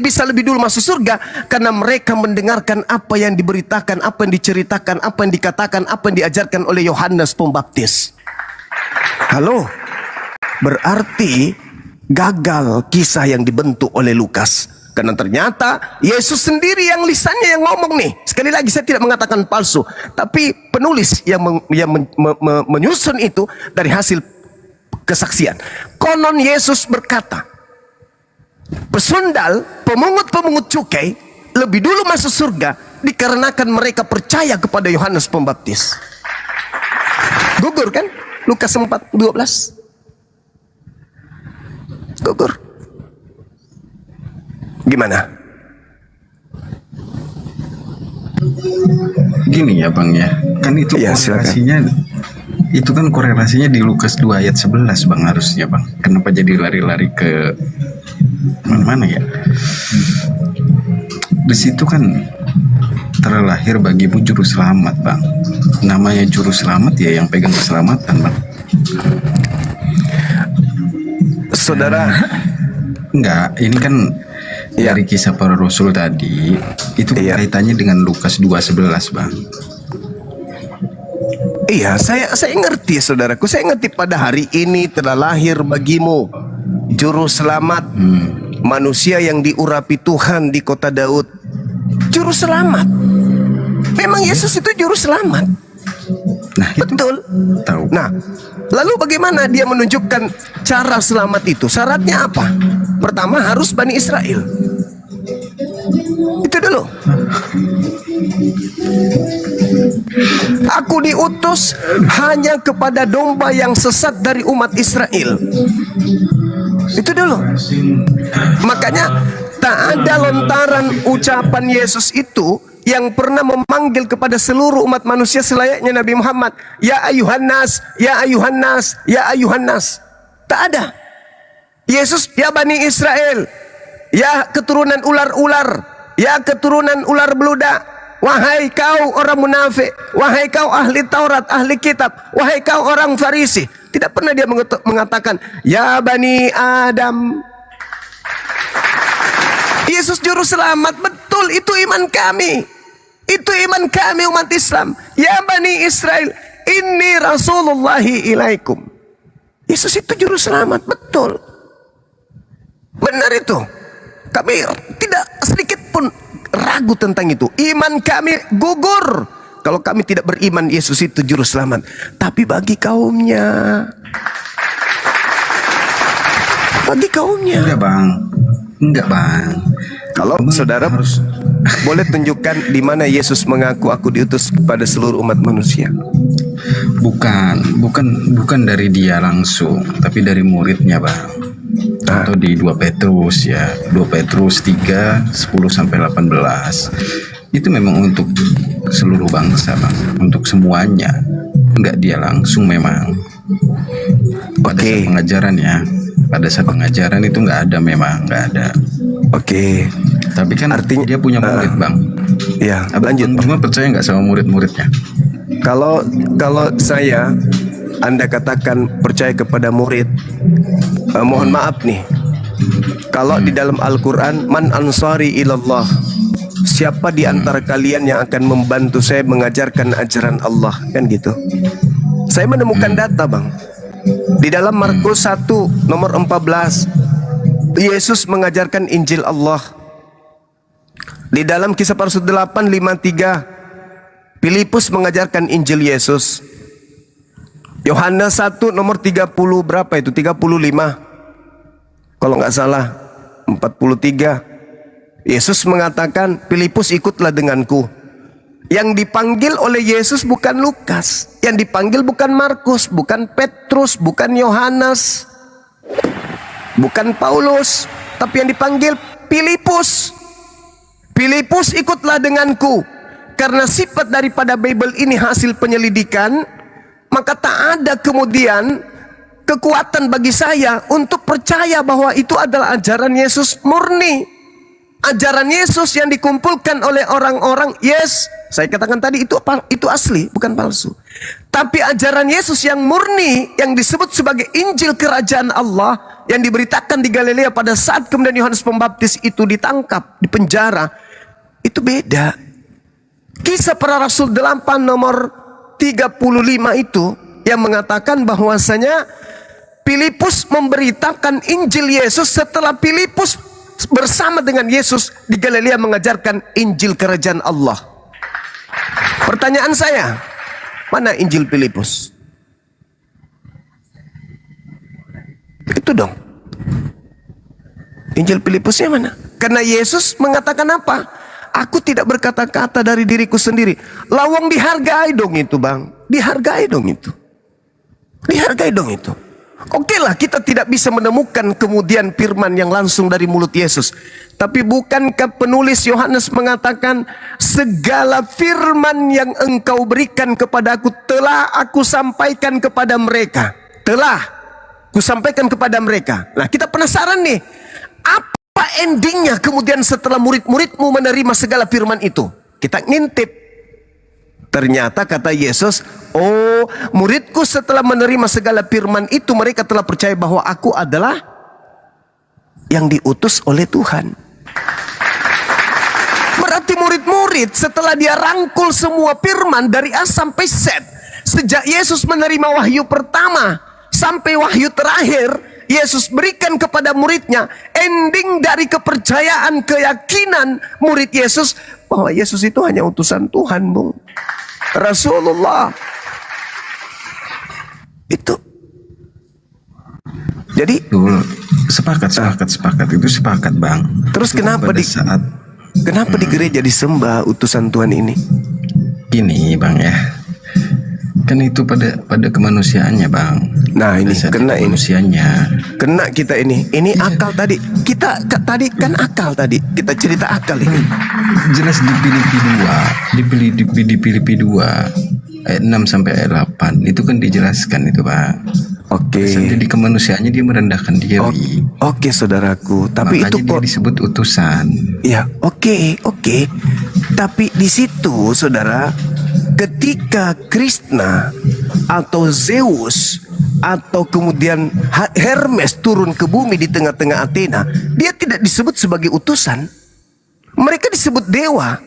bisa lebih dulu masuk surga karena mereka mendengarkan apa yang diberitakan, apa yang diceritakan, apa yang dikatakan, apa yang diajarkan oleh Yohanes Pembaptis. Halo, berarti gagal kisah yang dibentuk oleh Lukas. Karena ternyata Yesus sendiri yang lisannya yang ngomong nih. Sekali lagi saya tidak mengatakan palsu, tapi penulis yang menyusun itu dari hasil kesaksian. Konon Yesus berkata, pesundal, pemungut-pemungut cukai lebih dulu masuk surga dikarenakan mereka percaya kepada Yohanes Pembaptis. Gugur kan? Lukas 4:12. Gugur. Gimana? Gini ya Bang ya, kan itu ya, korelasinya, itu kan korelasinya di Lukas 2 ayat 11 Bang harusnya Bang. Kenapa jadi lari-lari ke mana ya? Di situ kan terlahir bagimu juru selamat Bang. Namanya juru selamat ya yang pegang keselamatan Bang. Saudara, enggak, ini kan dari kisah para rasul tadi itu kaitannya dengan Lukas 2:11 Bang. Iya, saya ngerti saudaraku. Saya ngerti pada hari ini telah lahir bagimu juru selamat, manusia yang diurapi Tuhan di kota Daud. Juru selamat. Memang Yesus itu juru selamat. Nah, betul. Tahu. Nah, lalu bagaimana dia menunjukkan cara selamat itu? Syaratnya apa? Pertama harus Bani Israel. Itu dulu. Aku diutus hanya kepada domba yang sesat dari umat Israel. Itu dulu. Makanya tak ada lontaran ucapan Yesus itu yang pernah memanggil kepada seluruh umat manusia selayaknya Nabi Muhammad. Ya ayuhan nas, ya ayuhan nas, ya ayuhan nas. Tak ada. Yesus, ya Bani Israel, ya keturunan ular-ular, ya keturunan ular beludak. Wahai kau orang munafik, wahai kau ahli Taurat, ahli kitab, wahai kau orang Farisi. Tidak pernah dia mengatakan, ya Bani Adam. Yesus juru selamat, betul, itu iman kami. Itu iman kami umat Islam. Ya Bani Israel, inni Rasulullahi ilaikum. Yesus itu juru selamat, betul. Benar itu. Kami tidak sedikit pun ragu tentang itu. Iman kami gugur kalau kami tidak beriman Yesus itu juru selamat. Tapi bagi kaumnya, Enggak bang. Kalau saudara harus boleh tunjukkan di mana Yesus mengaku aku diutus kepada seluruh umat manusia. Bukan dari dia langsung, tapi dari muridnya bang. Atau di 2 Petrus ya, 2 Petrus 3, 10-18. Itu memang untuk seluruh bangsa bang, untuk semuanya. Enggak dia langsung memang. Pada saat pengajaran ya, pada saat pengajaran itu enggak ada, memang enggak ada. Tapi kan artinya dia punya murid bang. Ya, lanjut. Cuma percaya nggak sama murid-muridnya? Kalau saya, Anda katakan percaya kepada murid, mohon maaf nih. Kalau di dalam Al-Quran, man ansari ilallah, siapa di antara kalian yang akan membantu saya mengajarkan ajaran Allah, kan gitu. Saya menemukan data bang. Di dalam Markus 1 nomor 14, Yesus mengajarkan Injil Allah. Di dalam Kisah Para Rasul 8:53, Filipus mengajarkan Injil Yesus. Yohanes 1 nomor 30 berapa itu? 35. Kalau nggak salah 43. Yesus mengatakan, Filipus ikutlah denganku. Yang dipanggil oleh Yesus bukan Lukas, yang dipanggil bukan Markus, bukan Petrus, bukan Yohanes, bukan Paulus, tapi yang dipanggil Filipus. Filipus ikutlah denganku. Karena sifat daripada Bible ini hasil penyelidikan, maka tak ada kemudian kekuatan bagi saya untuk percaya bahwa itu adalah ajaran Yesus murni. Ajaran Yesus yang dikumpulkan oleh orang-orang, yes, saya katakan tadi itu asli, bukan palsu. Tapi ajaran Yesus yang murni, yang disebut sebagai Injil Kerajaan Allah, yang diberitakan di Galilea pada saat kemudian Yohanes Pembaptis itu ditangkap, di penjara, itu beda. Kisah Para Rasul 8 nomor 35 itu yang mengatakan bahwasanya Filipus memberitakan Injil Yesus setelah Filipus bersama dengan Yesus di Galilea mengajarkan Injil Kerajaan Allah. Pertanyaan saya, mana Injil Filipus? Itu dong. Injil Filipusnya mana? Karena Yesus mengatakan apa? Aku tidak berkata-kata dari diriku sendiri. Lawang dihargai dong itu, Bang. Dihargai dong itu. Dihargai dong itu. Oke lah, kita tidak bisa menemukan kemudian firman yang langsung dari mulut Yesus. Tapi bukankah penulis Yohanes mengatakan, segala firman yang engkau berikan kepadaku telah aku sampaikan kepada mereka. Telah kusampaikan kepada mereka. Nah, kita penasaran nih, apa endingnya kemudian setelah murid-muridmu menerima segala firman itu? Kita ngintip. Ternyata kata Yesus, oh, muridku setelah menerima segala firman itu, mereka telah percaya bahwa aku adalah yang diutus oleh Tuhan. Berarti murid-murid setelah dia rangkul semua firman dari A sampai Z, sejak Yesus menerima wahyu pertama sampai wahyu terakhir, Yesus berikan kepada muridnya, ending dari kepercayaan, keyakinan murid Yesus bahwa Yesus itu hanya utusan Tuhan, Bung. Rasulullah. Itu. Jadi, sepakat itu sepakat, Bang. Terus itu kenapa di gereja disembah utusan Tuhan ini? Gini, Bang ya. Kan itu pada kemanusiaannya, Bang. Nah, ini kena ini. Kemanusiaannya. Kena kita ini. Ini akal tadi. Kita tadi kan akal tadi. Kita cerita akal ini. Jelas di Filipi 2 ayat 6 sampai ayat 8 itu kan dijelaskan itu, Pak. Oke. Jadi kemanusiaannya dia merendahkan diri. Oke, saudaraku. Tapi makanya itu dia disebut utusan. Ya, oke. Tapi di situ, saudara, ketika Krishna atau Zeus atau kemudian Hermes turun ke bumi di tengah-tengah Athena, dia tidak disebut sebagai utusan. Mereka disebut dewa.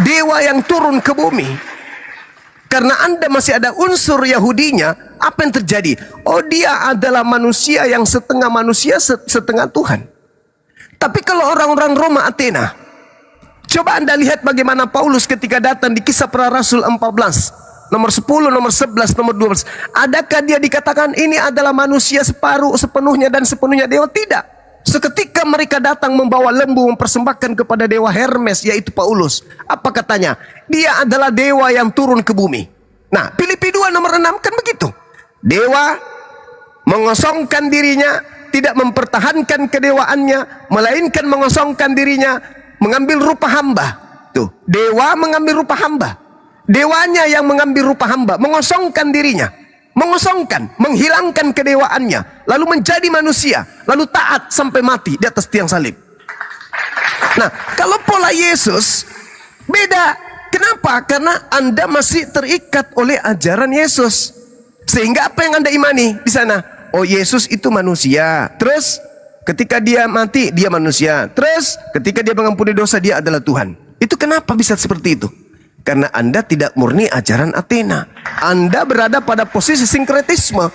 Dewa yang turun ke bumi. Karena Anda masih ada unsur Yahudinya, apa yang terjadi? Oh, dia adalah manusia yang setengah manusia, setengah Tuhan. Tapi kalau orang-orang Roma Athena, coba Anda lihat bagaimana Paulus ketika datang di Kisah Para Rasul 14, nomor 10, nomor 11, nomor 12. Adakah dia dikatakan ini adalah manusia sepenuhnya dan sepenuhnya dewa? Tidak. Seketika mereka datang membawa lembu mempersembahkan kepada dewa Hermes, yaitu Paulus. Apa katanya? Dia adalah dewa yang turun ke bumi. Nah, Filipi 2 nomor 6 kan begitu. Dewa mengosongkan dirinya, tidak mempertahankan kedewaannya, melainkan mengosongkan dirinya, mengambil rupa hamba. Tuh, dewa mengambil rupa hamba. Dewanya yang mengambil rupa hamba, mengosongkan dirinya, mengosongkan, menghilangkan kedewaannya, lalu menjadi manusia, lalu taat sampai mati di atas tiang salib. Nah, kalau pola Yesus beda. Kenapa? Karena Anda masih terikat oleh ajaran Yesus. Sehingga apa yang Anda imani di sana? Oh, Yesus itu manusia. Terus ketika dia mati, dia manusia. Terus ketika dia mengampuni dosa, dia adalah Tuhan. Itu kenapa bisa seperti itu? Karena Anda tidak murni ajaran Athena. Anda berada pada posisi sinkretisme,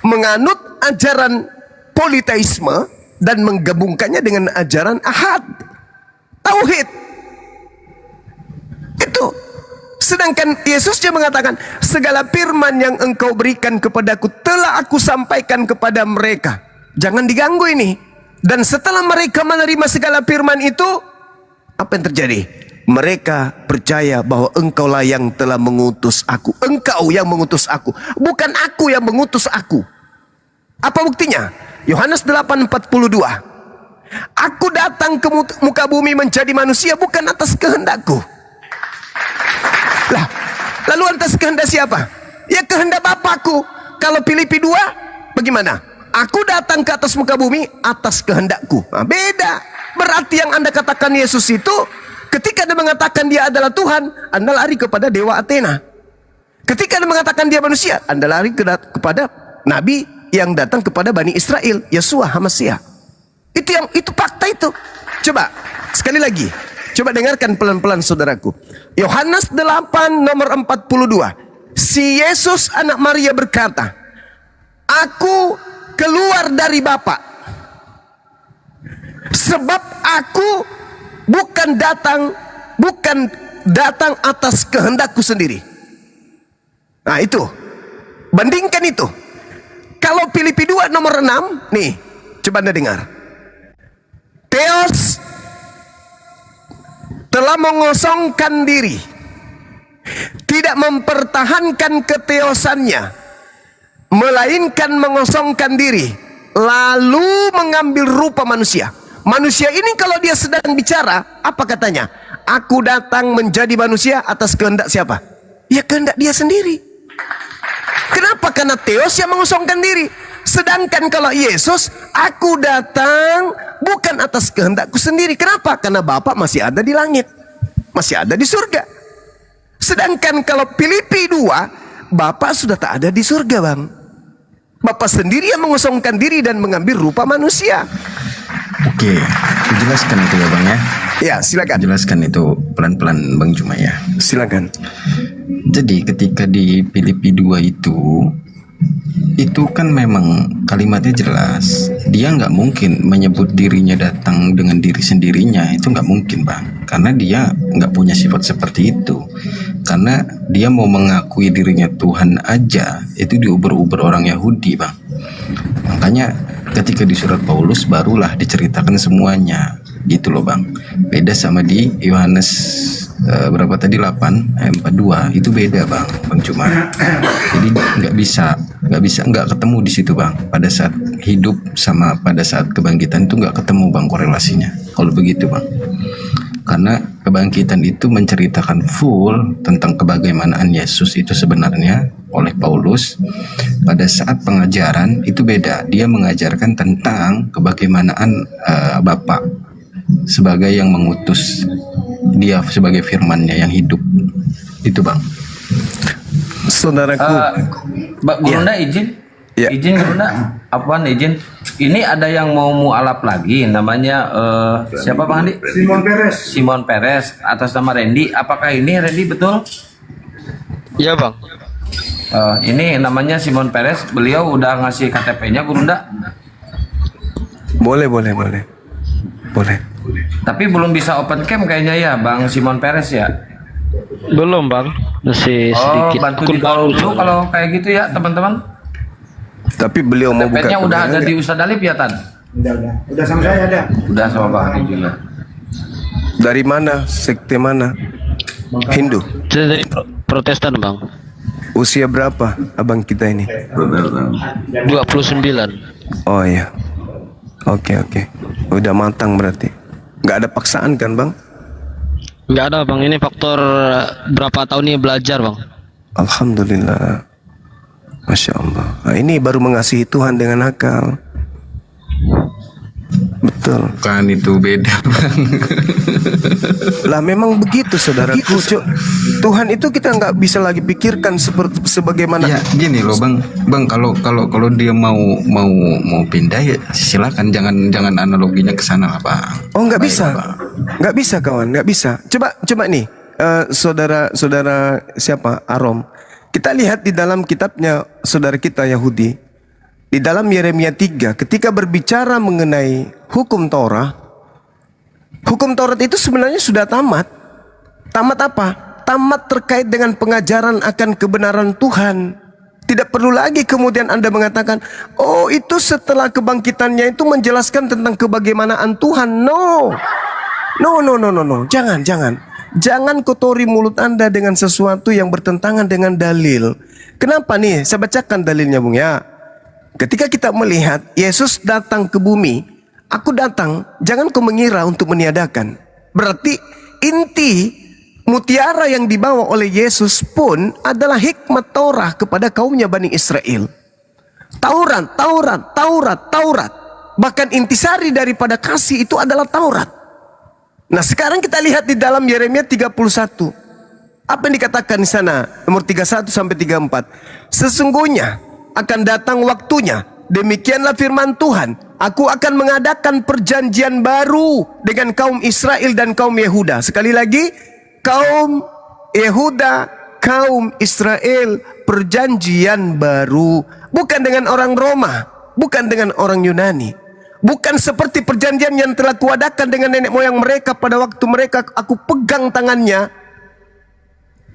menganut ajaran politeisme dan menggabungkannya dengan ajaran ahad, tauhid. Itu. Sedangkan Yesus dia mengatakan, segala firman yang engkau berikan kepadaku telah aku sampaikan kepada mereka. Jangan diganggu ini. Dan setelah mereka menerima segala firman itu, apa yang terjadi? Mereka percaya bahwa engkaulah yang telah mengutus aku. Engkau yang mengutus aku, bukan aku yang mengutus aku. Apa buktinya? Yohanes 8:42. Aku datang ke muka bumi menjadi manusia bukan atas kehendakku. Lah, lalu atas kehendak siapa? Ya kehendak Bapakku. Kalau Filipi 2 bagaimana? Aku datang ke atas muka bumi atas kehendakku. Nah, beda. Berarti yang Anda katakan Yesus itu, ketika Anda mengatakan dia adalah Tuhan, Anda lari kepada dewa Athena. Ketika Anda mengatakan dia manusia, Anda lari kepada nabi yang datang kepada Bani Israel, Yeshua HaMashiach. Itu fakta itu. Coba sekali lagi, coba dengarkan pelan-pelan saudaraku. Yohanes 8 nomor 42. Si Yesus anak Maria berkata, aku keluar dari Bapa, sebab aku bukan datang atas kehendakku sendiri. Nah itu, bandingkan itu. Kalau Filipi 2 nomor 6, nih, coba Anda dengar. Theos telah mengosongkan diri, tidak mempertahankan keteosannya, melainkan mengosongkan diri, lalu mengambil rupa manusia. Manusia ini kalau dia sedang bicara, apa katanya? Aku datang menjadi manusia atas kehendak siapa? Ya kehendak dia sendiri. Kenapa? Karena Theos yang mengosongkan diri. Sedangkan kalau Yesus, aku datang bukan atas kehendakku sendiri. Kenapa? Karena Bapa masih ada di langit, masih ada di surga. Sedangkan kalau Filipi 2, Bapa sudah tak ada di surga, Bang. Bapa sendiri yang mengosongkan diri dan mengambil rupa manusia. Oke, jelaskan itu ya Bang ya. Ya, silakan. Jelaskan itu pelan-pelan Bang Juma ya. Silakan. Jadi ketika di Filipi 2 itu kan memang kalimatnya jelas. Dia nggak mungkin menyebut dirinya datang dengan diri sendirinya. Itu nggak mungkin Bang. Karena dia nggak punya sifat seperti itu. Karena dia mau mengakui dirinya Tuhan aja, itu diuber-uber orang Yahudi Bang. Makanya ketika di surat Paulus barulah diceritakan semuanya. Gitu loh Bang. Beda sama di Yohanes berapa tadi 8 ayat 42 itu beda Bang Cuma. Jadi nggak ketemu di situ Bang. Pada saat hidup sama pada saat kebangkitan itu nggak ketemu Bang korelasinya. Kalau begitu Bang. Karena kebangkitan itu menceritakan full tentang kebagaimanaan Yesus itu sebenarnya oleh Paulus. Pada saat pengajaran itu beda. Dia mengajarkan tentang kebagaimanaan Bapa sebagai yang mengutus, dia sebagai firman-Nya yang hidup. Itu Bang. Saudaraku, Gurunda izin. Ya. Izin Gurunda. Apaan izin? Ini ada yang mau mualaf lagi, namanya siapa Bang Andi? Simon Perez atas nama Randy. Apakah ini Randy betul? Iya Bang. Ini namanya Simon Perez. Beliau udah ngasih KTP-nya Gurunda. boleh. Tapi belum bisa open cam kayaknya ya Bang Simon Perez ya. Belum Bang, masih sedikit. Bantu di follow dulu kalau kayak gitu ya teman-teman. Tapi beliau mau buka KTP-nya udah ada kebenaran di nggak? Ustadz Alif ya Tan? Udah sama saya ada. Udah sama Bang Andi juga. Dari mana? Sekte mana? Hindu. Saya dari Protestan Bang. Usia berapa abang kita ini? 29. Oh iya. Oke. Udah matang berarti. Nggak ada paksaan kan Bang? Nggak ada Bang, ini faktor berapa tahun ini belajar Bang. Alhamdulillah. Masya Allah. Nah, ini baru mengasihi Tuhan dengan akal. Betul. Kan itu beda Bang. Lah memang begitu saudaraku. Tuhan itu kita nggak bisa lagi pikirkan sebagaimana. Ya gini loh Bang, kalau dia mau pindah ya silakan, jangan analoginya ke sana lah Bang. Oh nggak Baik, bisa, Bang. nggak bisa kawan, nggak bisa. Coba nih, saudara siapa Arom. Kita lihat di dalam kitabnya saudara kita Yahudi, di dalam Yeremia 3, ketika berbicara mengenai hukum Taurat itu sebenarnya sudah tamat. Tamat apa? Tamat terkait dengan pengajaran akan kebenaran Tuhan. Tidak perlu lagi kemudian Anda mengatakan, oh itu setelah kebangkitannya itu menjelaskan tentang kebagaimanaan Tuhan. No. Jangan kotori mulut Anda dengan sesuatu yang bertentangan dengan dalil. Kenapa nih? Saya bacakan dalilnya Bung ya. Ketika kita melihat Yesus datang ke bumi, aku datang, jangan kau mengira untuk meniadakan. Berarti inti mutiara yang dibawa oleh Yesus pun adalah hikmat Taurat kepada kaumnya Bani Israel. Taurat. Bahkan intisari daripada kasih itu adalah Taurat. Nah sekarang kita lihat di dalam Yeremia 31. Apa yang dikatakan di sana? Nomor 31 sampai 34. Sesungguhnya akan datang waktunya, demikianlah firman Tuhan, aku akan mengadakan perjanjian baru dengan kaum Israel dan kaum Yehuda. Sekali lagi, kaum Yehuda, kaum Israel, perjanjian baru. Bukan dengan orang Roma, bukan dengan orang Yunani, bukan seperti perjanjian yang telah kuadakan dengan nenek moyang mereka pada waktu mereka aku pegang tangannya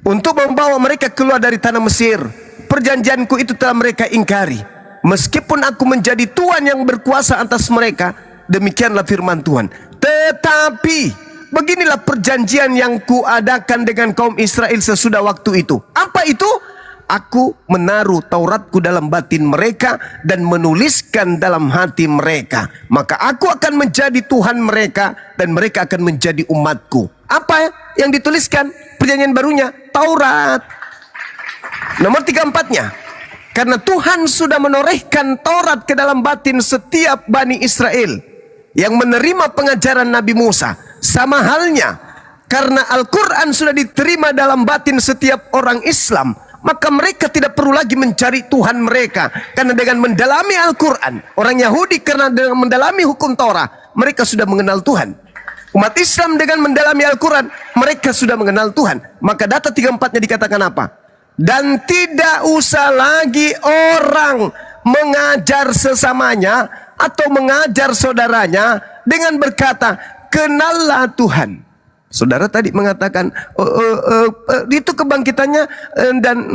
untuk membawa mereka keluar dari tanah Mesir. Perjanjianku itu telah mereka ingkari. Meskipun aku menjadi Tuhan yang berkuasa atas mereka, demikianlah firman Tuhan. Tetapi beginilah perjanjian yang kuadakan dengan kaum Israel sesudah waktu itu. Apa itu? Aku menaruh Tauratku dalam batin mereka dan menuliskan dalam hati mereka. Maka aku akan menjadi Tuhan mereka dan mereka akan menjadi umatku. Apa yang dituliskan? Perjanjian barunya Taurat. Nomor 34-nya, karena Tuhan sudah menorehkan Taurat ke dalam batin setiap Bani Israel yang menerima pengajaran Nabi Musa. Sama halnya, karena Al-Quran sudah diterima dalam batin setiap orang Islam, maka mereka tidak perlu lagi mencari Tuhan mereka. Karena dengan mendalami Al-Quran, orang Yahudi karena dengan mendalami hukum Torah, mereka sudah mengenal Tuhan. Umat Islam dengan mendalami Al-Quran, mereka sudah mengenal Tuhan. Maka data 34-nya dikatakan apa? Dan tidak usah lagi orang mengajar sesamanya atau mengajar saudaranya dengan berkata, kenallah Tuhan. Saudara tadi mengatakan itu kebangkitannya,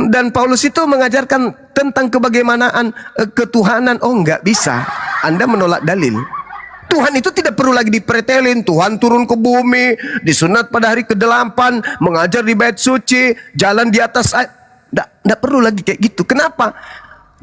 dan Paulus itu mengajarkan tentang kebagaimanaan ketuhanan. Oh, enggak bisa. Anda menolak dalil. Tuhan itu tidak perlu lagi dipretelin. Tuhan turun ke bumi, disunat pada hari ke-8, mengajar di bait suci, jalan di atas air. Tidak perlu lagi kayak gitu. Kenapa?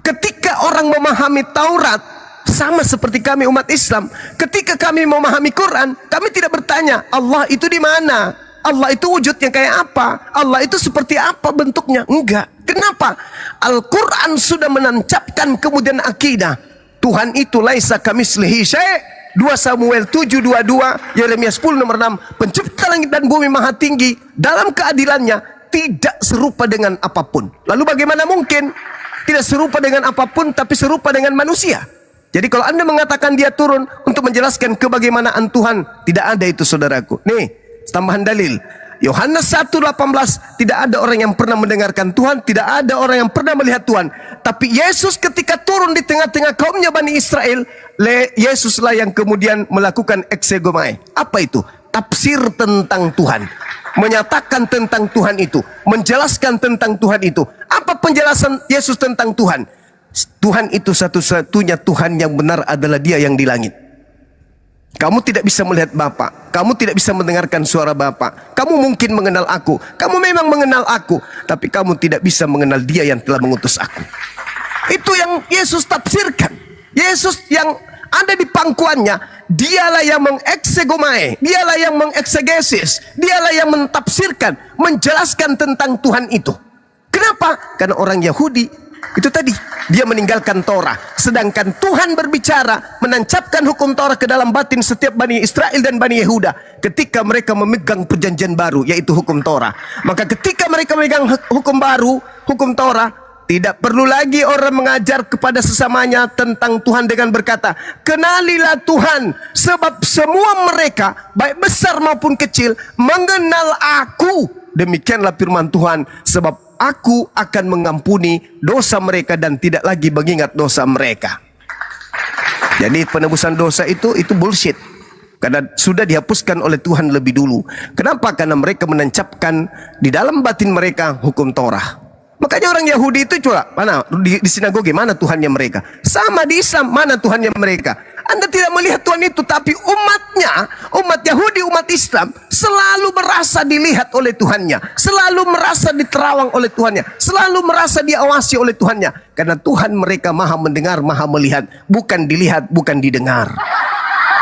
Ketika orang memahami Taurat, sama seperti kami umat Islam, ketika kami memahami Quran, kami tidak bertanya Allah itu di mana, Allah itu wujudnya kayak apa, Allah itu seperti apa bentuknya. Enggak. Kenapa? Al-Quran sudah menancapkan kemudian akidah Tuhan itu laisa kamitslihi syai'. 2 Samuel 7:22, Yeremia 10 nomor 6, pencipta langit dan bumi maha tinggi, dalam keadilannya tidak serupa dengan apapun. Lalu bagaimana mungkin tidak serupa dengan apapun tapi serupa dengan manusia? Jadi kalau Anda mengatakan dia turun untuk menjelaskan kebagaimanaan Tuhan, tidak ada itu saudaraku. Nih, tambahan dalil. Yohanes 1:18, tidak ada orang yang pernah mendengarkan Tuhan, tidak ada orang yang pernah melihat Tuhan. Tapi Yesus ketika turun di tengah-tengah kaumnya Bani Israel, Yesuslah yang kemudian melakukan exegomai. Apa itu? Tafsir tentang Tuhan. Menyatakan tentang Tuhan itu, menjelaskan tentang Tuhan itu. Apa penjelasan Yesus tentang Tuhan? Tuhan itu satu-satunya Tuhan yang benar adalah Dia yang di langit. Kamu tidak bisa melihat Bapa, kamu tidak bisa mendengarkan suara Bapa. Kamu mungkin mengenal aku, kamu memang mengenal aku, tapi kamu tidak bisa mengenal Dia yang telah mengutus aku. Itu yang Yesus tafsirkan. Yesus yang ada di pangkuannya, dialah yang mengeksegomai, dialah yang mengeksegesis, dialah yang mentafsirkan, menjelaskan tentang Tuhan itu. Kenapa? Karena orang Yahudi itu tadi, dia meninggalkan Torah, sedangkan Tuhan berbicara, menancapkan hukum Torah ke dalam batin setiap Bani Israel dan Bani Yehuda ketika mereka memegang perjanjian baru, yaitu hukum Torah. Maka ketika mereka memegang hukum baru, hukum Torah, tidak perlu lagi orang mengajar kepada sesamanya tentang Tuhan dengan berkata, kenalilah Tuhan, sebab semua mereka, baik besar maupun kecil, mengenal aku. Demikianlah firman Tuhan, sebab aku akan mengampuni dosa mereka dan tidak lagi mengingat dosa mereka. Jadi penebusan dosa itu bullshit. Karena sudah dihapuskan oleh Tuhan lebih dulu. Kenapa? Karena mereka menancapkan di dalam batin mereka hukum Torah. Makanya orang Yahudi itu coba, mana di sinagoge mana Tuhannya mereka? Sama di Islam, mana Tuhannya mereka? Anda tidak melihat Tuhan itu, tapi umatnya, umat Yahudi, umat Islam selalu merasa dilihat oleh Tuhannya, selalu merasa diterawang oleh Tuhannya, selalu merasa diawasi oleh Tuhannya. Karena Tuhan mereka maha mendengar, maha melihat, bukan dilihat, bukan didengar,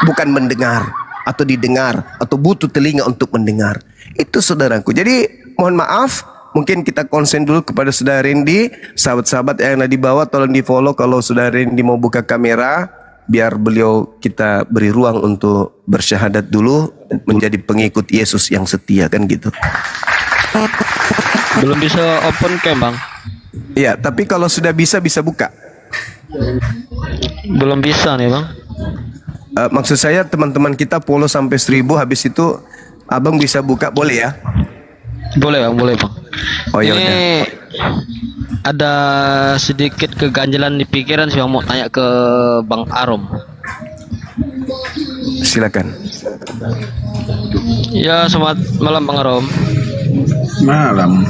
bukan mendengar atau didengar atau butuh telinga untuk mendengar. Itu saudaraku. Jadi mohon maaf. Mungkin kita konsen dulu kepada Saudara Randy. Sahabat-sahabat yang ada di bawah, tolong di follow kalau Saudara Randy mau buka kamera, biar beliau kita beri ruang untuk bersyahadat dulu, menjadi pengikut Yesus yang setia, kan gitu. Belum bisa open cam, Bang. Iya, tapi kalau sudah bisa buka. Belum bisa nih bang. Maksud saya teman-teman kita follow sampai 1000, habis itu abang bisa buka, boleh ya? Boleh bang, boleh bang. Oh ya udah. Ini ada sedikit keganjilan di pikiran sih bang, mau tanya ke Bang Arom. Silakan. Ya, selamat malam Bang Arom. Malam.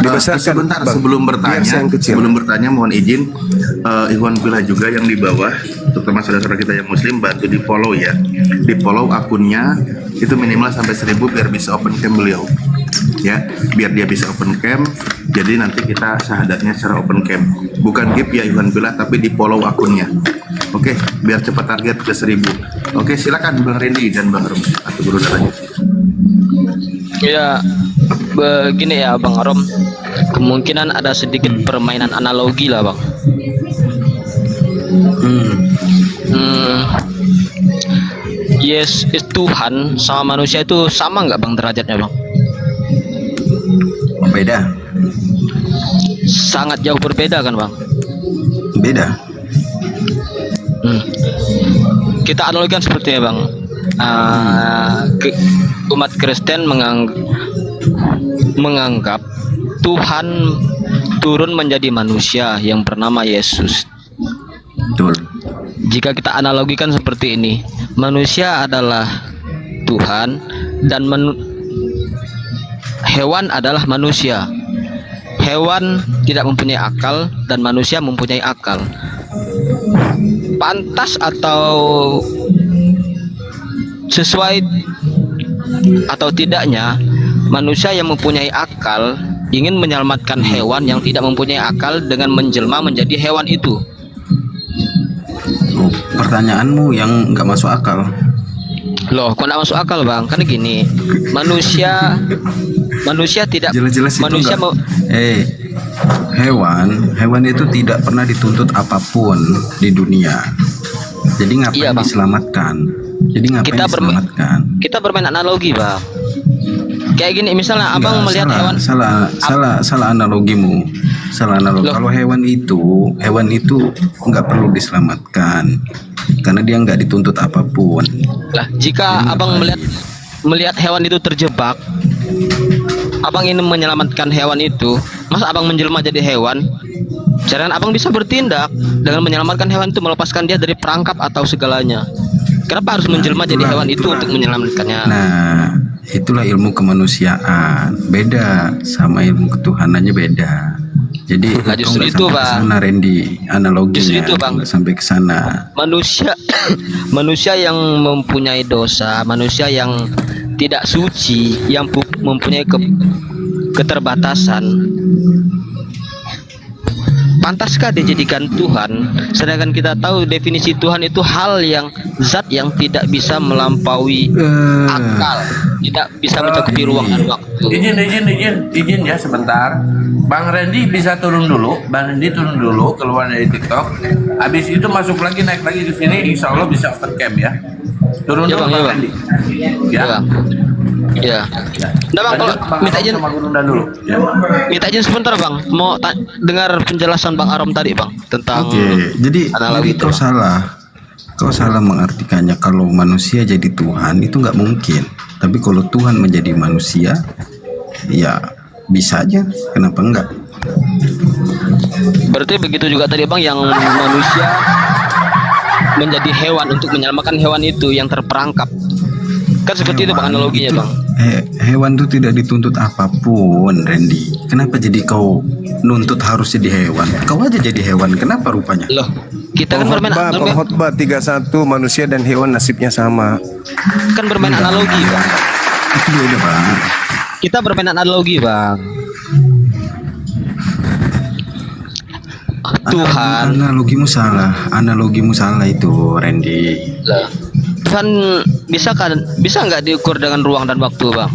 Dibesarkan, Sebentar Bang. sebelum Biar saya yang bertanya, kecil. mohon izin Ikhwan Fillah juga yang di bawah, terutama saudara-saudara kita yang muslim, bantu di follow ya. Di follow akunnya itu minimal sampai 1000 biar bisa open cam beliau. Ya, biar dia bisa open cam. Jadi nanti kita syahadatnya secara open cam. Bukan gift ya Ikhwan Fillah, tapi di follow akunnya. Oke, biar cepat target ke 1000. Oke, silakan Bang Randy dan Bang Arom atau Guru Darajat. Ya, begini ya Bang Arom, kemungkinan ada sedikit permainan analogi lah bang. Yes, Tuhan sama manusia itu sama nggak bang derajatnya bang? Beda. Sangat jauh berbeda kan bang? Beda. Kita analogikan seperti ya bang. Umat Kristen menganggap Tuhan turun menjadi manusia yang bernama Yesus. Betul. Jika kita analogikan seperti ini, manusia adalah Tuhan dan hewan adalah manusia. Hewan tidak mempunyai akal dan manusia mempunyai akal. Pantas atau sesuai atau tidaknya manusia yang mempunyai akal ingin menyelamatkan hewan yang tidak mempunyai akal dengan menjelma menjadi hewan itu. Oh, pertanyaanmu yang nggak masuk akal. Loh, kok nggak masuk akal bang? Karena gini, manusia tidak Jelas-jelas itu manusia hewan itu tidak pernah dituntut apapun di dunia. Jadi ngapain Iya, Bang. diselamatkan? Jadi ngapain diselamatkan? kita bermain analogi bang. Kayak gini, misalnya abang Nggak, melihat hewan. salah analogimu. Salah analogi. Loh. Kalau hewan itu nggak perlu diselamatkan karena dia nggak dituntut apapun. Lah, jika abang melihat hewan itu terjebak, abang ingin menyelamatkan hewan itu, masa abang menjelma jadi hewan? Jangan abang bisa bertindak dengan menyelamatkan hewan itu, melepaskan dia dari perangkap atau segalanya. Kenapa harus menjelma jadi hewan itu untuk menyelamatkannya? Nah, itulah ilmu kemanusiaan. Beda sama ilmu ketuhanannya beda. Jadi Nah, kau justru nggak itu, sampai Bang. kesana, Randy, analoginya Justru itu, Bang. nggak sampai ke sana. Manusia yang mempunyai dosa, manusia yang tidak suci, yang mempunyai keterbatasan, pantaskah dijadikan Tuhan? Sedangkan kita tahu definisi Tuhan itu hal yang zat yang tidak bisa melampaui akal, tidak bisa mencakupi ruang dan waktu. Izin ya sebentar. Bang Randy bisa turun dulu. Bang Randy turun dulu keluar dari TikTok. Habis itu masuk lagi, naik lagi ke sini. Insya Allah bisa open cam ya. Turun Ya, dulu Bang, ya, Bang Bang. Randy. Ya, Bang. Ya. Nah bang, kalau Lanjut, Bang minta Arom izin, sama Guru dulu. Ya. minta izin sebentar bang, mau dengar penjelasan Bang Arom tadi bang tentang Oke, jadi analogi itu. kau salah mengartikannya. Kalau manusia jadi Tuhan itu nggak mungkin. Tapi kalau Tuhan menjadi manusia, ya bisa aja. Kenapa enggak? Berarti begitu juga tadi bang, yang manusia menjadi hewan untuk menyelamatkan hewan itu yang terperangkap. Kan seperti itu bang analoginya bang. Hewan itu tidak dituntut apapun, Randy. Kenapa jadi kau nuntut harus jadi hewan? Kau aja jadi hewan. Kenapa rupanya? Loh, kita kan bermain Pengkhotbah 31, manusia dan hewan nasibnya sama. analogi bang. Itu beda, Bang. Kita bermain analogi bang. Tuhan, Analogimu salah itu, Randy. lah. Tuhan bisa nggak diukur dengan ruang dan waktu bang?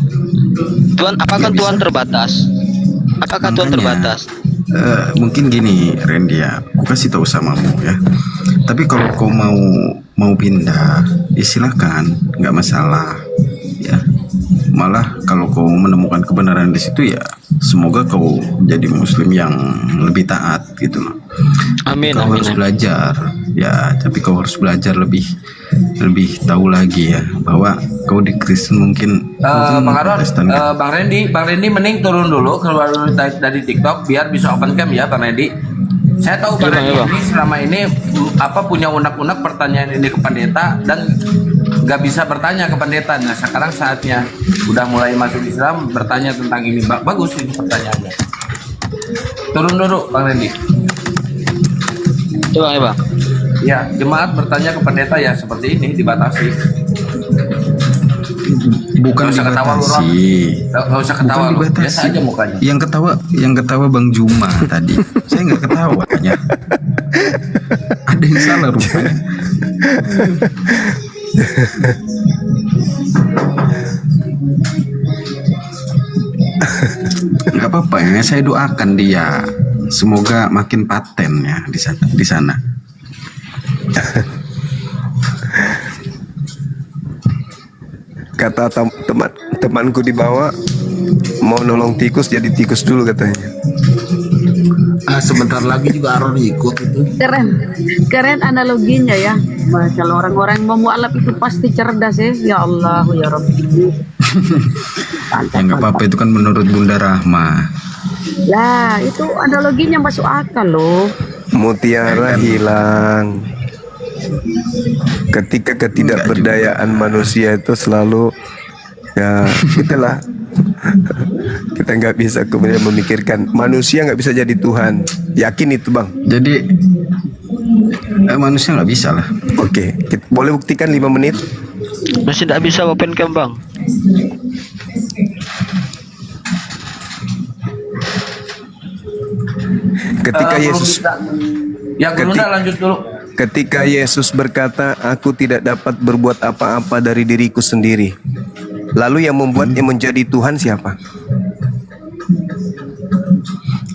Tuhan, apakah Ya, Tuhan bisa. terbatas? Apakah Tuhan Makanya, terbatas? mungkin gini, Randy ya. Aku kasih tahu samamu ya. Tapi kalau kau mau pindah, ya silakan, nggak masalah. Ya. Malah kalau kau menemukan kebenaran di situ ya, semoga kau jadi Muslim yang lebih taat gitu loh. Amin, Kau amin, harus amin. belajar, ya. Tapi kau harus belajar lebih tahu lagi ya, bahwa kau di Kristen mungkin Bang Aron, Protestan kan. Bang Randy mending turun dulu keluar dulu dari TikTok biar bisa open cam ya Bang Randy. Saya tahu Bang Iya, Bang, Randy iya, Bang. ini selama ini punya unek-unek pertanyaan ini ke pendeta dan nggak bisa bertanya ke pendeta. Nah sekarang saatnya udah mulai masuk Islam bertanya tentang ini. Bagus ini pertanyaannya. Turun dulu Bang Randy. Coba ya bang. Ya jemaat bertanya ke pendeta ya seperti ini dibatasi. Bukan Nggak usah ketawa lu, Ron. dibatasi. Nggak usah ketawa Bukan lu. dibatasi. Biasa aja mukanya. Yang ketawa Bang Juma tadi. Saya nggak ketawa kayaknya. Ada yang salah rupanya. Nggak apa-apa ya, saya doakan dia. Semoga makin paten ya di sana. Kata temanku di bawah, mau nolong tikus jadi tikus dulu katanya. Sebentar lagi juga Aron ikut itu. Keren analoginya ya. Masya Allah, orang-orang yang mau mualaf itu pasti cerdas ya. Ya Allah, ya Rabbi. Ya nggak apa-apa, itu kan menurut Bunda Rahma. Lah, itu analoginya masuk akal loh. Mutiara hilang ketika ketidakberdayaan manusia itu selalu ya itulah. Kita nggak bisa kemudian memikirkan manusia nggak bisa jadi Tuhan, yakin itu bang. Jadi manusia nggak bisa lah. Oke, boleh buktikan 5 menit. Masih tidak bisa open cam bang. Ketika Belum Yesus bisa. Ya Gurunda lanjut dulu. Ketika Yesus berkata, aku tidak dapat berbuat apa-apa dari diriku sendiri. Lalu yang membuatnya menjadi Tuhan siapa?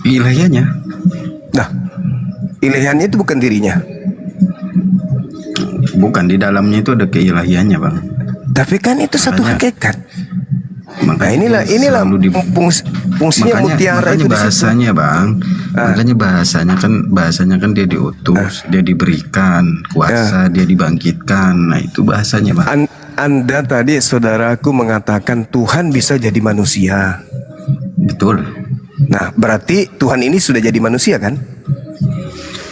Ilahiannya. Nah, ilahiannya itu bukan dirinya. Bukan, di dalamnya itu ada keilahiannya bang. Tapi kan itu satu Makanya- hakikat. Nah Makanya inilah selalu fungsinya mutiara makanya itu di situ. bahasanya bang. Makanya bahasanya kan dia diutus, dia diberikan kuasa, dia dibangkitkan. Nah itu bahasanya bang. Anda tadi saudaraku mengatakan Tuhan bisa jadi manusia. Betul. Nah, berarti Tuhan ini sudah jadi manusia kan?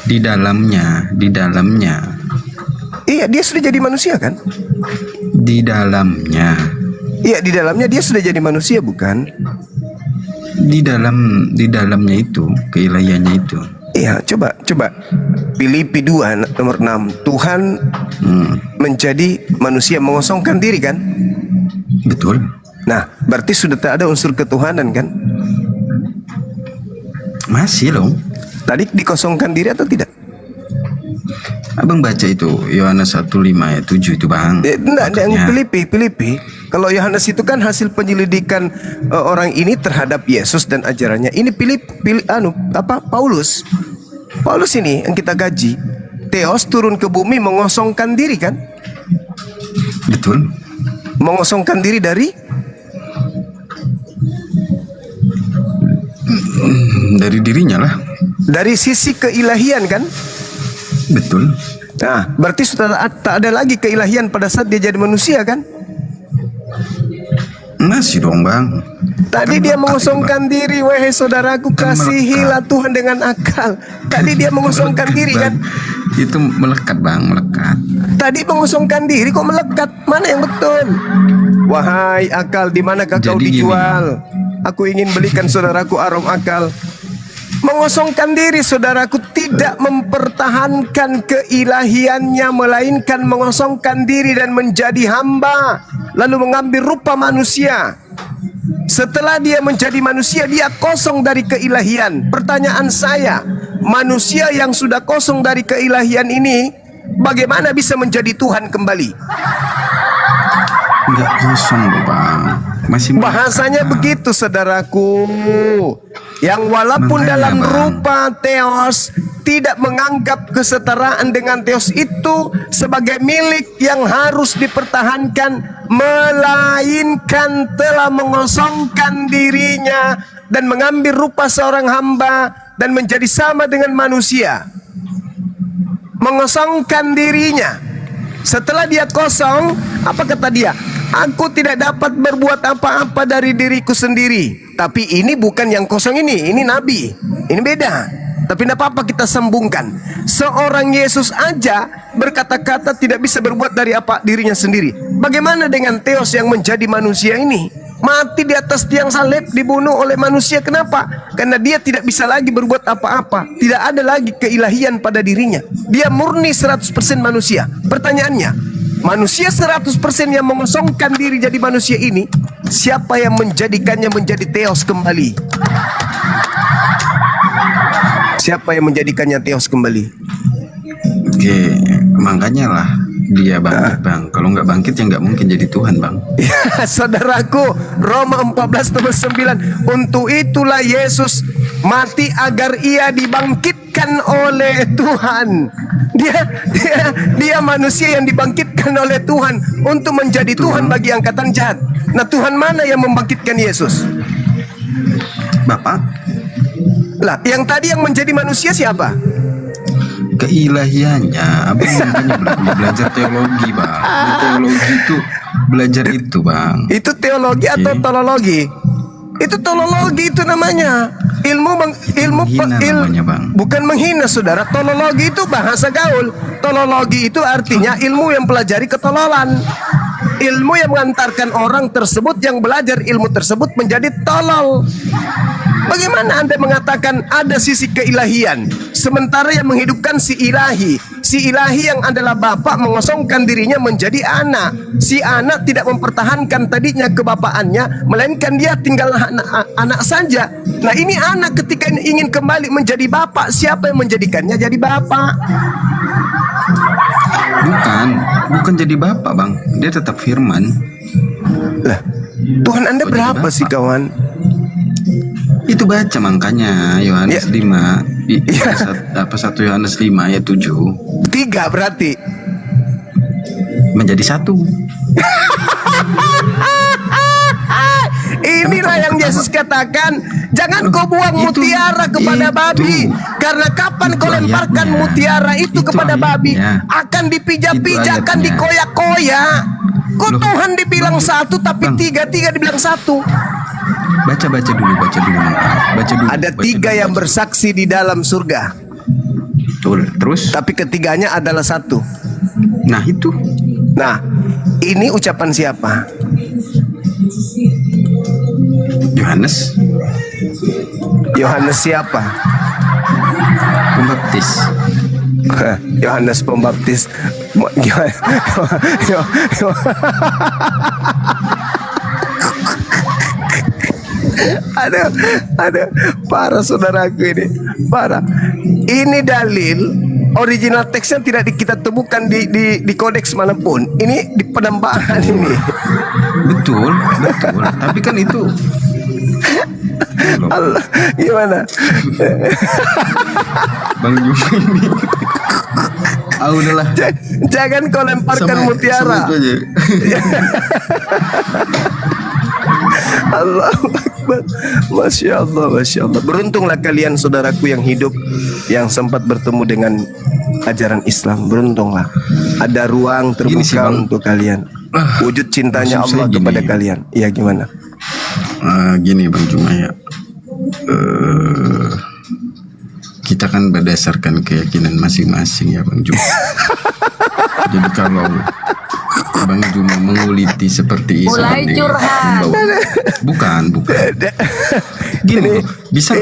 Di dalamnya. Iya, dia sudah jadi manusia kan? Di dalamnya. Iya, di dalamnya dia sudah jadi manusia bukan? Di dalamnya itu keilahiannya itu. Iya, coba Filipi 2 nomor 6. Tuhan menjadi manusia, mengosongkan diri kan? Betul. Nah, berarti sudah tak ada unsur ketuhanan kan? Masih loh. Tadi dikosongkan diri atau tidak? Abang baca itu Yohanes 1:5 ayat 7 itu bang. Enggak, yang Makanya- Filipi. Kalau Yohanes itu kan hasil penyelidikan orang ini terhadap Yesus dan ajarannya. Ini Paulus. Paulus ini yang kita gaji. Theos turun ke bumi mengosongkan diri kan? Betul. Mengosongkan diri dari Dari dirinya lah. sisi keilahian kan? Betul. Nah, berarti sudah tak ada lagi keilahian pada saat dia jadi manusia kan? Masih dong bang. Tadi Kan dia melekat mengosongkan diri, wahai saudaraku, Kan kasihilah Tuhan dengan akal. Tadi dia mengosongkan Melekat, diri Bang. kan? Itu melekat bang, melekat. Tadi mengosongkan diri kok melekat? Mana yang betul? Wahai akal, di manakah kau Jadi gini, dijual? Aku ingin belikan saudaraku arom akal. Mengosongkan diri saudaraku tidak mempertahankan keilahiannya, melainkan mengosongkan diri dan menjadi hamba, lalu mengambil rupa manusia. Setelah dia menjadi manusia, dia kosong dari keilahian. Pertanyaan saya, manusia yang sudah kosong dari keilahian ini bagaimana bisa menjadi Tuhan kembali? Enggak kosong loh bang. Masih melekat, Bahasanya Bang. begitu saudaraku. Yang walaupun Makanya, dalam Bang. rupa Theos tidak menganggap kesetaraan dengan Theos itu sebagai milik yang harus dipertahankan, melainkan telah mengosongkan dirinya dan mengambil rupa seorang hamba dan menjadi sama dengan manusia. mengosongkan dirinya. Setelah dia kosong, apa kata dia? Aku tidak dapat berbuat apa-apa dari diriku sendiri. Tapi ini bukan yang kosong ini Nabi. Ini beda. Tapi tidak apa-apa kita sambungkan. Seorang Yesus aja berkata-kata tidak bisa berbuat dari apa dirinya sendiri. Bagaimana dengan Theos yang menjadi manusia ini? Mati di atas tiang salib, dibunuh oleh manusia. Kenapa? Karena dia tidak bisa lagi berbuat apa-apa. Tidak ada lagi keilahian pada dirinya. Dia murni 100% manusia. Pertanyaannya, manusia 100% yang mengosongkan diri jadi manusia ini, siapa yang menjadikannya menjadi Theos kembali? Siapa yang menjadikannya Theos kembali? Oke, makanya lah dia bangkit, Bang. Kalau nggak bangkit ya nggak mungkin jadi Tuhan, Bang. Ya, saudaraku, Roma 14:9. Untuk itulah Yesus mati agar ia dibangkitkan oleh Tuhan. Dia manusia yang dibangkitkan oleh Tuhan untuk menjadi Tuhan bagi angkatan jahat. Nah, Tuhan mana yang membangkitkan Yesus? Bapak, Lah, yang tadi yang menjadi manusia siapa? keilahiannya, abang makanya belajar teologi, Bang. Teologi itu belajar itu, Bang. Itu teologi atau teologi? Itu teologi itu namanya. Menghina namanya, Bang. Bukan menghina, saudara. Teologi itu bahasa gaul. Teologi itu artinya ilmu yang pelajari ketololan. Ilmu yang mengantarkan orang tersebut yang belajar ilmu tersebut menjadi tolol. Bagaimana Anda mengatakan ada sisi keilahian, sementara yang menghidupkan si ilahi yang adalah Bapa mengosongkan dirinya menjadi anak. Si anak tidak mempertahankan tadinya kebapaannya, melainkan dia tinggal anak saja. Nah, ini anak ketika ingin kembali menjadi Bapa, siapa yang menjadikannya jadi Bapa? Bukan jadi Bapak, Bang. Dia tetap firman. Lah, Tuhan Anda berapa sih, kawan? Itu baca makanya Yohanes Ya. 5 1 Yohanes 5 ayat 7 3 berarti menjadi satu. Inilah yang Yesus katakan, jangan kau buang mutiara kepada babi, karena kapan kau lemparkan ayatnya. mutiara itu kepada babi, ayatnya. akan dipijak-pijak, akan ayatnya. dikoyak-koyak. Kok Loh, Tuhan dibilang Bang, satu tapi Bang. tiga dibilang satu? Baca dulu. Baca dulu. Ada baca 3 dulu, yang baca. bersaksi di dalam surga, Betul. Terus? tapi ketiganya adalah satu. Nah itu. Nah, ini ucapan siapa? Yohanes Yohanes siapa? Pembaptis. Yohanes Pembaptis. Ada para saudaraku ini, para. Ini dalil original teksnya tidak kita temukan di kodeks manapun. Ini di penambahan ini. Betul. Tapi kan itu Allah, gimana? Bang Juma ini. Udahlah. Jangan kau lemparkan mutiara. Sama itu aja. Allahu Akbar. Masya Allah. Beruntunglah kalian saudaraku yang hidup, yang sempat bertemu dengan ajaran Islam. Beruntunglah. Ada ruang Gini sih, terbuka Bang. untuk kalian. Wujud cintanya maksud Allah saya kepada gini. kalian. Iya, gimana? Gini Bang Juma ya. Kita kan berdasarkan keyakinan masing-masing ya Bang Juma. Jadi kalau Bang Juma menguliti seperti itu, Mulai curhat. bukan. Gini, loh, bisa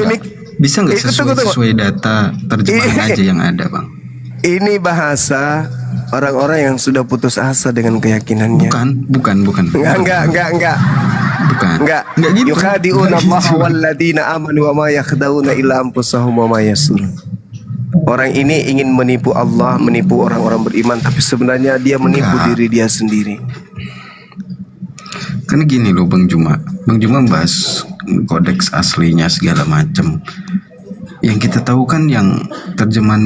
nggak tunggu. sesuai data terjemahan aja yang ada, Bang? Ini bahasa orang-orang yang sudah putus asa dengan keyakinannya. Bukan. Enggak. Enggak gitu. Yukhadi'una Nggak Allah gitu. walladzina amanu wa ma yakhda'una illa anfusahum wa ma yasurun. Orang ini ingin menipu Allah, menipu orang-orang beriman, tapi sebenarnya dia menipu Enggak. diri dia sendiri. Karena gini loh Bang Juma bahas kodeks aslinya segala macam. Yang kita tahu kan yang terjemahan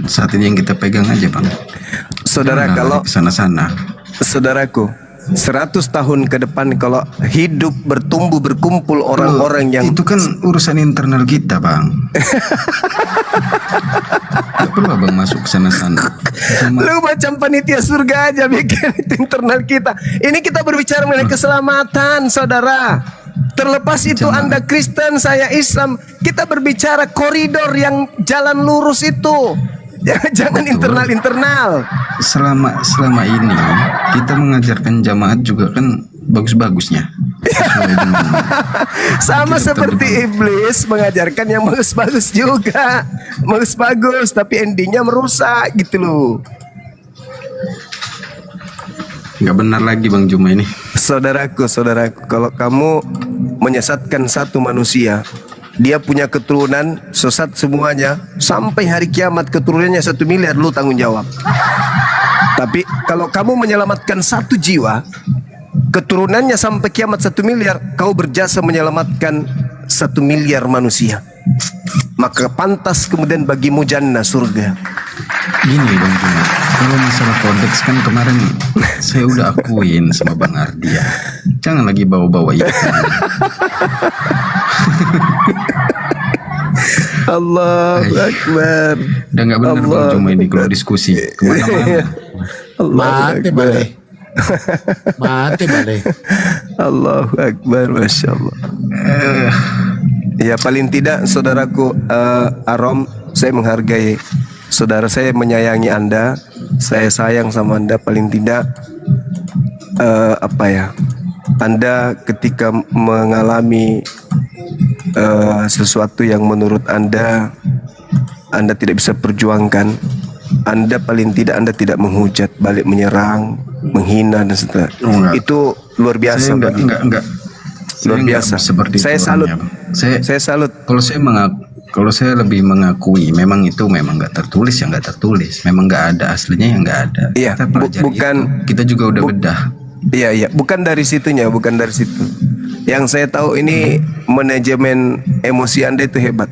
saat ini yang kita pegang aja Bang. Saudara, Jangan kalau lari kesana-sana. saudaraku, 100 tahun ke depan kalau hidup bertumbuh berkumpul orang-orang yang itu kan urusan internal kita, Bang. Gak perlu Abang masuk ke sana-sana. lu macam panitia surga aja bikin itu internal kita. Ini kita berbicara mengenai keselamatan, saudara. Terlepas itu Anda Kristen, saya Islam, kita berbicara koridor yang jalan lurus itu. Jangan internal-internal. Selama ini kita mengajarkan jamaat juga kan bagus-bagusnya. Sesuai dengan Sama kita seperti iblis mengajarkan yang bagus-bagus juga. Bagus-bagus tapi endingnya merusak gitu loh. nggak benar lagi Bang Juma ini. Saudaraku, kalau kamu menyesatkan satu manusia, dia punya keturunan sesat semuanya, sampai hari kiamat keturunannya 1 miliar, lu tanggung jawab. Tapi kalau kamu menyelamatkan satu jiwa, keturunannya sampai kiamat 1 miliar, kau berjasa menyelamatkan 1 miliar manusia. Maka pantas kemudian bagimu jannah, surga. Gini Bang Juma, kalau masalah kodeks kan kemarin saya udah akuin sama Bang Ardia. Jangan lagi bawa-bawa itu. Allahu Akbar. Udah nggak benar Bang Juma ini kalau diskusi kemana-mana. Mati balik. Mati balik. Allahu Akbar, Masya Allah. Ya paling tidak saudaraku Arom, saya menghargai saudara, saya menyayangi Anda, saya sayang sama Anda. Paling tidak Anda ketika mengalami sesuatu yang menurut Anda tidak bisa perjuangkan, Anda paling tidak Anda tidak menghujat, balik menyerang, menghina dan seterusnya. Itu luar biasa. Enggak. Luar biasa. Seperti Saya itu salut. orangnya. Saya salut. Kalau saya lebih mengakui, memang itu memang nggak tertulis, yang nggak tertulis, memang nggak ada aslinya, yang nggak ada. Iya, Kita pelajari bukan. itu. Kita juga udah bedah. Iya, bukan dari situnya, bukan dari situ. Yang saya tahu ini manajemen emosi Anda itu hebat.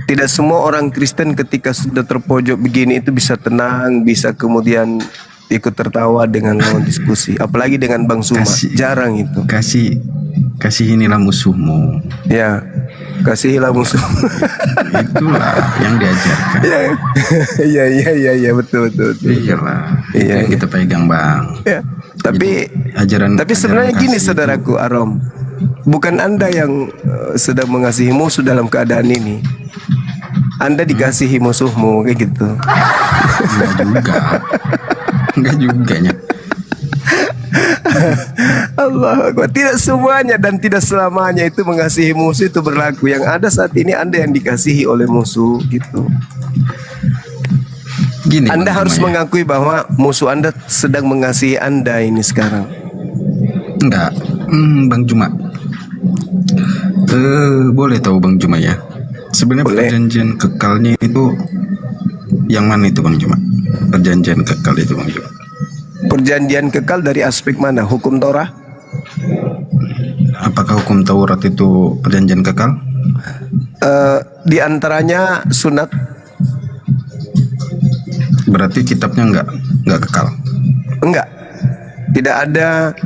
Tidak semua orang Kristen ketika sudah terpojok begini itu bisa tenang, bisa kemudian ikut tertawa dengan lawan diskusi, apalagi dengan Bang Suma. Jarang itu. Kasih inilah musuhmu. Ya, kasihilah musuh. Itulah yang diajarkan. Iya, betul. Iyalah. Itu Iya, yang kita pegang Bang. Ya, tapi Ajaran sebenarnya gini kasih saudaraku Arom, bukan Anda yang sedang mengasihi musuh dalam keadaan ini. Anda dikasihi musuhmu kayak gitu. Enggak juga nya. Allah Akbar. Tidak semuanya dan tidak selamanya itu mengasihi musuh itu berlaku. Yang ada saat ini Anda yang dikasihi oleh musuh gitu. Gini, Anda Bang harus Juma, ya. mengakui bahwa musuh Anda sedang mengasihi Anda ini sekarang. Enggak, Bang Juma. Boleh tahu Bang Juma ya? Sebenarnya Boleh. perjanjian kekalnya itu yang mana itu Bang Juma? Perjanjian kekal itu Bang Juma. Perjanjian kekal dari aspek mana? Hukum Torah? Apakah hukum Taurat itu perjanjian kekal? Di antaranya sunat. Berarti kitabnya enggak kekal. Enggak. Tidak ada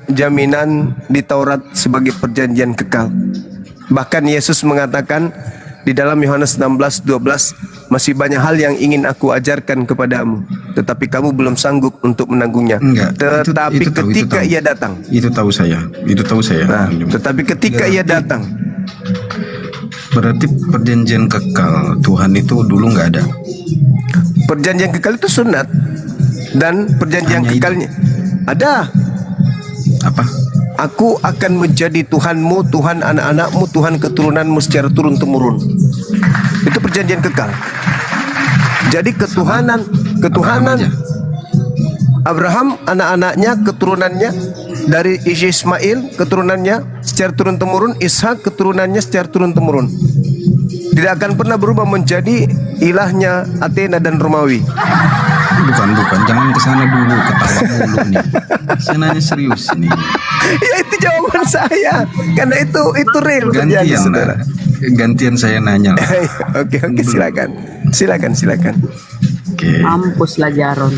jaminan di Taurat sebagai perjanjian kekal. Bahkan Yesus mengatakan di dalam Yohanes 16:12, masih banyak hal yang ingin aku ajarkan kepadamu, tetapi kamu belum sanggup untuk menanggungnya. Enggak. Tetapi Itu tahu, ketika itu tahu. ia datang. Itu tahu saya. Nah, Bang Juma. tetapi ketika ia datang. Berarti perjanjian kekal Tuhan itu dulu nggak ada. Perjanjian kekal itu sunat. Dan perjanjian Hanya itu. kekalnya ada. Apa? Aku akan menjadi Tuhanmu, Tuhan anak-anakmu, Tuhan keturunanmu secara turun-temurun. Itu perjanjian kekal. Jadi ketuhanan aja. Abraham, anak-anaknya, keturunannya dari Ismail, keturunannya secara turun-temurun, Ishak keturunannya secara turun-temurun. Tidak akan pernah berubah menjadi ilahnya Athena dan Romawi. Bukan, jangan kesana dulu, ketawa mulu nih. Saya nanya serius ini. Ya itu jawaban saya, karena itu real terjadi, Gantian saudara. lah. Gantian saya nanya lah. Oke, silakan. Oke. Mampuslah Jaron.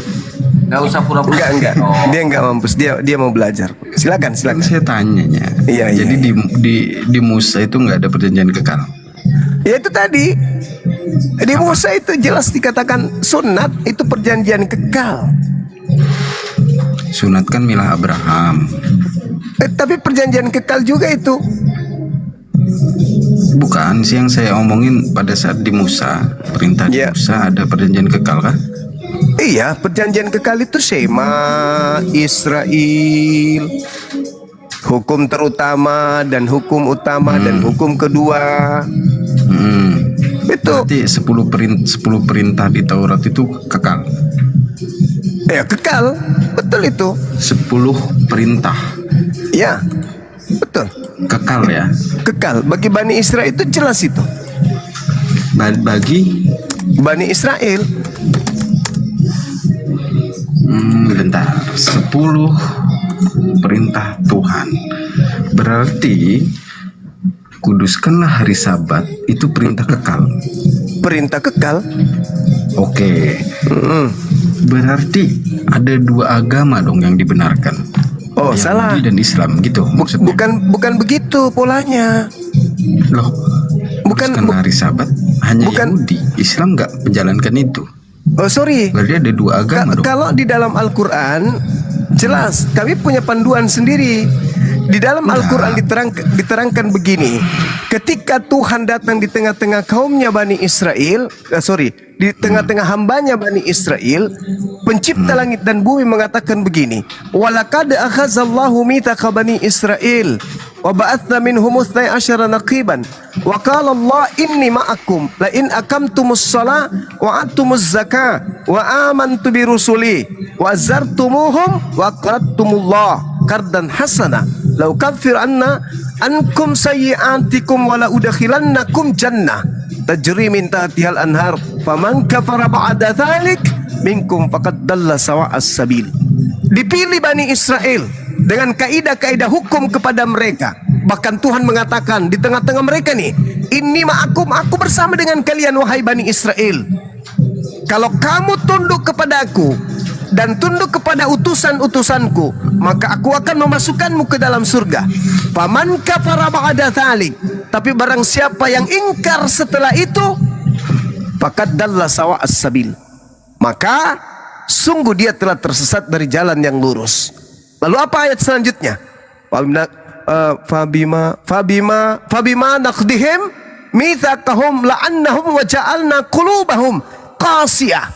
Nggak usah pura-pura. Enggak. Oh. Dia enggak mampus. Dia mau belajar. Silakan. Saya tanyanya. Iya, Jadi iya. di Musa itu nggak ada perjanjian kekal. Ya itu tadi. Di Musa itu jelas dikatakan sunat itu perjanjian kekal. Sunat kan milah Abraham. Tapi perjanjian kekal juga itu. Bukan sih yang saya omongin pada saat di Musa, perintah di Iya. Musa ada perjanjian kekal kan? Iya, perjanjian kekal itu Shema Israel. Hukum terutama dan hukum utama dan hukum kedua. Itu Berarti 10 perintah di Taurat itu kekal. ya kekal. Betul itu. 10 perintah Ya. Betul. kekal ya. Kekal bagi Bani Israel itu jelas itu. Bagi Bani Israel. bentar, 10 perintah Tuhan. Berarti kuduskanlah hari Sabat itu perintah kekal. Perintah kekal. Oke. Berarti ada 2 agama dong yang dibenarkan. Oh, salah. Yahudi dan Islam gitu maksudnya. Bukan begitu polanya. Loh, Bukan kuduskan hari Sabat hanya bukan- Yahudi. Islam nggak menjalankan itu. Oh, sorry. Berarti ada 2 agama dong. Kalau di dalam Al-Quran jelas kami punya panduan sendiri. Di dalam Al-Quran diterangkan begini. Ketika Tuhan datang di tengah-tengah kaumnya Bani Israel, di tengah-tengah hambanya Bani Israel, pencipta langit dan bumi mengatakan begini, walaqad akhazallahu mitsaqa Bani Israel wa ba'athna minhum 12 naqiban wa qala Allah inni ma'akum la in aqamtumus shalah wa atumuz zakah wa amantu bi rusuli wa azartumuhum wa qaradtumullah qardan hasana law kaffir ankum sayyi'atikum wa la udkhilannakum jannah tajri min tahtihal anhar faman kafara ba'da dzalik minkum faqad dalla sawa'as sabil. Dipilih Bani Israel dengan kaidah-kaidah hukum kepada mereka. Bahkan Tuhan mengatakan di tengah-tengah mereka nih, inni ma'akum, aku bersama dengan kalian wahai Bani Israel. Kalau kamu tunduk kepada aku dan tunduk kepada utusan-utusanku, maka aku akan memasukkanmu ke dalam surga. Faman kafara ba'da dzalik, tapi barang siapa yang ingkar setelah itu, faqad dalla sawa'as sabil, maka sungguh dia telah tersesat dari jalan yang lurus. Lalu apa ayat selanjutnya? Fabima naqdihim mitsaqahum la'annahum wa ja'alna qulubahum qasiyah.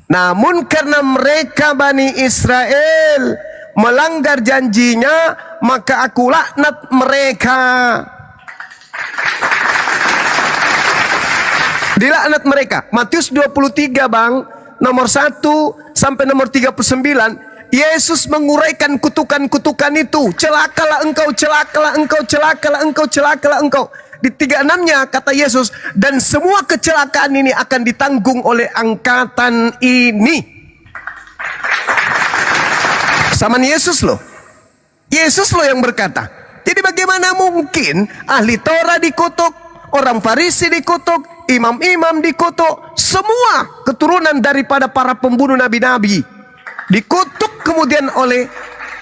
Namun karena mereka Bani Israel melanggar janjinya, maka aku laknat mereka. Dilaknat mereka. Matius 23 Bang, nomor 1 sampai nomor 39. Yesus menguraikan kutukan-kutukan itu. Celakalah engkau, celakalah engkau, celakalah engkau, celakalah engkau. Di 36-nya kata Yesus, dan semua kecelakaan ini akan ditanggung oleh angkatan ini. Sama Yesus loh. Yesus loh yang berkata. Jadi bagaimana mungkin ahli Torah dikutuk, orang Farisi dikutuk, imam-imam dikutuk, semua keturunan daripada para pembunuh nabi-nabi dikutuk kemudian oleh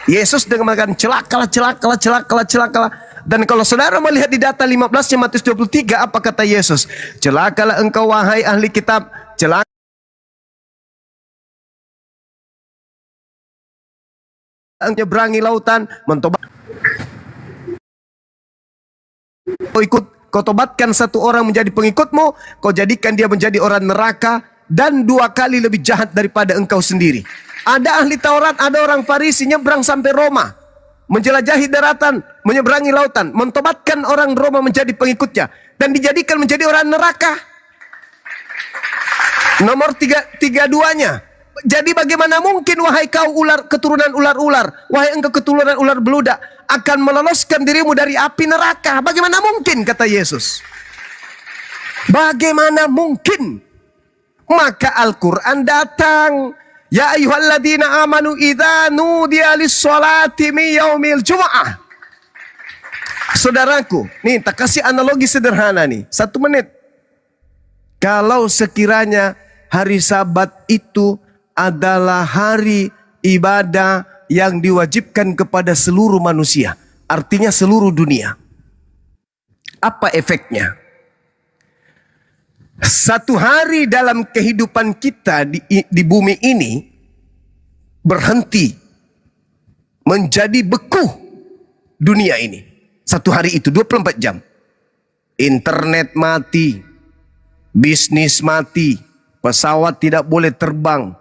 Yesus dengan mengatakan celakalah, celakalah, celakalah, celakalah. Dan kalau saudara melihat di data 15-nya Matius 23, apa kata Yesus? Celakalah engkau wahai ahli kitab, celakalah menyeberangi lautan, mentobat. Kau tobatkan satu orang menjadi pengikutmu, kau jadikan dia menjadi orang neraka, dan 2 kali lebih jahat daripada engkau sendiri. Ada ahli Taurat, ada orang Farisi nyebrang sampai Roma, menjelajahi daratan, menyeberangi lautan, mentobatkan orang Roma menjadi pengikutnya, dan dijadikan menjadi orang neraka. Nomor 32-nya. Jadi bagaimana mungkin wahai kau keturunan ular-ular, wahai engkau keturunan ular beludak, akan meloloskan dirimu dari api neraka? Bagaimana mungkin, kata Yesus. Bagaimana mungkin? Maka Al-Quran datang. Ya ayyuhalladzina amanu idza nudiya lis-sholati min yaumil jumu'ah. Saudaraku, nih tak kasih analogi sederhana nih, 1 menit. Kalau sekiranya hari Sabat itu adalah hari ibadah yang diwajibkan kepada seluruh manusia. Artinya seluruh dunia. Apa efeknya? Satu hari dalam kehidupan kita di bumi ini berhenti, menjadi beku dunia ini. Satu hari itu 24 jam. Internet mati, bisnis mati, pesawat tidak boleh terbang,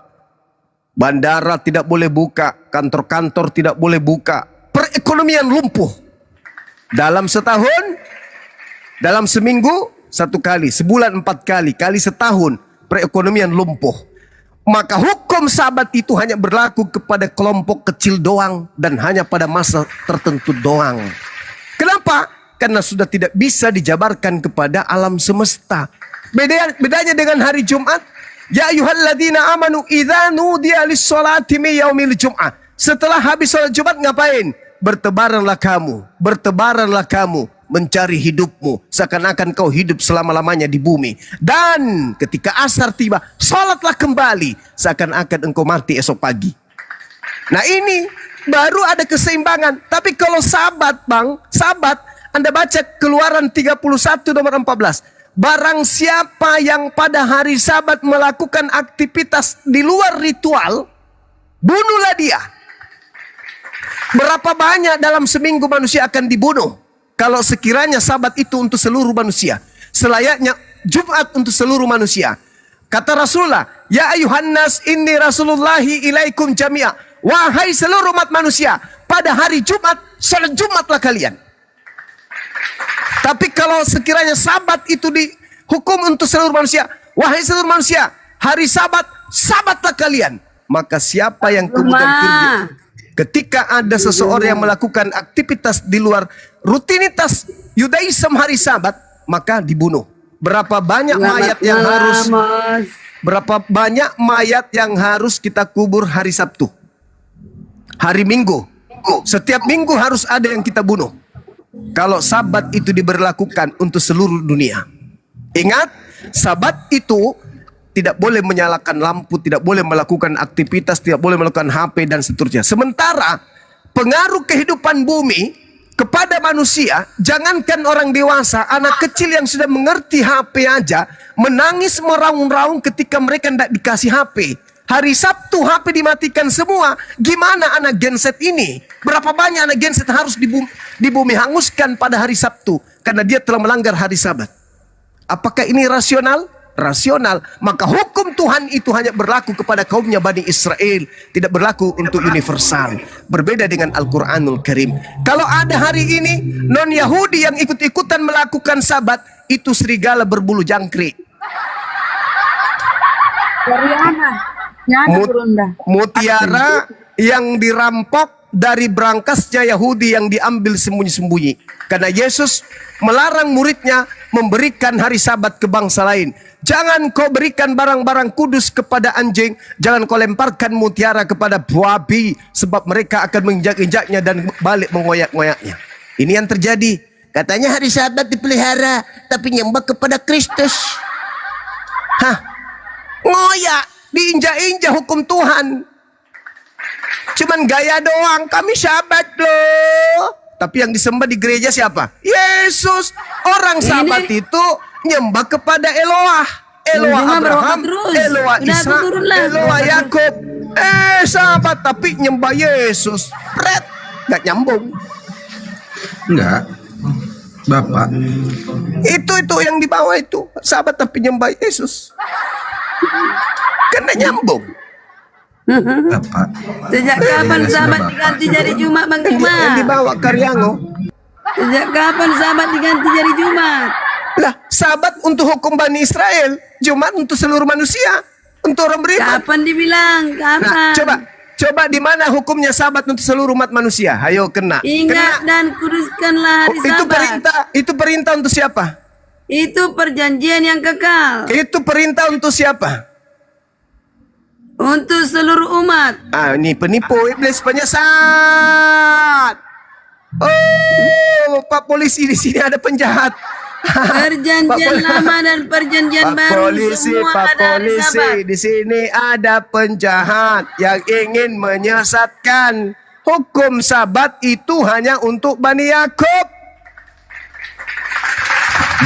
bandara tidak boleh buka, kantor-kantor tidak boleh buka, perekonomian lumpuh. Dalam setahun, dalam seminggu 1 kali, sebulan 4 kali, kali setahun perekonomian lumpuh. Maka hukum sabat itu hanya berlaku kepada kelompok kecil doang dan hanya pada masa tertentu doang. Kenapa? Karena sudah tidak bisa dijabarkan kepada alam semesta. Bedanya dengan hari Jumat, ya ayyuhalladzina amanu idza nudiya lis-sholati min yaumil jum'ah. Setelah habis sholat Jumat ngapain? Bertebaranlah kamu mencari hidupmu, seakan-akan kau hidup selama-lamanya di bumi. Dan ketika asar tiba, sholatlah kembali, seakan-akan engkau mati esok pagi. Nah ini baru ada keseimbangan. Tapi kalau sabat bang, sabat, Anda baca Keluaran 31 nomor 14. Barang siapa yang pada hari sabat melakukan aktivitas di luar ritual, bunuhlah dia. Berapa banyak dalam seminggu manusia akan dibunuh? Kalau sekiranya sabat itu untuk seluruh manusia, selayaknya Jumat untuk seluruh manusia. Kata Rasulullah, ya ayuhan nas inni rasulullahi ilaikum jami'a. Wahai seluruh umat manusia, pada hari Jumat, salat Jumatlah kalian. Tapi kalau sekiranya sabat itu dihukum untuk seluruh manusia, wahai seluruh manusia, hari sabat, sabatlah kalian. Maka siapa yang kemudian kerja, ketika ada seseorang yang melakukan aktivitas di luar rutinitas Yudaism hari sabat, maka dibunuh. Berapa banyak mayat yang harus kita kubur hari Sabtu, hari Minggu, setiap minggu harus ada yang kita bunuh. Kalau sabat itu diberlakukan untuk seluruh dunia. Ingat, sabat itu tidak boleh menyalakan lampu, tidak boleh melakukan aktivitas, tidak boleh melakukan HP dan seterusnya. Sementara pengaruh kehidupan bumi kepada manusia, jangankan orang dewasa, anak kecil yang sudah mengerti HP aja menangis meraung-raung ketika mereka tidak dikasih HP. Hari Sabtu HP dimatikan semua. Gimana anak genset ini? Berapa banyak anak genset harus di bumi hanguskan pada hari Sabtu karena dia telah melanggar hari Sabat? Apakah ini rasional? Rasional. Maka hukum Tuhan itu hanya berlaku kepada kaumnya Bani Israel, tidak berlaku untuk universal. Berbeda dengan Al-Quranul Karim. Kalau ada hari ini non Yahudi yang ikut-ikutan melakukan Sabat, itu serigala berbulu jangkrik. Mutiara yang dirampok dari berangkasnya Yahudi yang diambil sembunyi-sembunyi. Karena Yesus melarang muridnya memberikan hari Sabat ke bangsa lain. Jangan kau berikan barang-barang kudus kepada anjing, jangan kau lemparkan mutiara kepada babi, sebab mereka akan menginjak-injaknya dan balik mengoyak-ngoyaknya. Ini yang terjadi. Katanya hari Sabat dipelihara, tapi nyembah kepada Kristus. Hah? Ngoyak, diinjak-injak hukum Tuhan. Cuman gaya doang, kami Sabat loh. Tapi yang disembah di gereja siapa? Yesus. Orang Sabat itu nyembah kepada Eloah. Eloah Abraham, Eloah Ishak, Eloah Yakub. Sabat tapi nyembah Yesus. Red, nggak nyambung. Enggak, Bapak. Itu yang di bawah itu. Sabat tapi nyembah Yesus. Karena nyambung. Bapak. Sejak kapan Sabat diganti jadi Jumat, Bang Yang Jumat? dibawa Karyango. Sejak kapan Sabat diganti jadi Jumat? Lah, Sabat untuk hukum Bani Israel, Jumat untuk seluruh manusia, untuk orang beriman. Kapan dibilang? Kapan? Nah, coba di mana hukumnya Sabat untuk seluruh umat manusia? Ayo kena. Ingat dan kuduskanlah hari Sabat. Itu perintah untuk siapa? Itu perjanjian yang kekal Itu perintah untuk siapa? untuk seluruh umat. Ini penipu iblis penyesat. Oh, Pak polisi di sini ada penjahat. Perjanjian lama dan perjanjian Pak baru polisi, semua Pak ada hari polisi, Sabat. di sini ada penjahat yang ingin menyesatkan. Hukum Sabat itu hanya untuk Bani Yakub.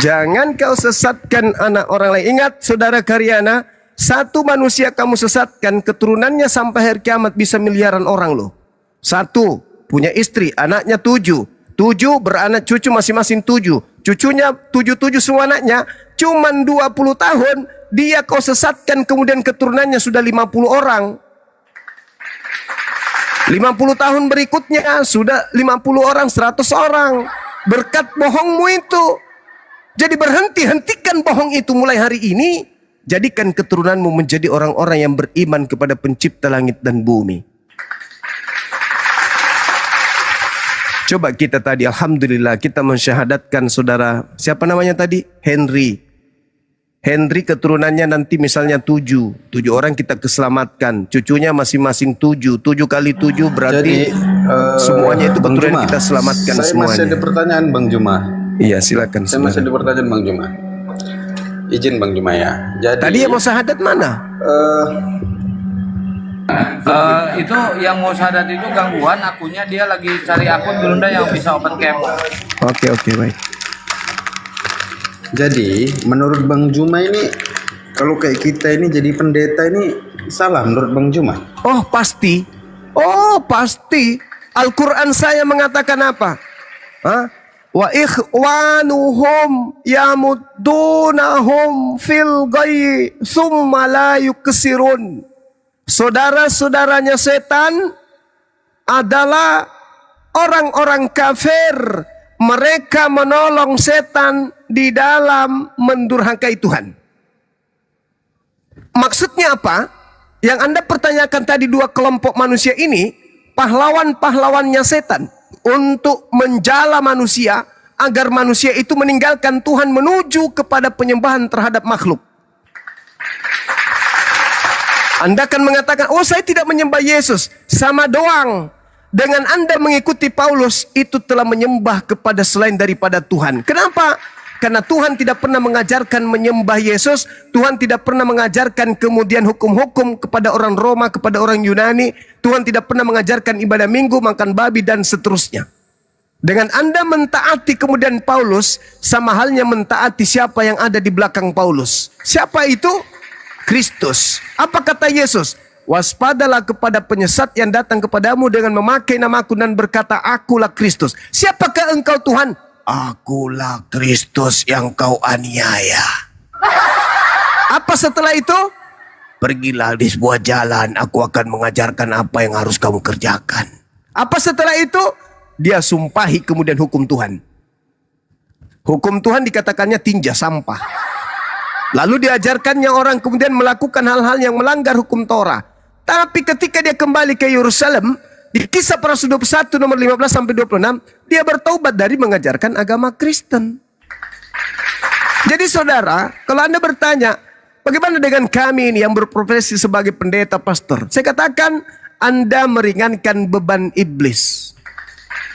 Jangan kau sesatkan anak orang lain. Ingat saudara Karyana, satu manusia kamu sesatkan, keturunannya sampai hari kiamat bisa miliaran orang loh. Satu, punya istri, anaknya 7. 7 beranak cucu masing-masing 7. Cucunya 7 semua anaknya. Cuman 20 tahun, dia kau sesatkan kemudian keturunannya sudah 50 orang. 50 tahun berikutnya sudah 50 orang, 100 orang. Berkat bohongmu itu. Jadi hentikan bohong itu mulai hari ini. Jadikan keturunanmu menjadi orang-orang yang beriman kepada pencipta langit dan bumi. Coba kita tadi, alhamdulillah kita mensyahadatkan saudara, siapa namanya tadi? Henry. Henry keturunannya nanti misalnya 7 orang kita keselamatkan. Cucunya masing-masing 7. 7 kali 7 berarti semuanya itu Bang keturunan Juma, kita selamatkan saya semuanya. masih ada pertanyaan Bang Juma. Iya silakan. Saya masih saudara. ada pertanyaan Bang Juma. Izin Bang Juma ya. Jadi Tadi yang mau syahadat mana? Itu yang mau syahadat itu gangguan akunnya, dia lagi cari akun Gerunda yang bisa open cam. Oke baik. Jadi menurut Bang Juma ini, kalau kayak kita ini jadi pendeta ini salah menurut Bang Juma? Oh pasti. Al-Quran saya mengatakan apa? Hah? Wa ikhwanuhum yamuddunahum fil ghayyi summa la yuksirun. Saudara-saudaranya setan adalah orang-orang kafir. Mereka menolong setan di dalam mendurhakai Tuhan. Maksudnya apa? Yang Anda pertanyakan tadi, 2 kelompok manusia ini pahlawan-pahlawannya setan untuk menjala manusia agar manusia itu meninggalkan Tuhan menuju kepada penyembahan terhadap makhluk. Anda akan mengatakan, oh saya tidak menyembah Yesus. Sama doang. Dengan Anda mengikuti Paulus, itu telah menyembah kepada selain daripada Tuhan. Kenapa? Karena Tuhan tidak pernah mengajarkan menyembah Yesus. Tuhan tidak pernah mengajarkan kemudian hukum-hukum kepada orang Roma, kepada orang Yunani. Tuhan tidak pernah mengajarkan ibadah minggu, makan babi, dan seterusnya. Dengan Anda mentaati kemudian Paulus, sama halnya mentaati siapa yang ada di belakang Paulus. Siapa itu? Kristus. Apa kata Yesus? Waspadalah kepada penyesat yang datang kepadamu dengan memakai namaku dan berkata, akulah Kristus. Siapakah engkau Tuhan? Akulah Kristus yang kau aniaya. Apa setelah itu? Pergilah di sebuah jalan, aku akan mengajarkan apa yang harus kamu kerjakan. Apa setelah itu? Dia sumpahi kemudian hukum Tuhan. Hukum Tuhan dikatakannya tinja, sampah. Lalu diajarkannya orang kemudian melakukan hal-hal yang melanggar hukum Torah. Tapi ketika dia kembali ke Yerusalem, di Kisah Para Rasul 21 nomor 15 sampai 26, dia bertaubat dari mengajarkan agama Kristen. Jadi saudara, kalau Anda bertanya, bagaimana dengan kami ini yang berprofesi sebagai pendeta pastor? Saya katakan, Anda meringankan beban iblis.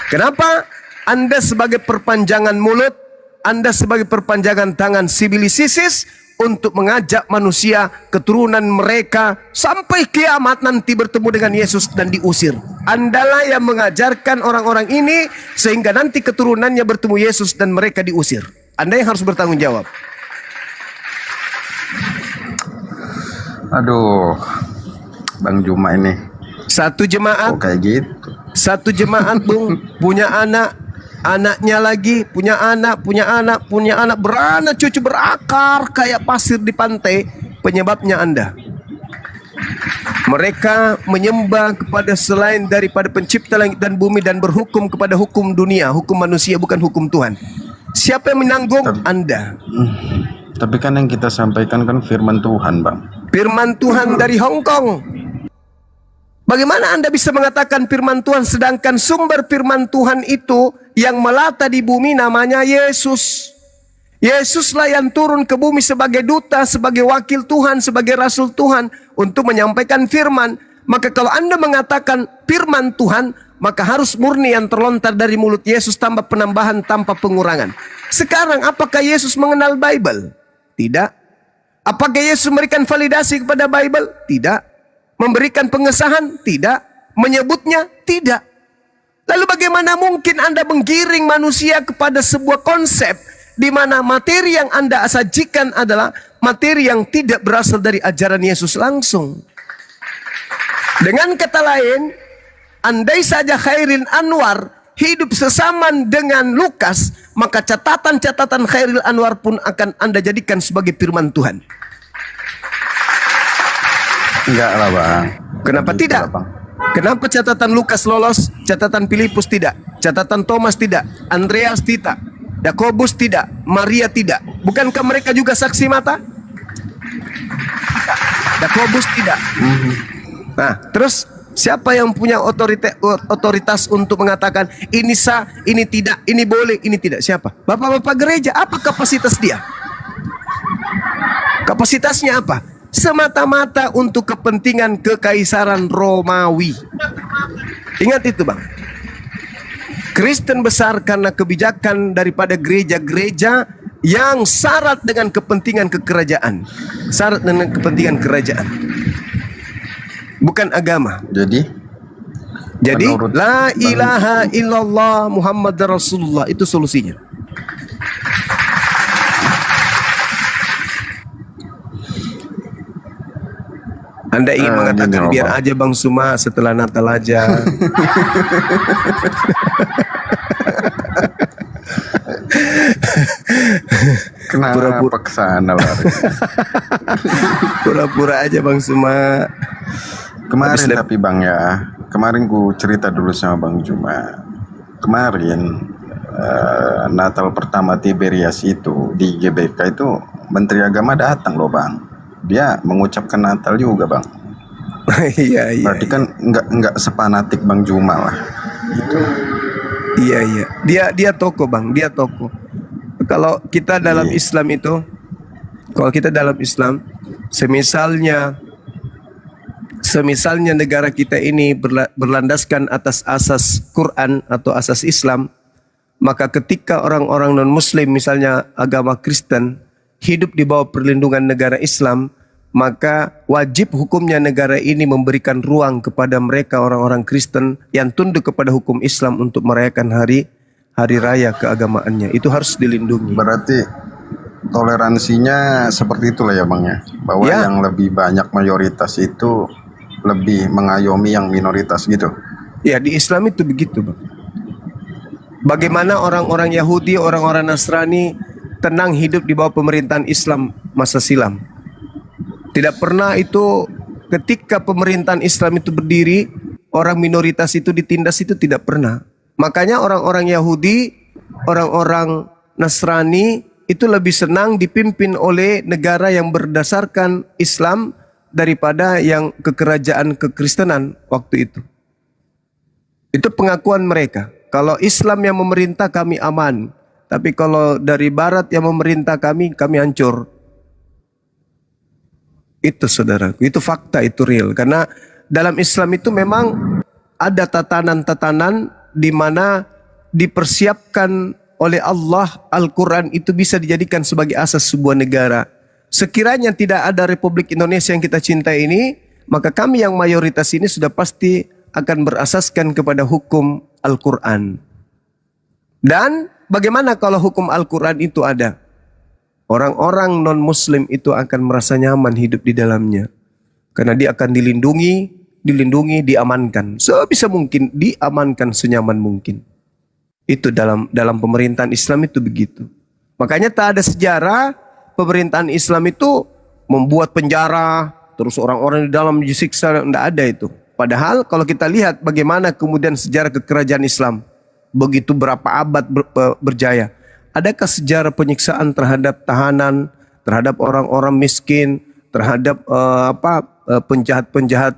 Kenapa? Anda sebagai perpanjangan mulut, Anda sebagai perpanjangan tangan sibilisisis untuk mengajak manusia, keturunan mereka sampai kiamat nanti bertemu dengan Yesus dan diusir. Andalah yang mengajarkan orang-orang ini sehingga nanti keturunannya bertemu Yesus dan mereka diusir. Anda yang harus bertanggung jawab. Aduh, Bang Juma ini Satu jemaat, kok kayak gitu? satu jemaat Bung, punya anak, anaknya lagi punya anak, beranak cucu berakar kayak pasir di pantai. Penyebabnya Anda. Mereka menyembah kepada selain daripada pencipta langit dan bumi dan berhukum kepada hukum dunia, hukum manusia, bukan hukum Tuhan. Siapa yang menanggung? Anda. Tapi kan yang kita sampaikan kan firman Tuhan, Bang. Firman Tuhan dari Hong Kong. Bagaimana Anda bisa mengatakan firman Tuhan sedangkan sumber firman Tuhan itu yang melata di bumi namanya Yesus. Yesuslah yang turun ke bumi sebagai duta, sebagai wakil Tuhan, sebagai rasul Tuhan untuk menyampaikan firman. Maka kalau Anda mengatakan firman Tuhan, maka harus murni yang terlontar dari mulut Yesus tanpa penambahan, tanpa pengurangan. Sekarang apakah Yesus mengenal Bible? Tidak. Apakah Yesus memberikan validasi kepada Bible? Tidak. Memberikan pengesahan? Tidak. Menyebutnya? Tidak. Lalu bagaimana mungkin Anda menggiring manusia kepada sebuah konsep di mana materi yang Anda sajikan adalah materi yang tidak berasal dari ajaran Yesus langsung. Dengan kata lain, andai saja Khairil Anwar hidup sesaman dengan Lukas, maka catatan-catatan Khairil Anwar pun akan Anda jadikan sebagai firman Tuhan. Enggak lah bang. Kenapa Gitu tidak? lah, Bang. Kenapa catatan Lukas lolos, catatan Filipus tidak, catatan Thomas tidak, Andreas tidak, Yakobus tidak, Maria tidak? Bukankah mereka juga saksi mata? Yakobus tidak. Nah, terus siapa yang punya otoritas untuk mengatakan ini sah, ini tidak, ini boleh, ini tidak? Siapa? Bapak-bapak gereja. Apa kapasitas dia? Kapasitasnya apa? Semata-mata untuk kepentingan kekaisaran Romawi. Ingat itu bang. Kristen besar karena kebijakan daripada gereja-gereja yang syarat dengan kepentingan kekerajaan. Syarat dengan kepentingan kerajaan. Bukan agama. Jadi menurut La Bang- ilaha illallah Muhammad Rasulullah. Itu solusinya. Anda ingin mengatakan gini, biar Bang. aja Bang Suma setelah Natal aja. Kenapa Pura-pura. kesana lari? Pura-pura aja Bang Suma. Kemarin Habis tapi bang ya, kemarin ku cerita dulu sama Bang Juma. Kemarin Natal pertama Tiberias itu di GBK itu Menteri Agama datang loh bang. Dia mengucapkan Natal juga bang. Iya iya. Berarti kan nggak sepanatik Bang Juma lah. Iya iya. Dia toko bang. Dia toko. Kalau kita dalam Iya. Islam itu, kalau kita dalam Islam, semisalnya negara kita ini berlandaskan atas asas Quran atau asas Islam, maka ketika orang-orang non-Muslim misalnya agama Kristen hidup di bawah perlindungan negara Islam, maka wajib hukumnya negara ini memberikan ruang kepada mereka orang-orang Kristen yang tunduk kepada hukum Islam untuk merayakan hari raya keagamaannya. Itu harus dilindungi. Berarti toleransinya seperti itulah ya bang ya. Bahwa Ya. yang lebih banyak mayoritas itu lebih mengayomi yang minoritas gitu. Ya, di Islam itu begitu, Bang. Bagaimana orang-orang Yahudi, orang-orang Nasrani tenang hidup di bawah pemerintahan Islam masa silam. Tidak pernah itu ketika pemerintahan Islam itu berdiri, orang minoritas itu ditindas, itu tidak pernah. Makanya orang-orang Yahudi, orang-orang Nasrani itu lebih senang dipimpin oleh negara yang berdasarkan Islam daripada yang kekerajaan kekristenan waktu itu. Itu pengakuan mereka. Kalau Islam yang memerintah kami aman, tapi kalau dari Barat yang memerintah kami hancur. Itu saudaraku, itu fakta, itu real. Karena dalam Islam itu memang ada tatanan-tatanan di mana dipersiapkan oleh Allah. Al-Quran itu bisa dijadikan sebagai asas sebuah negara. Sekiranya tidak ada Republik Indonesia yang kita cintai ini, maka kami yang mayoritas ini sudah pasti akan berasaskan kepada hukum Al-Quran. Dan bagaimana kalau hukum Al-Quran itu ada? Orang-orang non-Muslim itu akan merasa nyaman hidup di dalamnya. Karena dia akan dilindungi, diamankan. Sebisa mungkin diamankan senyaman mungkin. Itu dalam pemerintahan Islam itu begitu. Makanya tak ada sejarah pemerintahan Islam itu membuat penjara, terus orang-orang di dalam disiksa, tidak ada itu. Padahal kalau kita lihat bagaimana kemudian sejarah kekerajaan Islam, begitu berapa abad berjaya. Adakah sejarah penyiksaan terhadap tahanan, terhadap orang-orang miskin, terhadap penjahat-penjahat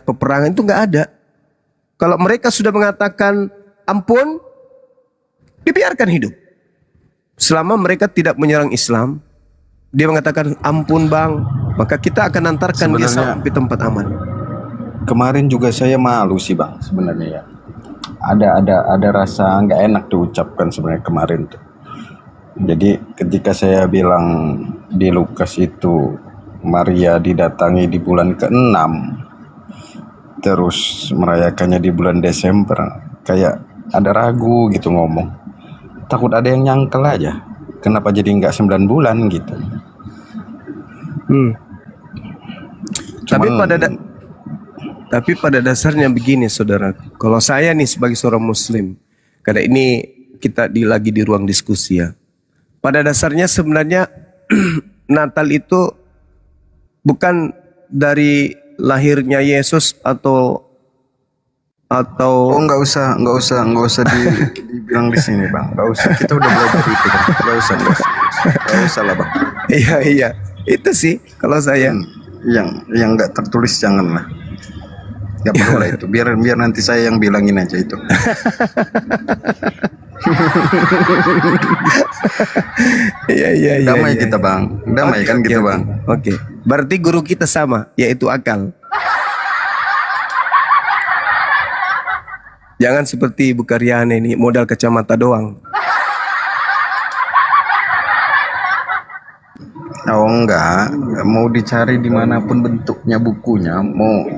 peperangan? Itu nggak ada. Kalau mereka sudah mengatakan ampun, dibiarkan hidup. Selama mereka tidak menyerang Islam, dia mengatakan ampun bang, maka kita akan antarkan dia Sebenarnya- sampai tempat aman. Kemarin juga saya malu sih bang sebenarnya ya. ada rasa nggak enak diucapkan sebenarnya kemarin tuh. Jadi ketika saya bilang di Lukas itu Maria didatangi di bulan ke-6 terus merayakannya di bulan Desember, kayak ada ragu gitu ngomong. Takut ada yang nyangkel aja. Kenapa jadi nggak 9 bulan gitu. Tapi pada dasarnya begini saudara, kalau saya nih sebagai seorang muslim, karena ini kita lagi di ruang diskusi ya. Pada dasarnya sebenarnya Natal itu bukan dari lahirnya Yesus atau Oh nggak usah dibilang di sini bang, nggak usah, kita udah belajar itu bang, nggak usah lah bang. Iya itu sih kalau saya. Yang nggak tertulis jangan lah. Gak perlu lah itu, biar nanti saya yang bilangin aja itu. Iya. Damai kita bang, damai Oke, kan oke, gitu oke. bang. Oke, berarti guru kita sama, yaitu akal. Jangan seperti Ibu Karyana ini, modal kacamata doang. Oh enggak mau dicari dimanapun bentuknya bukunya, mau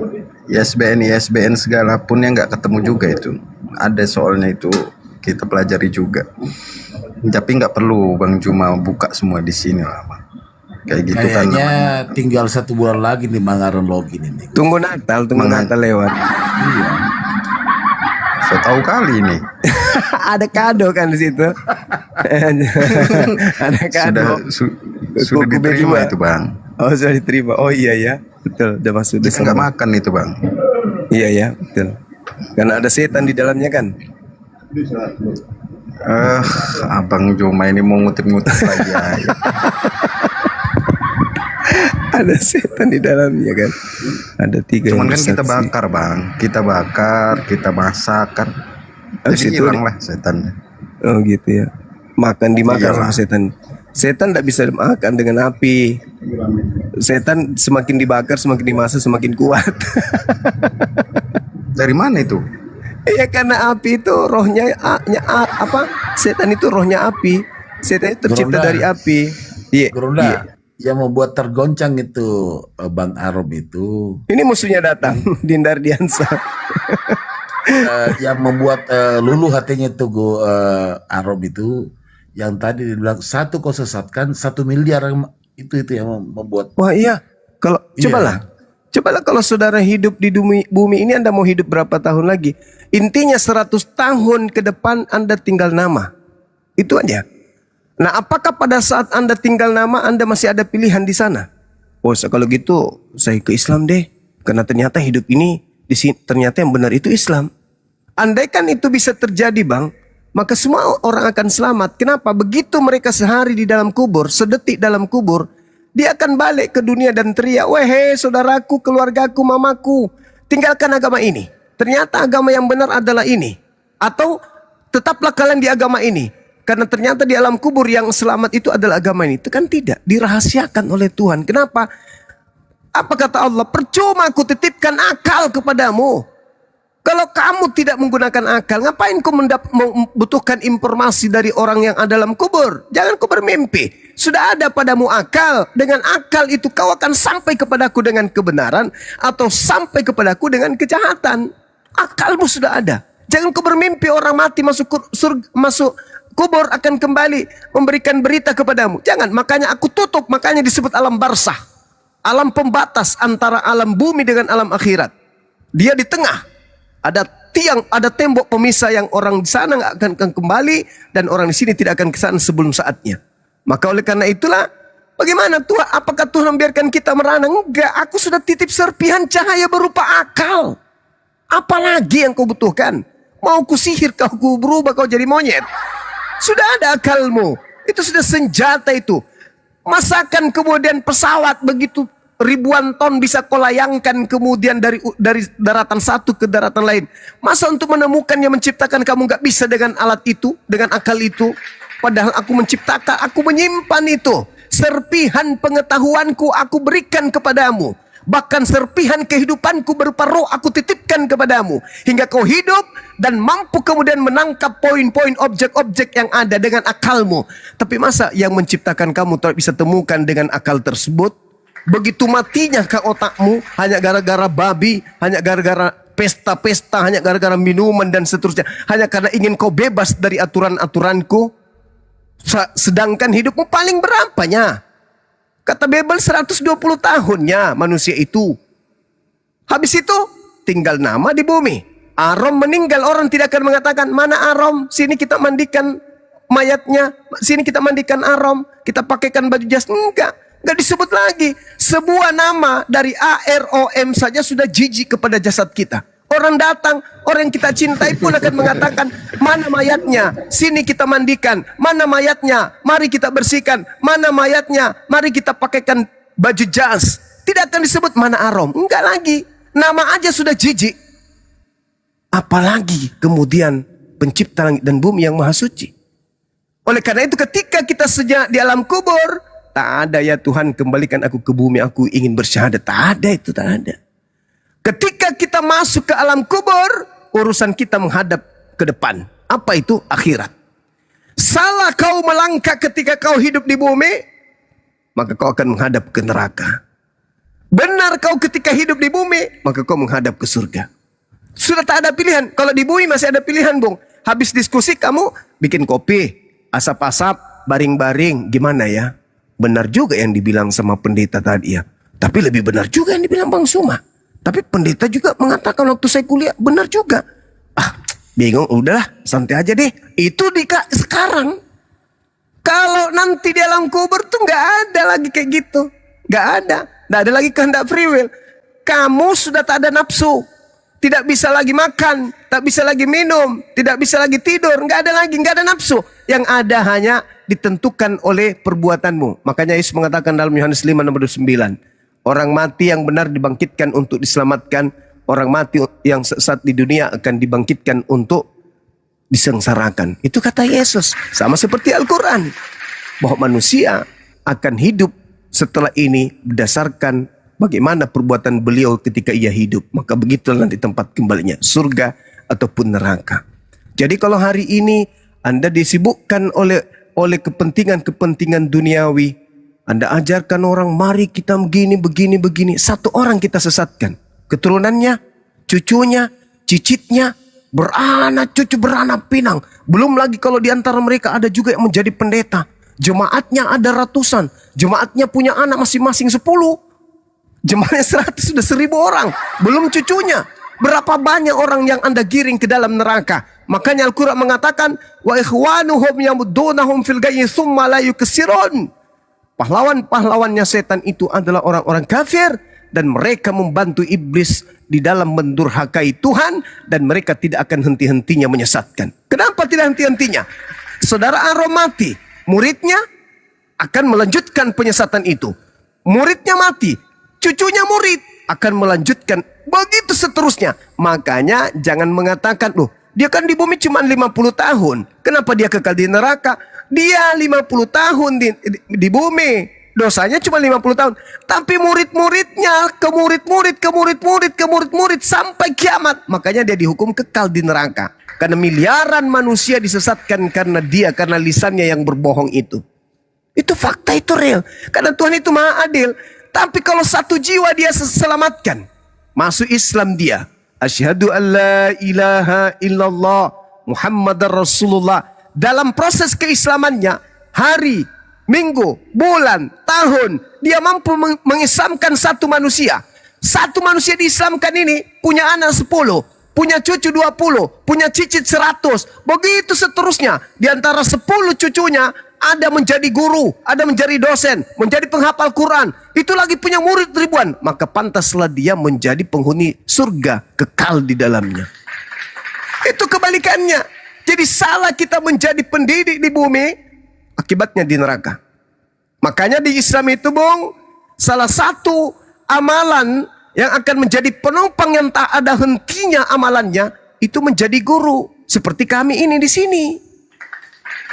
ISBN segala pun yang nggak ketemu juga itu. Ada soalnya itu kita pelajari juga. Tapi nggak perlu Bang Juma buka semua di sini lah bang. Kayak gitu kan. Kayaknya tinggal 1 bulan lagi nih Bang Aron login ini. Tunggu Natal lewat. Iya. Saya tahu kali ini. Ada kado kan di situ. Ada kado. Sudah Kuku diterima B2. itu bang. Oh sudah diterima. Oh iya ya, betul. Udah masuk Kita nggak makan itu bang. Iya ya, betul. Karena ada setan di dalamnya kan. Abang Juma ini mau ngutip-ngutip lagi ya. Ada setan di dalamnya kan. Ada 3 Cuman yang kan kita bersaksi. bakar bang, kita masak kan. Habis Jadi itu hilang lah setannya. Oh gitu ya. Makan dimakan Iyalah. sama setan. Setan tidak bisa dimakan dengan api. Setan semakin dibakar, semakin dimasak, semakin kuat. Dari mana itu? Ya karena api itu rohnya setan itu rohnya api. Setan itu tercipta Geronda. dari api. Iya. Gerunda, Iya. yang membuat tergoncang itu Bang Arom itu, Ini musuhnya datang, Dindar Diansa. yang membuat luluh hatinya itu Arom itu, yang tadi dibilang 1 kau sesatkan 1 miliar itu yang membuat. Wah iya. Kalau Iya. cobalah kalau saudara hidup di bumi ini, Anda mau hidup berapa tahun lagi? Intinya 100 tahun ke depan Anda tinggal nama. Itu aja. Nah, apakah pada saat Anda tinggal nama Anda masih ada pilihan di sana? Oh, kalau gitu saya ke Islam deh. Karena ternyata hidup ini di sini ternyata yang benar itu Islam. Andaikan itu bisa terjadi, Bang, maka semua orang akan selamat. Kenapa? Begitu mereka sehari di dalam kubur, sedetik dalam kubur, dia akan balik ke dunia dan teriak, "Wahai saudaraku, keluargaku, mamaku, tinggalkan agama ini. Ternyata agama yang benar adalah ini." Atau tetaplah kalian di agama ini. Karena ternyata di alam kubur yang selamat itu adalah agama ini. Itu kan tidak. Dirahasiakan oleh Tuhan. Kenapa? Apa kata Allah? Percuma aku titipkan akal kepadamu. Kalau kamu tidak menggunakan akal, ngapain kau membutuhkan informasi dari orang yang ada dalam kubur? Jangan kau bermimpi. Sudah ada padamu akal. Dengan akal itu kau akan sampai kepadaku dengan kebenaran atau sampai kepadaku dengan kejahatan. Akalmu sudah ada. Jangan kau bermimpi orang mati masuk kubur akan kembali memberikan berita kepadamu. Jangan. Makanya aku tutup. Makanya disebut alam barzah. Alam pembatas antara alam bumi dengan alam akhirat. Dia di tengah. Ada tiang, ada tembok pemisah yang orang di sana nggak akan kembali dan orang di sini tidak akan ke sana sebelum saatnya. Maka oleh karena itulah, bagaimana Tuhan? Apakah Tuhan membiarkan kita merana? Enggak, aku sudah titip serpihan cahaya berupa akal. Apalagi yang kau butuhkan? Mau ku sihir kau, ku berubah kau jadi monyet? Sudah ada akalmu. Itu sudah senjata itu. Masakan kemudian pesawat begitu ribuan ton bisa kau layangkan kemudian dari daratan satu ke daratan lain. Masa untuk menemukan yang menciptakan kamu gak bisa dengan alat itu, dengan akal itu? Padahal aku menciptakan, aku menyimpan itu. Serpihan pengetahuanku aku berikan kepadamu. Bahkan serpihan kehidupanku berupa roh aku titipkan kepadamu. Hingga kau hidup dan mampu kemudian menangkap poin-poin objek-objek yang ada dengan akalmu. Tapi masa yang menciptakan kamu tak bisa temukan dengan akal tersebut? Begitu matinya ke otakmu hanya gara-gara babi, hanya gara-gara pesta-pesta, hanya gara-gara minuman dan seterusnya. Hanya karena ingin kau bebas dari aturan-aturanku. Sedangkan hidupmu paling berapanya? Kata Bible 120 tahunnya manusia itu. Habis itu tinggal nama di bumi. Arom meninggal, orang tidak akan mengatakan, mana Arom? Sini kita mandikan mayatnya. Sini kita mandikan Arom. Kita pakaikan baju jas. Enggak disebut lagi. Sebuah nama dari AROM saja sudah jijik kepada jasad kita. Orang datang, orang yang kita cintai pun akan mengatakan, mana mayatnya? Sini kita mandikan. Mana mayatnya? Mari kita bersihkan. Mana mayatnya? Mari kita pakaikan baju jas. Tidak akan disebut mana Arom. Enggak lagi. Nama aja sudah jijik. Apalagi kemudian pencipta langit dan bumi yang maha suci. Oleh karena itu ketika kita sejak di alam kubur, tak ada ya Tuhan kembalikan aku ke bumi, aku ingin bersyahadat. Tak ada itu, tak ada. Ketika kita masuk ke alam kubur, urusan kita menghadap ke depan. Apa itu? Akhirat. Salah kau melangkah ketika kau hidup di bumi, maka kau akan menghadap ke neraka. Benar kau ketika hidup di bumi, maka kau menghadap ke surga. Sudah tak ada pilihan. Kalau di bumi masih ada pilihan, Bung. Habis diskusi kamu bikin kopi, asap-asap, baring-baring, gimana ya? Benar juga yang dibilang sama pendeta tadi ya. Tapi lebih benar juga yang dibilang Bang Suma. Tapi pendeta juga mengatakan waktu saya kuliah, benar juga. Bingung, udahlah, santai aja deh. Itu sekarang. Kalau nanti di alam kubur tuh nggak ada lagi kayak gitu. Nggak ada. Nggak ada lagi kehendak free will. Kamu sudah tak ada nafsu. Tidak bisa lagi makan, tak bisa lagi minum, tidak bisa lagi tidur. Nggak ada lagi, nggak ada nafsu. Yang ada hanya ditentukan oleh perbuatanmu. Makanya Yesus mengatakan dalam Yohanes 5:9. Orang mati yang benar dibangkitkan untuk diselamatkan. Orang mati yang sesat di dunia akan dibangkitkan untuk disengsarakan. Itu kata Yesus. Sama seperti Al-Quran. Bahwa manusia akan hidup setelah ini berdasarkan bagaimana perbuatan beliau ketika ia hidup. Maka begitulah nanti tempat kembalinya. Surga ataupun neraka. Jadi kalau hari ini Anda disibukkan oleh kepentingan-kepentingan duniawi, Anda ajarkan orang, mari kita begini. Satu orang kita sesatkan. Keturunannya, cucunya, cicitnya, cucu beranak pinang. Belum lagi kalau di antara mereka ada juga yang menjadi pendeta. Jemaatnya ada ratusan. Jemaatnya punya anak masing-masing 10. Jemaatnya 100 sudah 1000 orang. Belum cucunya. Berapa banyak orang yang Anda giring ke dalam neraka. Makanya Al-Quran mengatakan, wa ikhwanuhum yamuddunahum fil gayyi tsumma la yuksirun. Pahlawan-pahlawannya setan itu adalah orang-orang kafir. Dan mereka membantu iblis di dalam mendurhakai Tuhan. Dan mereka tidak akan henti-hentinya menyesatkan. Kenapa tidak henti-hentinya? Saudara Arom mati. Muridnya akan melanjutkan penyesatan itu. Muridnya mati. Cucunya murid akan melanjutkan. Begitu seterusnya. Makanya jangan mengatakan, loh dia kan di bumi cuma 50 tahun. Kenapa dia kekal di neraka? Dia 50 tahun di bumi. Dosanya cuma 50 tahun. Tapi murid-muridnya ke murid-murid sampai kiamat. Makanya dia dihukum kekal di neraka. Karena miliaran manusia disesatkan karena lisannya yang berbohong itu. Itu fakta, itu real. Karena Tuhan itu maha adil. Tapi kalau satu jiwa dia selamatkan, masuk Islam dia. Asyhadu an la ilaha illallah Muhammadar Rasulullah. Dalam proses keislamannya, hari, minggu, bulan, tahun, dia mampu mengislamkan satu manusia. Satu manusia diislamkan ini punya anak 10, punya cucu 20, punya cicit 100. Begitu seterusnya. Di antara 10 cucunya ada menjadi guru, ada menjadi dosen, menjadi penghafal Quran. Itu lagi punya murid ribuan. Maka pantaslah dia menjadi penghuni surga kekal di dalamnya. Itu kebalikannya. Jadi salah kita menjadi pendidik di bumi, akibatnya di neraka. Makanya di Islam itu, Bung, salah satu amalan yang akan menjadi penopang yang tak ada hentinya amalannya, itu menjadi guru. Seperti kami ini di sini.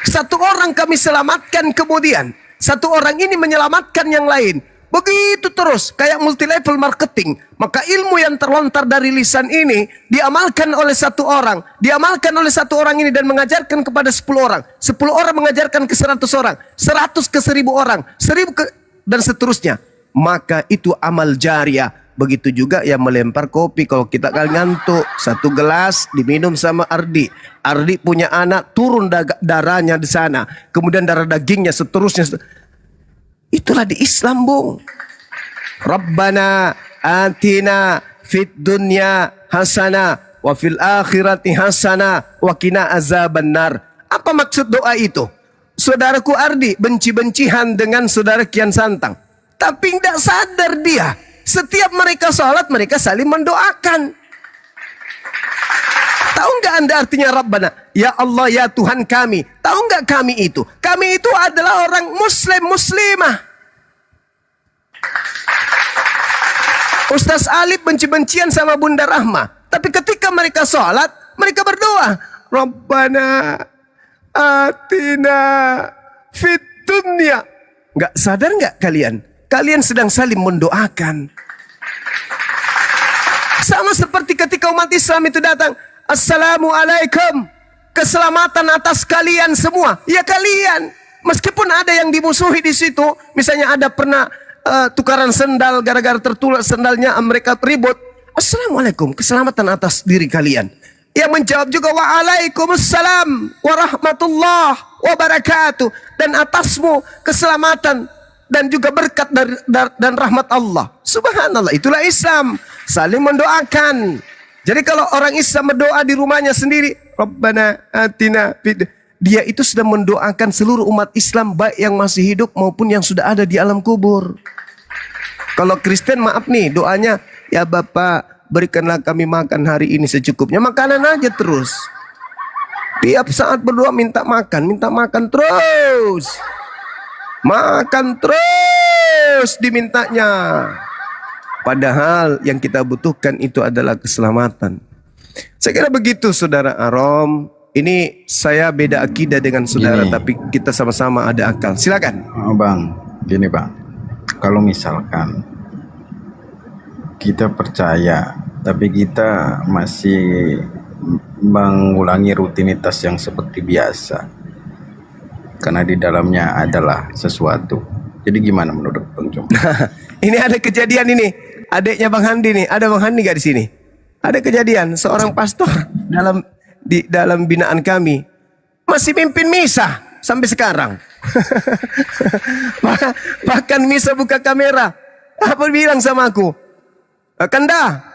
Satu orang kami selamatkan kemudian. Satu orang ini menyelamatkan yang lain. Begitu terus, kayak multi level marketing. Maka ilmu yang terlontar dari lisan ini diamalkan oleh satu orang, diamalkan oleh satu orang ini dan mengajarkan kepada 10 orang. 10 orang mengajarkan ke 100 orang, 100 ke 1000 orang, 1000 ke, dan seterusnya. Maka itu amal jariah. Begitu juga yang melempar kopi. Kalau kita ngantuk, 1 gelas diminum sama Ardi. Ardi punya anak, turun darahnya di sana. Kemudian darah dagingnya seterusnya. Itulah di Islam, Bung. Rabbana atina fid dunya hasanah wa fil akhirati hasanah wa qina azabannar. Apa maksud doa itu? Saudaraku Ardi benci-bencian dengan saudara Kian Santang. Tapi tidak sadar dia. Setiap mereka sholat, mereka saling mendoakan. Tahu nggak Anda artinya Rabbana? Ya Allah, ya Tuhan kami. Tahu nggak kami itu? Kami itu adalah orang muslimah. Ustaz Alif benci-bencian sama Bunda Rahma. Tapi ketika mereka sholat, mereka berdoa. Rabbana atina fid dunya. Nggak sadar nggak kalian? Kalian sedang saling mendoakan. Sama seperti ketika umat Islam itu datang. Assalamualaikum. Keselamatan atas kalian semua. Ya kalian. Meskipun ada yang dimusuhi di situ. Misalnya ada pernah tukaran sendal. Gara-gara tertular sendalnya mereka ribut. Assalamualaikum. Keselamatan atas diri kalian. Yang menjawab juga waalaikumsalam warahmatullah wabarakatuh. Dan atasmu keselamatan. Dan juga berkat dan rahmat Allah. Subhanallah, itulah Islam. Saling mendoakan. Jadi kalau orang Islam berdoa di rumahnya sendiri, Rabbana atina fid, dia itu sudah mendoakan seluruh umat Islam, baik yang masih hidup maupun yang sudah ada di alam kubur. Kalau Kristen, maaf nih, doanya, ya Bapak, berikanlah kami makan hari ini secukupnya. Makanan aja terus. Tiap saat berdoa minta makan terus. Makan terus dimintanya. Padahal yang kita butuhkan itu adalah keselamatan. Saya kira begitu saudara Arom. Ini saya beda akidah dengan saudara, tapi kita sama-sama ada akal. Silakan. Oh, Bang, gini Bang. Kalau misalkan kita percaya, tapi kita masih mengulangi rutinitas yang seperti biasa, karena di dalamnya adalah sesuatu. Jadi gimana menurut Bang Jom? Ini ada kejadian ini. Adiknya Bang Handi nih. Ada Bang Handi gak di sini? Ada kejadian seorang pastor di dalam binaan kami masih mimpin misa sampai sekarang. Bahkan misa buka kamera. Apa bilang sama aku? Kanda.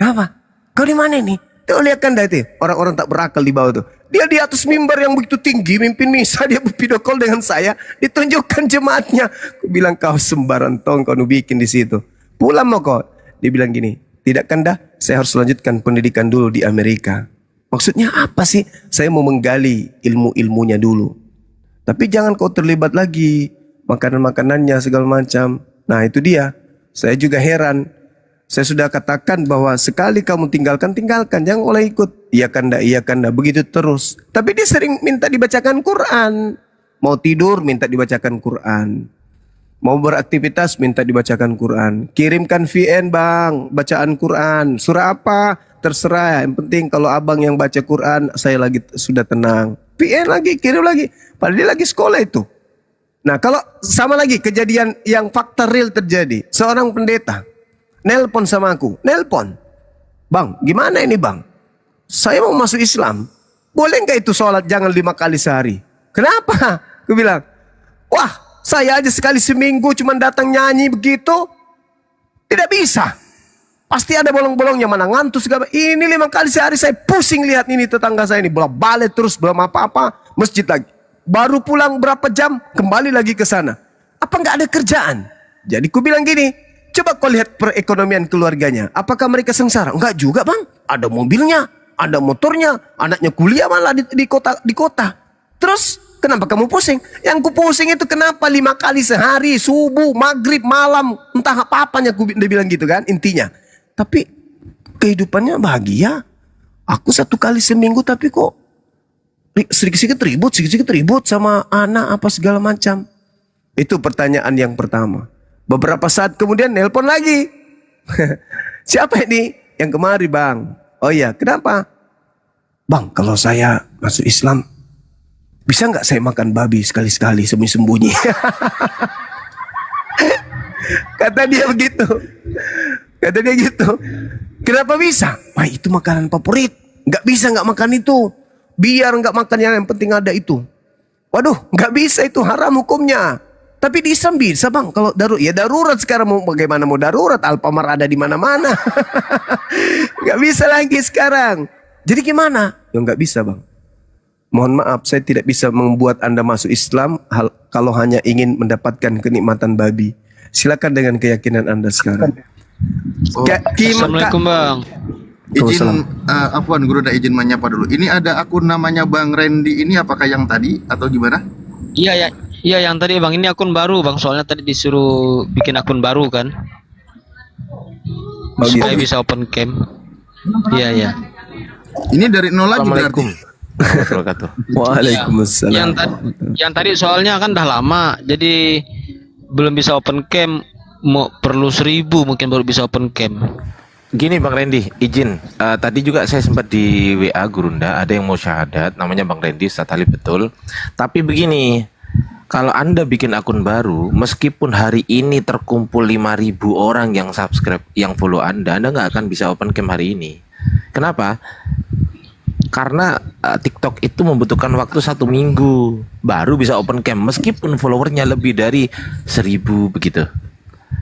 Apa? Kau di mana nih? Tuh lihat Kanda itu. Orang-orang tak berakal di bawah tuh. Dia di atas mimbar yang begitu tinggi, mimpin misa, dia video call dengan saya, ditunjukkan jemaatnya. Aku bilang, kau sembarang tong, kau bikin di situ. Pulang mau kau. Dia bilang gini, tidak Kanda, saya harus lanjutkan pendidikan dulu di Amerika. Maksudnya apa sih? Saya mau menggali ilmu-ilmunya dulu. Tapi jangan kau terlibat lagi, makanan-makanannya segala macam. Nah itu dia, saya juga heran. Saya sudah katakan bahwa sekali kamu tinggalkan, jangan oleh ikut. Iya Kanda, begitu terus. Tapi dia sering minta dibacakan Quran. Mau tidur, minta dibacakan Quran. Mau beraktivitas, minta dibacakan Quran. Kirimkan VN Bang, bacaan Quran. Surah apa? Terserah, yang penting kalau abang yang baca Quran, saya lagi sudah tenang. VN lagi, kirim lagi. Padahal dia lagi sekolah itu. Nah kalau sama lagi kejadian yang fakta real terjadi. Seorang pendeta nelpon sama aku, Bang, gimana ini Bang? Saya mau masuk Islam. Boleh nggak itu sholat jangan 5 kali sehari? Kenapa? Aku bilang, wah saya aja sekali seminggu cuma datang nyanyi begitu. Tidak bisa. Pasti ada bolong-bolongnya, mana ngantuk segala. Ini 5 kali sehari saya pusing lihat ini tetangga saya ini. Bolak-balik terus, belum apa-apa. Masjid lagi. Baru pulang berapa jam, kembali lagi ke sana. Apa nggak ada kerjaan? Jadi aku bilang gini, coba kau lihat perekonomian keluarganya. Apakah mereka sengsara? Enggak juga Bang. Ada mobilnya, ada motornya, anaknya kuliah malah di kota. Terus kenapa kamu pusing? Yang ku pusing itu kenapa 5 kali sehari, subuh, maghrib, malam, entah apa-apanya dia bilang gitu kan intinya. Tapi kehidupannya bahagia. Aku 1 kali seminggu tapi kok sedikit-sedikit ribut sama anak apa segala macam. Itu pertanyaan yang pertama. Beberapa saat kemudian nelpon lagi. Siapa ini? Yang kemari bang. Oh iya, kenapa? Bang, kalau saya masuk Islam, bisa nggak saya makan babi sekali-sekali sembunyi-sembunyi? Kata dia begitu. Kata dia gitu. Kenapa bisa? Wah, itu makanan favorit. Nggak bisa nggak makan itu. Biar nggak makan yang penting ada itu. Waduh, nggak bisa, itu haram hukumnya. Tapi di Islam bisa bang. Kalau darurat sekarang, mau bagaimana mau darurat? Alfamart ada di mana-mana. Nggak bisa lagi sekarang. Jadi gimana? Ya nggak bisa bang. Mohon maaf, saya tidak bisa membuat Anda masuk Islam kalau hanya ingin mendapatkan kenikmatan babi. Silakan dengan keyakinan Anda sekarang. Assalamualaikum bang. Izin, Afwan, Guru udah izin menyapa dulu. Ini ada akun namanya Bang Randy, ini apakah yang tadi atau gimana? Iya ya, iya yang tadi bang. Ini akun baru bang. Soalnya tadi disuruh bikin akun baru kan. Supaya bisa open cam. Iya ya. Ini dari nol lagi berarti. Waalaikumsalam. Yang tadi soalnya kan udah lama, jadi belum bisa open cam. Mau perlu 1000 mungkin baru bisa open cam. Gini Bang Randy, izin. Tadi juga saya sempat di WA Gurunda, ada yang mau syahadat, namanya Bang Randy, Ustaz Halif betul. Tapi begini, kalau Anda bikin akun baru, meskipun hari ini terkumpul 5.000 orang yang subscribe, yang follow Anda nggak akan bisa open cam hari ini. Kenapa? Karena TikTok itu membutuhkan waktu 1 minggu baru bisa open cam, meskipun followernya lebih dari 1.000 begitu.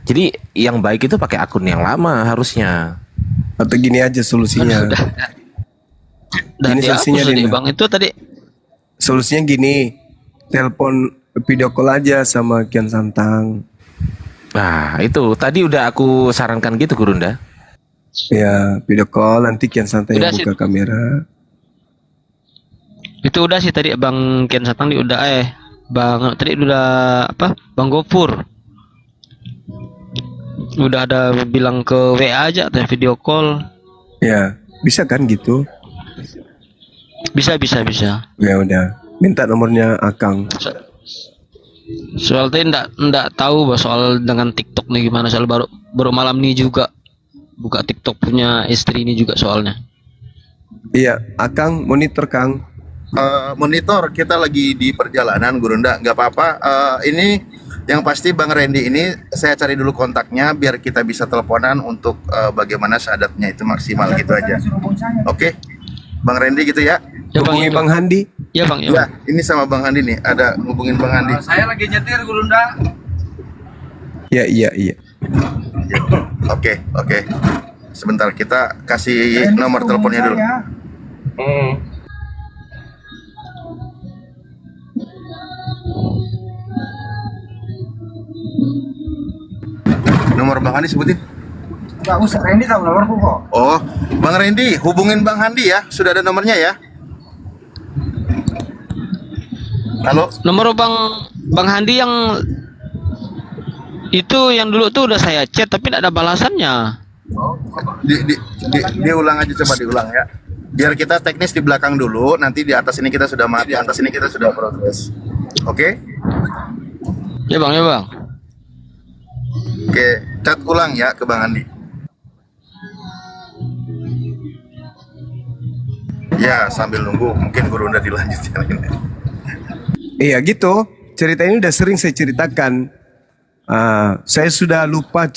Jadi yang baik itu pakai akun yang lama harusnya. Atau gini aja solusinya. Dan Ini solusinya tadi Dina. bang itu tadi. Solusinya gini, telepon video call aja sama Kian Santang. Nah itu tadi udah aku sarankan gitu Gurunda. Ya, video call, nanti Kian Santang yang Udah sih. buka kamera. Itu udah sih tadi bang Kian Satang bang tadi udah apa? Bang Gofur. Udah ada bilang ke WA aja atau video call. Ya, bisa kan gitu? Bisa. Ya udah, minta nomornya Akang. Soal tadi ndak tahu bahwa soal dengan TikTok nih gimana, soal baru malam nih juga buka TikTok punya istri ini juga soalnya. Iya, Akang monitor Kang. Monitor, kita lagi di perjalanan Gurunda, nggak apa-apa. Ini yang pasti Bang Randy ini saya cari dulu kontaknya biar kita bisa teleponan untuk bagaimana syahadatnya itu maksimal gitu aja. Oke, Bang Randy gitu ya. Ya bang, Hubungi ya, Bang Handi. ya bang, ya Ya, bang. ini sama Bang Handi nih, ada hubungin Bang Handi. Saya lagi nyetir Gurunda. Ya, iya. Oke. Sebentar, kita kasih nomor teleponnya dulu. Nomor Bang Handi sebutin. Enggak usah, Randy tahu nomorku kok. Oh, Bang Randy, hubungin Bang Handi ya. Sudah ada nomornya ya. Halo. Nomor bang Handi yang itu yang dulu tuh udah saya chat tapi tidak ada balasannya. Diulang aja, coba diulang ya. Biar kita teknis di belakang dulu, nanti di atas ini kita sudah mati, di atas ini kita sudah progres. Oke? Ya bang, ya bang. Oke, chat ulang ya ke Bang Andi. Ya, sambil nunggu mungkin Guru udah dilanjutin ini. Iya gitu, cerita ini udah sering saya ceritakan. Saya sudah lupa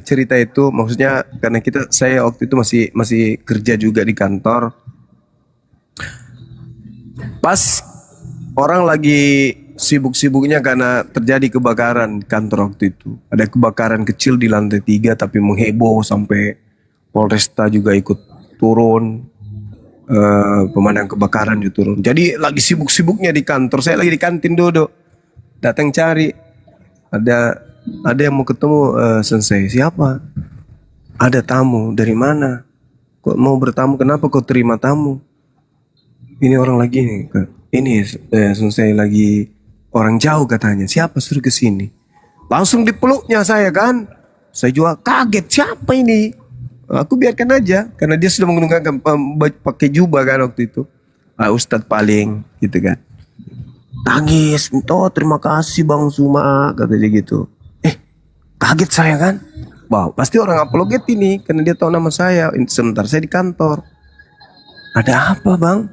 cerita itu, maksudnya karena saya waktu itu masih kerja juga di kantor. Pas orang lagi sibuk-sibuknya karena terjadi kebakaran kantor waktu itu. Ada kebakaran kecil di lantai 3 tapi mengheboh sampai Polresta juga ikut turun. Pemadam kebakaran juga turun. Jadi lagi sibuk-sibuknya di kantor. Saya lagi di kantin duduk. Datang cari. Ada yang mau ketemu sensei. Siapa? Ada tamu. Dari mana? Kok mau bertamu? Kenapa kau terima tamu? Ini orang lagi nih. Ini sensei lagi orang jauh katanya. Siapa suruh ke sini? Langsung dipeluknya saya kan. Saya juga kaget. Siapa ini? Aku biarkan aja karena dia sudah menggunakan pakai jubah kan waktu itu. Ustadz paling gitu kan. Tangis, terima kasih Bang Suma kata dia gitu. Kaget saya kan. Wow, pasti orang apologet ini karena dia tahu nama saya. Sementara saya di kantor. Ada apa bang?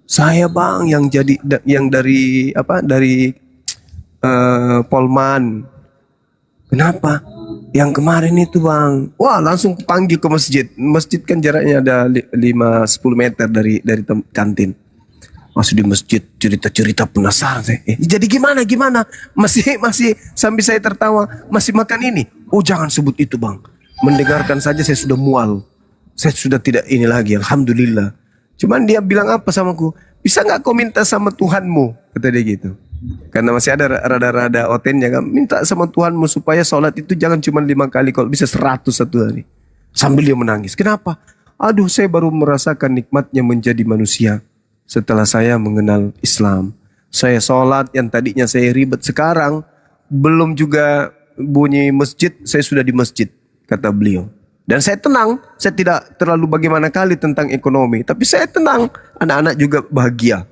Saya bang yang dari Polman. Kenapa? Yang kemarin itu bang. Wah, langsung panggil ke masjid. Masjid kan jaraknya ada 5-10 meter dari kantin. Masuk di masjid, cerita-cerita penasaran saya. Jadi gimana? Masih sambil saya tertawa, masih makan ini. Oh, jangan sebut itu bang. Mendengarkan saja saya sudah mual. Saya sudah tidak ini lagi, alhamdulillah. Cuman dia bilang apa samaku? Bisa nggak kau minta sama Tuhanmu? Kata dia gitu. Karena masih ada rada-rada otennya kan. Minta sama Tuhanmu supaya sholat itu jangan cuma 5 kali, kalau bisa 100 satu hari. Sambil dia menangis. Kenapa? Aduh, saya baru merasakan nikmatnya menjadi manusia. Setelah saya mengenal Islam, saya sholat yang tadinya saya ribet, sekarang belum juga bunyi masjid, saya sudah di masjid, kata beliau. Dan saya tenang, saya tidak terlalu bagaimana kali tentang ekonomi, tapi saya tenang, anak-anak juga bahagia.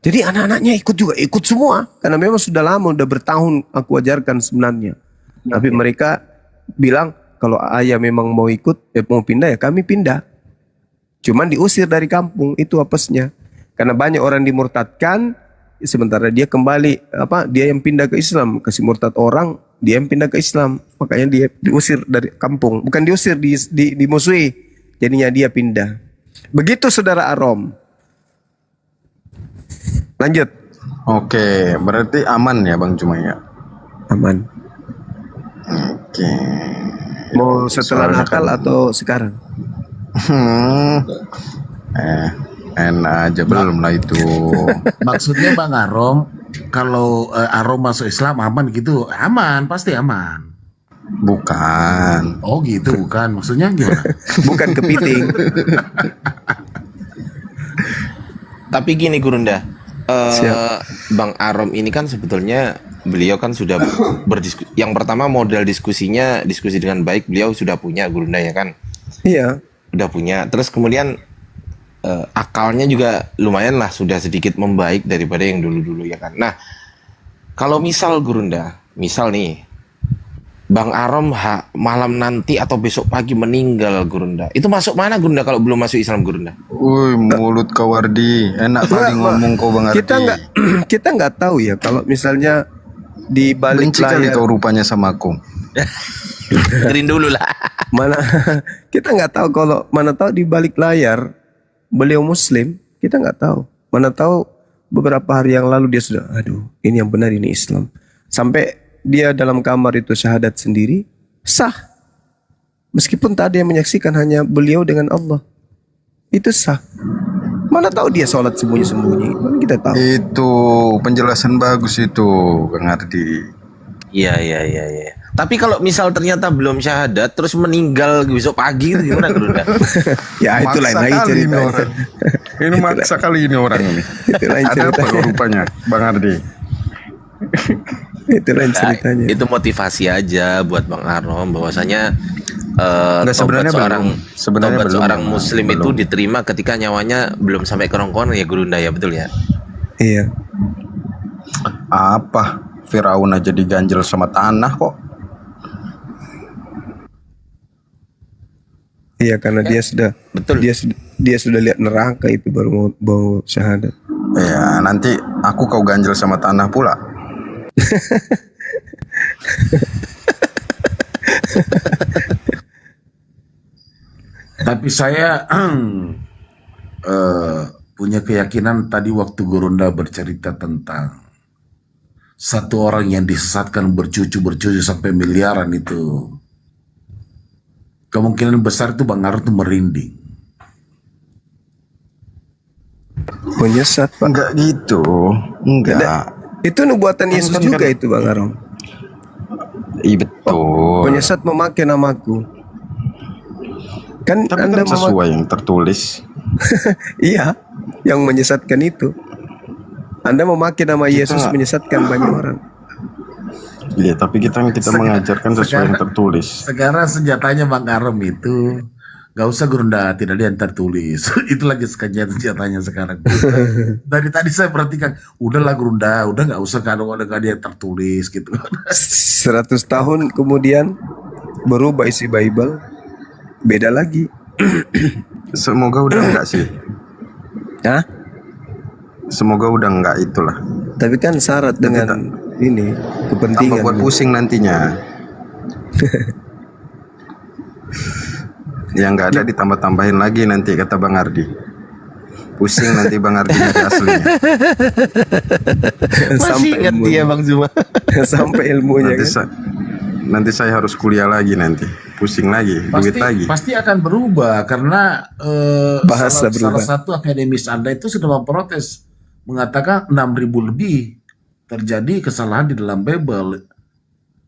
Jadi anak-anaknya ikut semua, karena memang sudah lama, sudah bertahun aku ajarkan sebenarnya. Tapi mereka bilang, kalau ayah memang mau ikut, mau pindah ya kami pindah. Cuman diusir dari kampung, itu apesnya. Karena banyak orang dimurtadkan, sementara dia kembali, dia yang pindah ke Islam, kasih murtad orang, dia yang pindah ke Islam, makanya dia diusir dari kampung, bukan diusir, dimusuhi, jadinya dia pindah. Begitu saudara Arom. Lanjut. Oke, berarti aman ya Bang Jumaya? Aman. Oke. Mau setelah Natal atau sekarang? Enak aja, belum lah itu. Maksudnya Bang Arom, kalau Arom masuk Islam aman gitu? Aman, pasti aman. Bukan. Oh gitu, bukan. Maksudnya gimana? Bukan kepiting. Tapi gini Gurunda, Bang Arom ini kan sebetulnya beliau kan sudah berdiskusi. Yang pertama modal diskusi dengan baik beliau sudah punya, Gurunda ya kan? Iya. Udah punya. Terus kemudian akalnya juga lumayan lah, sudah sedikit membaik daripada yang dulu-dulu ya kan. Nah, kalau misal Gurunda, misal nih Bang Arom malam nanti atau besok pagi meninggal Gurunda, itu masuk mana Gurunda kalau belum masuk Islam Gurunda? Woi, mulut kau Wardi, enak kali ngomong kau Bang Ardi. Kita nggak tahu ya kalau misalnya di balik benci kali layar. kau rupanya sama aku. Dengerin dulu lah. Mana kita nggak tahu, kalau mana tahu di balik layar beliau Muslim, kita nggak tahu. Mana tahu beberapa hari yang lalu dia sudah, aduh ini yang benar, ini Islam. Sampai dia dalam kamar itu syahadat sendiri, sah. Meskipun tak ada yang menyaksikan, hanya beliau dengan Allah. Itu sah. Mana tahu dia sholat sembunyi-sembunyi, mana kita tahu. Itu penjelasan bagus itu Bang Ardi. Iya. Tapi kalau misal ternyata belum syahadat terus meninggal besok pagi itu gimana Gurunda? Ya itu lain lagi ceritanya. Ini maksa kali ini orang ini. Itu lain Ada apa ceritanya. rupanya Bang Ardi? Itu lain ceritanya. Itu motivasi aja buat Bang Arom bahwasanya Nggak, sebenarnya tobat belum, seorang Bang. Muslim Belum. itu diterima ketika nyawanya belum sampai kerongkongan ya Gurunda ya, betul ya? Iya. Apa? Firaun aja diganjel sama tanah kok. Iya, karena dia sudah Betul. Dia sudah lihat neraka itu baru mau syahadat. Ya, nanti aku kau ganjel sama tanah pula. Tapi saya punya keyakinan tadi waktu Gurunda bercerita tentang satu orang yang disesatkan bercucu sampai miliaran itu. Kemungkinan besar itu Bang Arom itu merinding. Menyesat, Pak. Enggak gitu. Enggak. Itu nubuatan Yesus kan juga itu, Bang Arom. Iya betul. Menyesat memakai namaku. Kan Tapi Anda kan sesuai yang tertulis. Iya, yang menyesatkan itu. Anda memakai nama Yesus menyesatkan banyak orang. Iya, tapi kita mengajarkan sesuai yang tertulis. Sekarang senjatanya Bang Arom itu Gak usah Gurunda, tidak ada yang tertulis. Itu lagi senjatanya sekarang. Dari tadi saya perhatikan, udahlah Gurunda, udah gak usah kalau ada yang tertulis gitu. 100 tahun kemudian berubah isi Bible, beda lagi. Semoga udah enggak sih. Hah? Semoga udah enggak itulah. Tapi kan syarat dengan ini Tambah kepentingan. buat pusing nantinya. Yang nggak ada ditambah-tambahin lagi nanti kata Bang Ardi. Pusing nanti Bang Ardi nyari aslinya. Masih ingat ilmu. dia Bang Zuma. Sampai ilmunya Nanti, kan. nanti saya harus kuliah lagi nanti. Pusing lagi, duit lagi. Pasti akan berubah karena Bahasa berubah. salah satu akademis Anda itu sudah memprotes, mengatakan 6.000 lebih terjadi kesalahan di dalam Bible.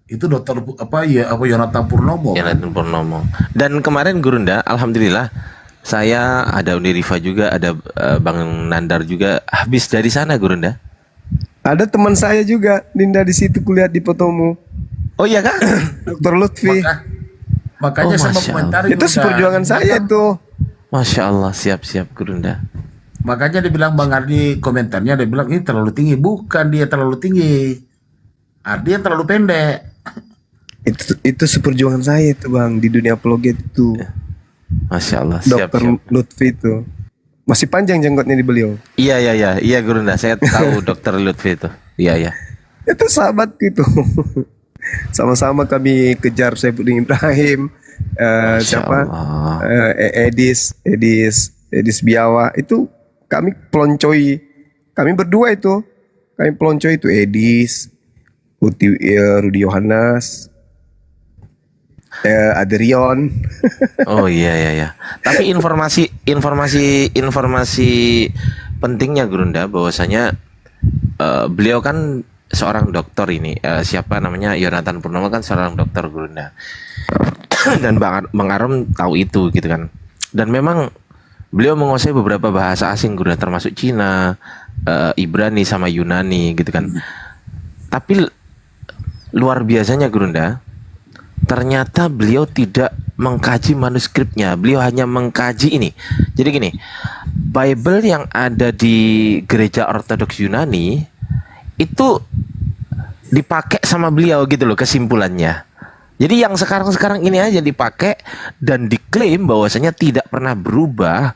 Itu dokter Yonatan Purnomo. Yonatan Purnomo. Dan kemarin Gurunda, alhamdulillah saya ada Uni Rifa juga, ada Bang Nandar juga habis dari sana Gurunda. Ada teman saya juga, Dinda di situ kuliah di Potomo. Oh iya kan? Dr. Lutfi. Makanya Oh, saya Masya mengomentari Itu Gurunda. seperjuangan saya itu. Masya Allah, siap-siap Gurunda. Makanya dia bilang Bang Ardi komentarnya, dia bilang ini terlalu tinggi. Bukan dia terlalu tinggi, Ardi yang terlalu pendek. Itu seperjuangan saya itu Bang di dunia apologet itu. Masya Allah, siap. Dr. Lutfi itu. Masih panjang jenggotnya di beliau. Iya Gurunda, saya tahu Dokter Lutfi itu. Iya. Itu sahabat gitu. Sama-sama kami kejar Saifuddin Ibrahim, Masya siapa? Allah. Edis Biawa itu kami peloncoi. Kami berdua itu. Kami peloncoi itu Edis, Rudi Yohanes, Adrion. Oh iya. Tapi informasi pentingnya Gurunda bahwasanya beliau kan seorang dokter ini, siapa namanya, Yonatan Purnomo kan seorang dokter Gurunda. Dan Bang Arom tahu itu gitu kan. Dan memang beliau menguasai beberapa bahasa asing Gurunda, termasuk Cina, Ibrani sama Yunani gitu kan. Tapi luar biasanya Gurunda, ternyata beliau tidak mengkaji manuskripnya. Beliau hanya mengkaji ini. Jadi gini, Bible yang ada di gereja Ortodoks Yunani itu dipakai sama beliau gitu loh kesimpulannya. Jadi yang sekarang ini aja dipakai dan diklaim bahwasanya tidak pernah berubah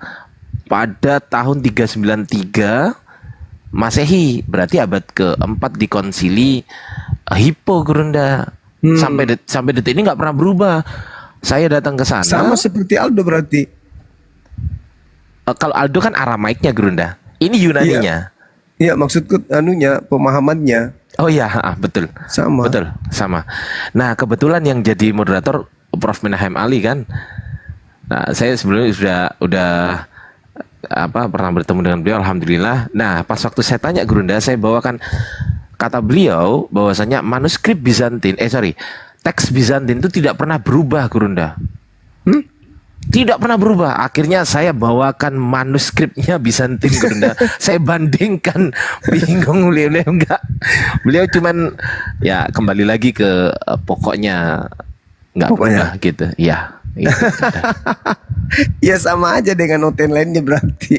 pada tahun 393 Masehi. Berarti abad keempat di konsili Hippo Gurunda. Sampai detik ini nggak pernah berubah. Saya datang ke sana. Sama seperti Aldo berarti. Kalau Aldo kan Aramaiknya Gurunda. Ini Yunaninya. Iya, maksudku pemahamannya. Oh iya, betul. Sama. Betul, sama. Nah, kebetulan yang jadi moderator Prof Menahem Ali kan. Nah, saya sebelumnya udah pernah bertemu dengan beliau, alhamdulillah. Nah, pas waktu saya tanya Gurunda, saya bawakan kata beliau bahwasanya manuskrip Bizantin, teks Bizantin itu tidak pernah berubah Gurunda. Tidak pernah berubah. Akhirnya saya bawakan manuskripnya Bizantin Gurunda. Saya bandingkan, bingung beliau enggak. Beliau cuman ya kembali lagi ke pokoknya enggak berubah gitu. Iya. Ya sama aja dengan hotel lainnya berarti.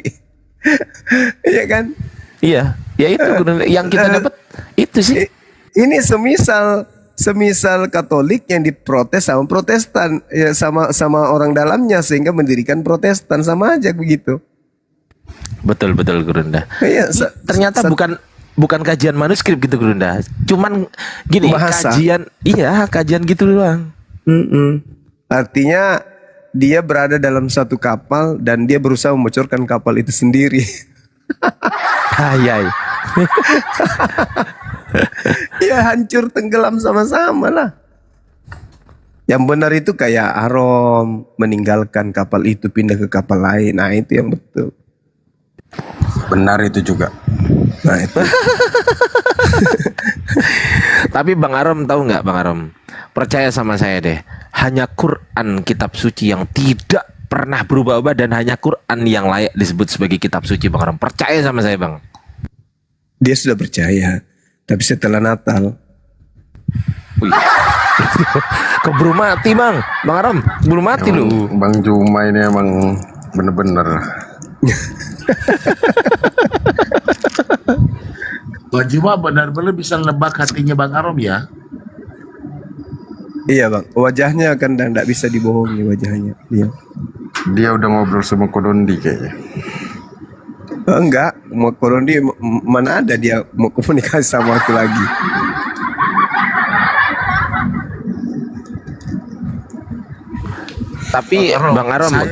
Iya kan? Iya. Ya itu Gurunda. Yang kita dapat itu sih. Ini semisal Katolik yang diprotes sama Protestan, ya sama orang dalamnya sehingga mendirikan Protestan, sama aja begitu. Betul Gurunda. Iya, Ternyata bukan kajian manuskrip gitu Gurunda. Cuman gini, bahasa. kajian gitu doang. Artinya dia berada dalam satu kapal dan dia berusaha membocorkan kapal itu sendiri. Hayai. Ya hancur tenggelam sama-sama lah. Yang benar itu kayak Arom meninggalkan kapal itu pindah ke kapal lain. Nah itu yang betul. Benar itu juga. Nah itu. Tapi Bang Arom tahu nggak Bang Arom? Percaya sama saya deh. Hanya Quran kitab suci yang tidak pernah berubah-ubah dan hanya Quran yang layak disebut sebagai kitab suci Bang Arom. Percaya sama saya Bang. Dia sudah percaya. Tapi setelah Natal Wih. Keburu mati bang Arom, keburu mati lu. Bang Juma ini emang bener-bener. Bang Juma benar-benar bisa nebak hatinya Bang Arom ya. Iya bang, wajahnya kan tidak bisa dibohongi wajahnya Dia udah ngobrol sama Kodondi kayaknya. Enggak, mau Kodondi mana ada dia mau komunikasi sama aku lagi. Tapi Bang Arom, saya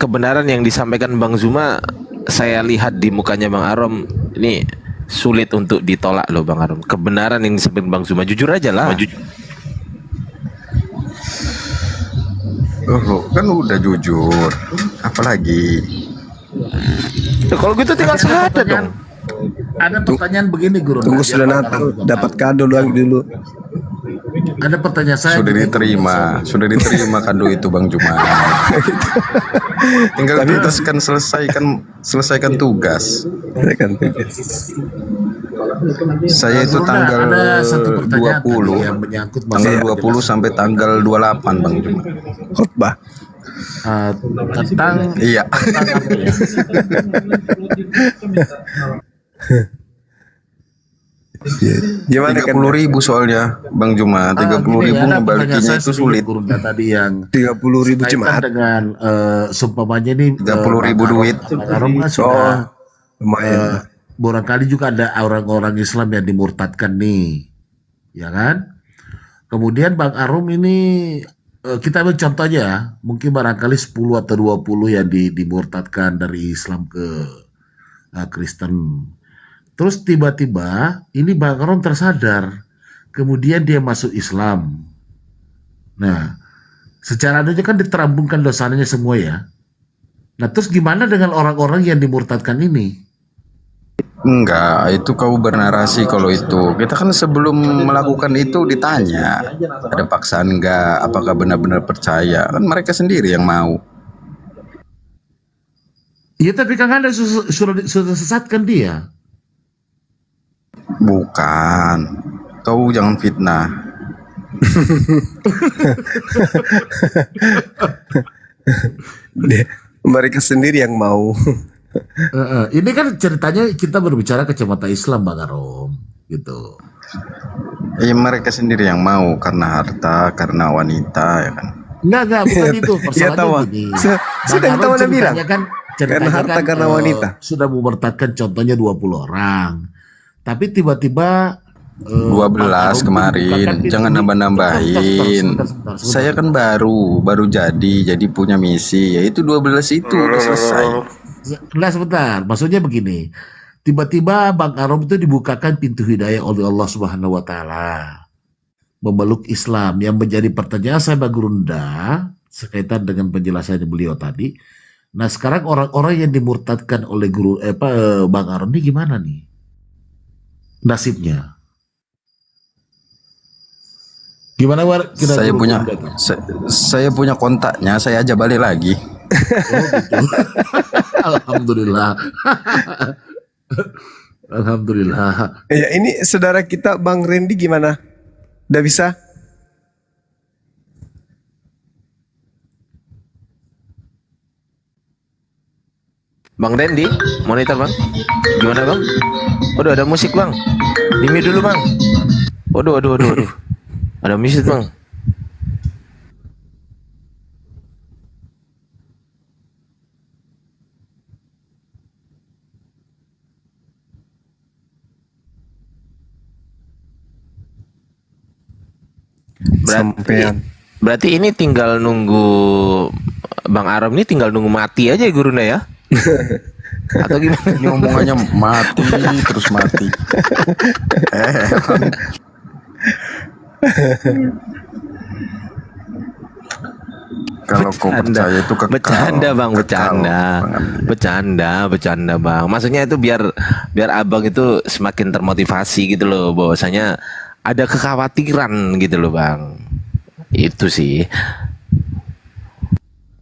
kebenaran yang disampaikan Bang Zuma, saya lihat di mukanya Bang Arom ini sulit untuk ditolak loh Bang Arom. Kebenaran yang disampaikan Bang Zuma, jujur aja lah. Oh, kan udah jujur. Apalagi? Ya, kalau gitu tinggal syahadat dong. Ada pertanyaan begini Guru. Tunggu sudah Natal, dapat kado doang dulu. Ada pertanyaan saya. Sudah diterima kado itu Bang Juma. Tinggal diteruskan, selesaikan tugas. Saya itu tanggal Ada satu pertanyaan 20 yang menyangkut tanggal masalah 20 sampai tanggal 28 Bang Juma. Khotbah. tentang Iya. apa ya? Gimana kan 30.000 soalnya Bang Juma. 30.000 ngebalikinnya itu sulit. Guru tadi yang 30.000 kaitan jemaat. dengan seumpamanya ini 30.000 duit. Bang Arom kan sudah Lumayan. barangkali juga ada orang-orang Islam yang dimurtadkan nih, ya kan? Kemudian Bang Arom ini kita ambil contohnya ya, mungkin barangkali 10 atau 20 yang dimurtadkan dari Islam ke Kristen. Terus tiba-tiba ini Bang Arom tersadar, kemudian dia masuk Islam. Nah, secara adanya kan diterambungkan dosanya semua ya. Nah, terus gimana dengan orang-orang yang dimurtadkan ini? Enggak, itu kau bernarasi kalau itu. Kita kan sebelum melakukan itu ditanya, ada paksaan enggak, apakah benar-benar percaya. Kan mereka sendiri yang mau. Iya, tapi kan Anda sudah sesatkan dia. Bukan. Kau jangan fitnah. Mereka sendiri yang mau. Ini kan ceritanya kita berbicara kacamata Islam Bang Arom gitu. Ya mereka sendiri yang mau karena harta, karena wanita ya kan. Enggak bukan itu. Iya tahu. Persoalannya gini. Sudah Bang kita Arom mana bilang? ceritanya Karena harta, kan, karena wanita. Sudah memurtadkan contohnya 20 orang. Tapi tiba-tiba 12 kemarin, jangan nambah-nambahin. Saya kan baru jadi punya misi, yaitu 12 itu udah selesai. Nah sebentar, maksudnya begini. Tiba-tiba Bang Arom itu dibukakan pintu hidayah oleh Allah Subhanahu wa taala. Memeluk Islam yang menjadi pertanyaan saya Bang Gurunda sekaitan dengan penjelasan beliau tadi. Nah, sekarang orang-orang yang dimurtadkan oleh Bang Arom ini gimana nih? Nasibnya. Gimana Saya punya kontaknya, saya aja balik lagi. Oh, gitu. Alhamdulillah. Alhamdulillah. Ya, ini saudara kita Bang Randy gimana? Udah bisa? Bang Randy, monitor bang. Gimana bang? Waduh ada musik bang. Dimi dulu bang. Waduh. Ada musik bang. Berarti ini tinggal nunggu Bang Arom ini tinggal nunggu mati aja ya Gurunda ya? Atau gimana? Ini omongannya mati terus mati. Kalau kau percaya itu kekal. Bercanda bang, bercanda. bercanda bang. Maksudnya itu biar abang itu semakin termotivasi gitu loh, bahwasanya ada kekhawatiran gitu loh bang. Itu sih.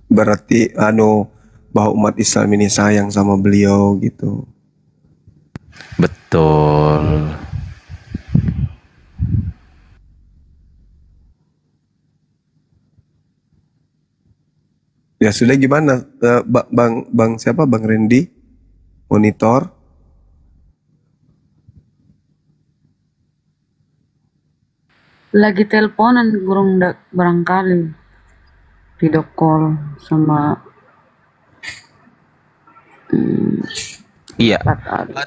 Berarti bahwa umat Islam ini sayang sama beliau gitu. Betul. Ya sudah gimana? Bang siapa? Bang Randy? Monitor. Lagi teleponan gurung barangkali video call sama Iya.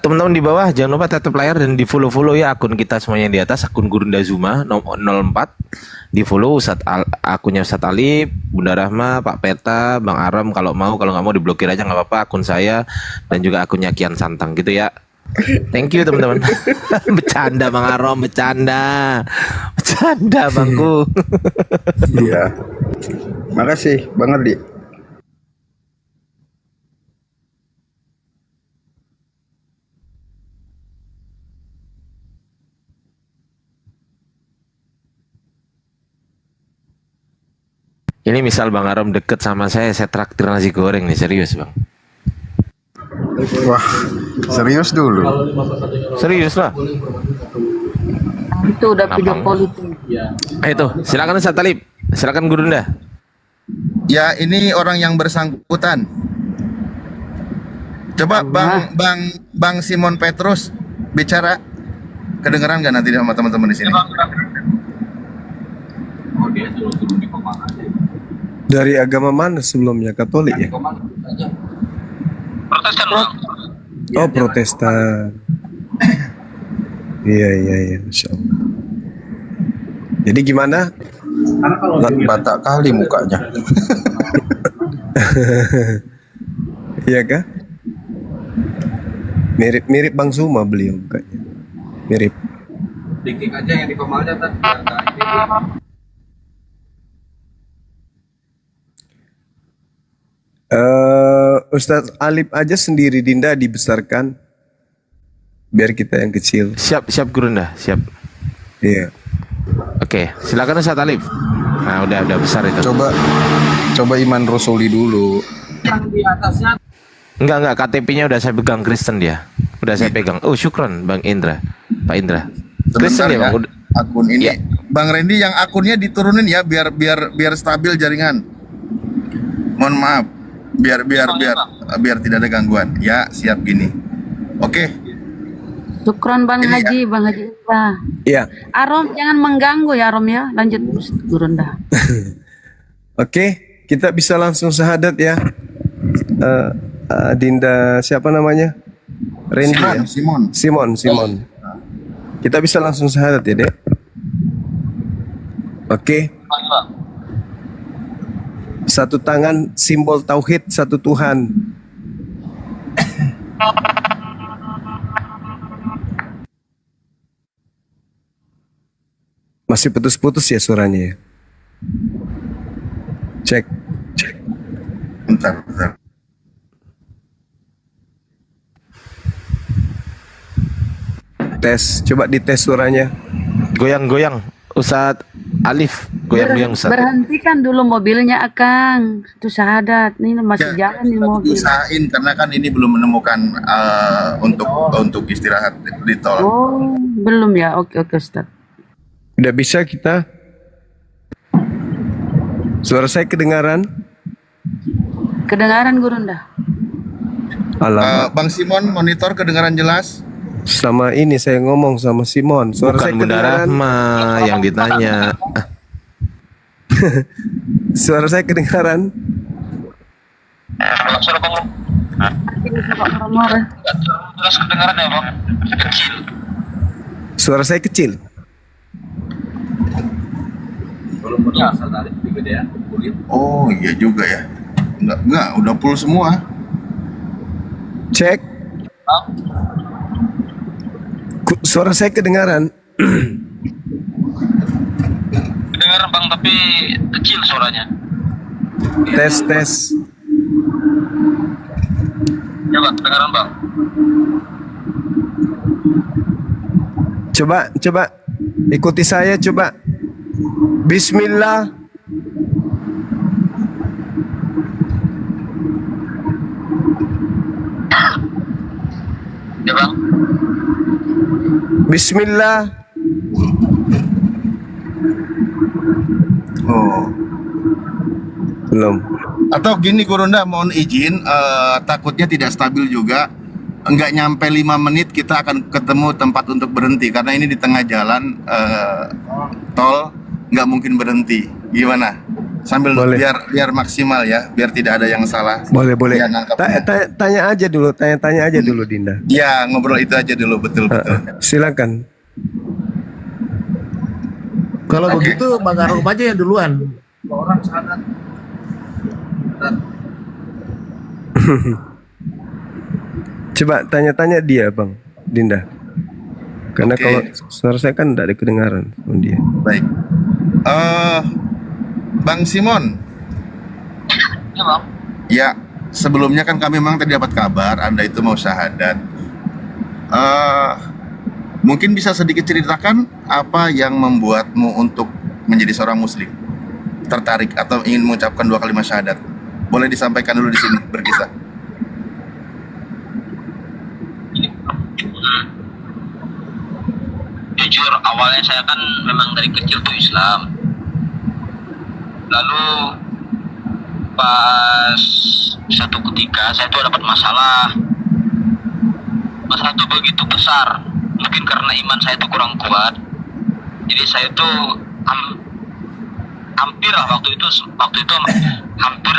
Teman-teman di bawah jangan lupa tetap layar dan di follow ya akun kita semuanya di atas, akun Gurunda Zuma nomor 04. Di follow akunnya Ustadz Alif, Bunda Rahma, Pak Peta, Bang Aram kalau nggak mau diblokir aja nggak apa-apa, akun saya dan juga akunnya Kian Santang gitu ya. Thank you teman-teman. Bercanda Bang Aram, bercanda Bangku. Iya. Makasih Bang Ardi. Ini misal Bang Aram deket sama saya traktir nasi goreng nih, serius Bang. Wah, serius dulu. Serius lah. itu udah video call itu. Itu, silakan Ustadz Talib. Silakan Gurunda. Ya, ini orang yang bersangkutan. Coba Bang Simon Petrus bicara. Kedengeran nggak nanti sama teman-teman di sini? Oh, dia suruh turun di Komang aja. Dari agama mana sebelumnya? Katolik ya? Protestan Bang. Oh, Protestan. Iya, Masya Allah. Jadi gimana? Batak kali mukanya. Iya kah? Mirip Bang Suma beliau mukanya. Mirip. Dikik aja yang di Komang aja kan. Ustadz Alif aja sendiri Dinda dibesarkan biar kita yang kecil. Siap Gurunda, siap. Iya. Oke, silakan Ustadz Alif. Nah, udah besar itu. Coba Iman Rosoli dulu. Yang di atasnya Enggak, KTP-nya udah saya pegang, Kristen dia. Udah saya pegang. Oh, syukron Bang Indra. Pak Indra. Kristen Sebentar ya, Bang. akun ini Ya. Bang Randy yang akunnya diturunin ya biar stabil jaringan. Mohon maaf. Biar tidak ada gangguan. Ya, siap gini. Oke. Syukron Bang Ini ya. Haji, Bang Haji Ita. Iya. Arom jangan mengganggu ya Arom ya. Lanjut Gurunda. Oke, kita bisa langsung syahadat ya. Dinda siapa namanya? Randy ya? Simon. Kita bisa langsung syahadat ya, Dek. Oke. Satu tangan simbol tauhid satu Tuhan. Masih putus-putus ya suaranya ya. Cek. Bentar. Tes, coba dites suaranya. Goyang-goyang Ustadz Alif, goyang-goyang Ustadz. Berhentikan dulu mobilnya Akang. Itu syahadat. Ini masih jalan nih mobil. Usahain karena kan ini belum menemukan untuk istirahat di tol. Oh, belum ya. Oke Ustaz. Udah bisa kita. Suara saya kedengaran? Kedengaran Gurunda? Alamak. Bang Simon monitor kedengaran jelas? Sama ini saya ngomong sama Simon. Suara Bukan saya Bunda kedengaran? Rahma yang ditanya. Suara saya kedengaran? Jelas kedengaran ya Bang. Kecil. Suara saya kecil. belum berasa tadi kegedean kulit. Oh iya juga ya. Enggak, udah full semua. Cek. Suara saya kedengaran. Kedengaran Bang tapi kecil suaranya. Tes. Ya Bang, kedengaran Bang. Coba ikuti saya coba. Bismillah. Ya Bang. Bismillah. Oh, Belum. Atau gini Gurunda, mohon izin, takutnya tidak stabil juga. Enggak nyampe 5 menit kita akan ketemu tempat untuk berhenti karena ini di tengah jalan tol, nggak mungkin berhenti. Gimana? Sambil Boleh. biar maksimal ya, biar tidak ada yang salah. Boleh. Ya, nangkapnya. Tanya aja dulu, tanya aja dulu Dinda. Ya, ngobrol itu aja dulu, betul. Silakan. Kalau begitu Bang Arum aja yang duluan. Orang sadar. Coba tanya-tanya dia Bang Dinda. Karena Oke. kalau suara saya kan tidak ada kedengaran sama dia. Baik. Bang Simon. Ya bang. Ya, sebelumnya kan kami memang tadi dapat kabar Anda itu mau syahadat. Mungkin bisa sedikit ceritakan apa yang membuatmu untuk menjadi seorang muslim? Tertarik atau ingin mengucapkan 2 kalimat syahadat? Boleh disampaikan dulu di sini, berkisah. Jujur, awalnya saya kan memang dari kecil tuh Islam. Lalu pas satu ketika saya tuh dapat masalah. Masalah itu begitu besar. Mungkin karena iman saya tuh kurang kuat. Jadi saya tuh hampir lah waktu itu hampir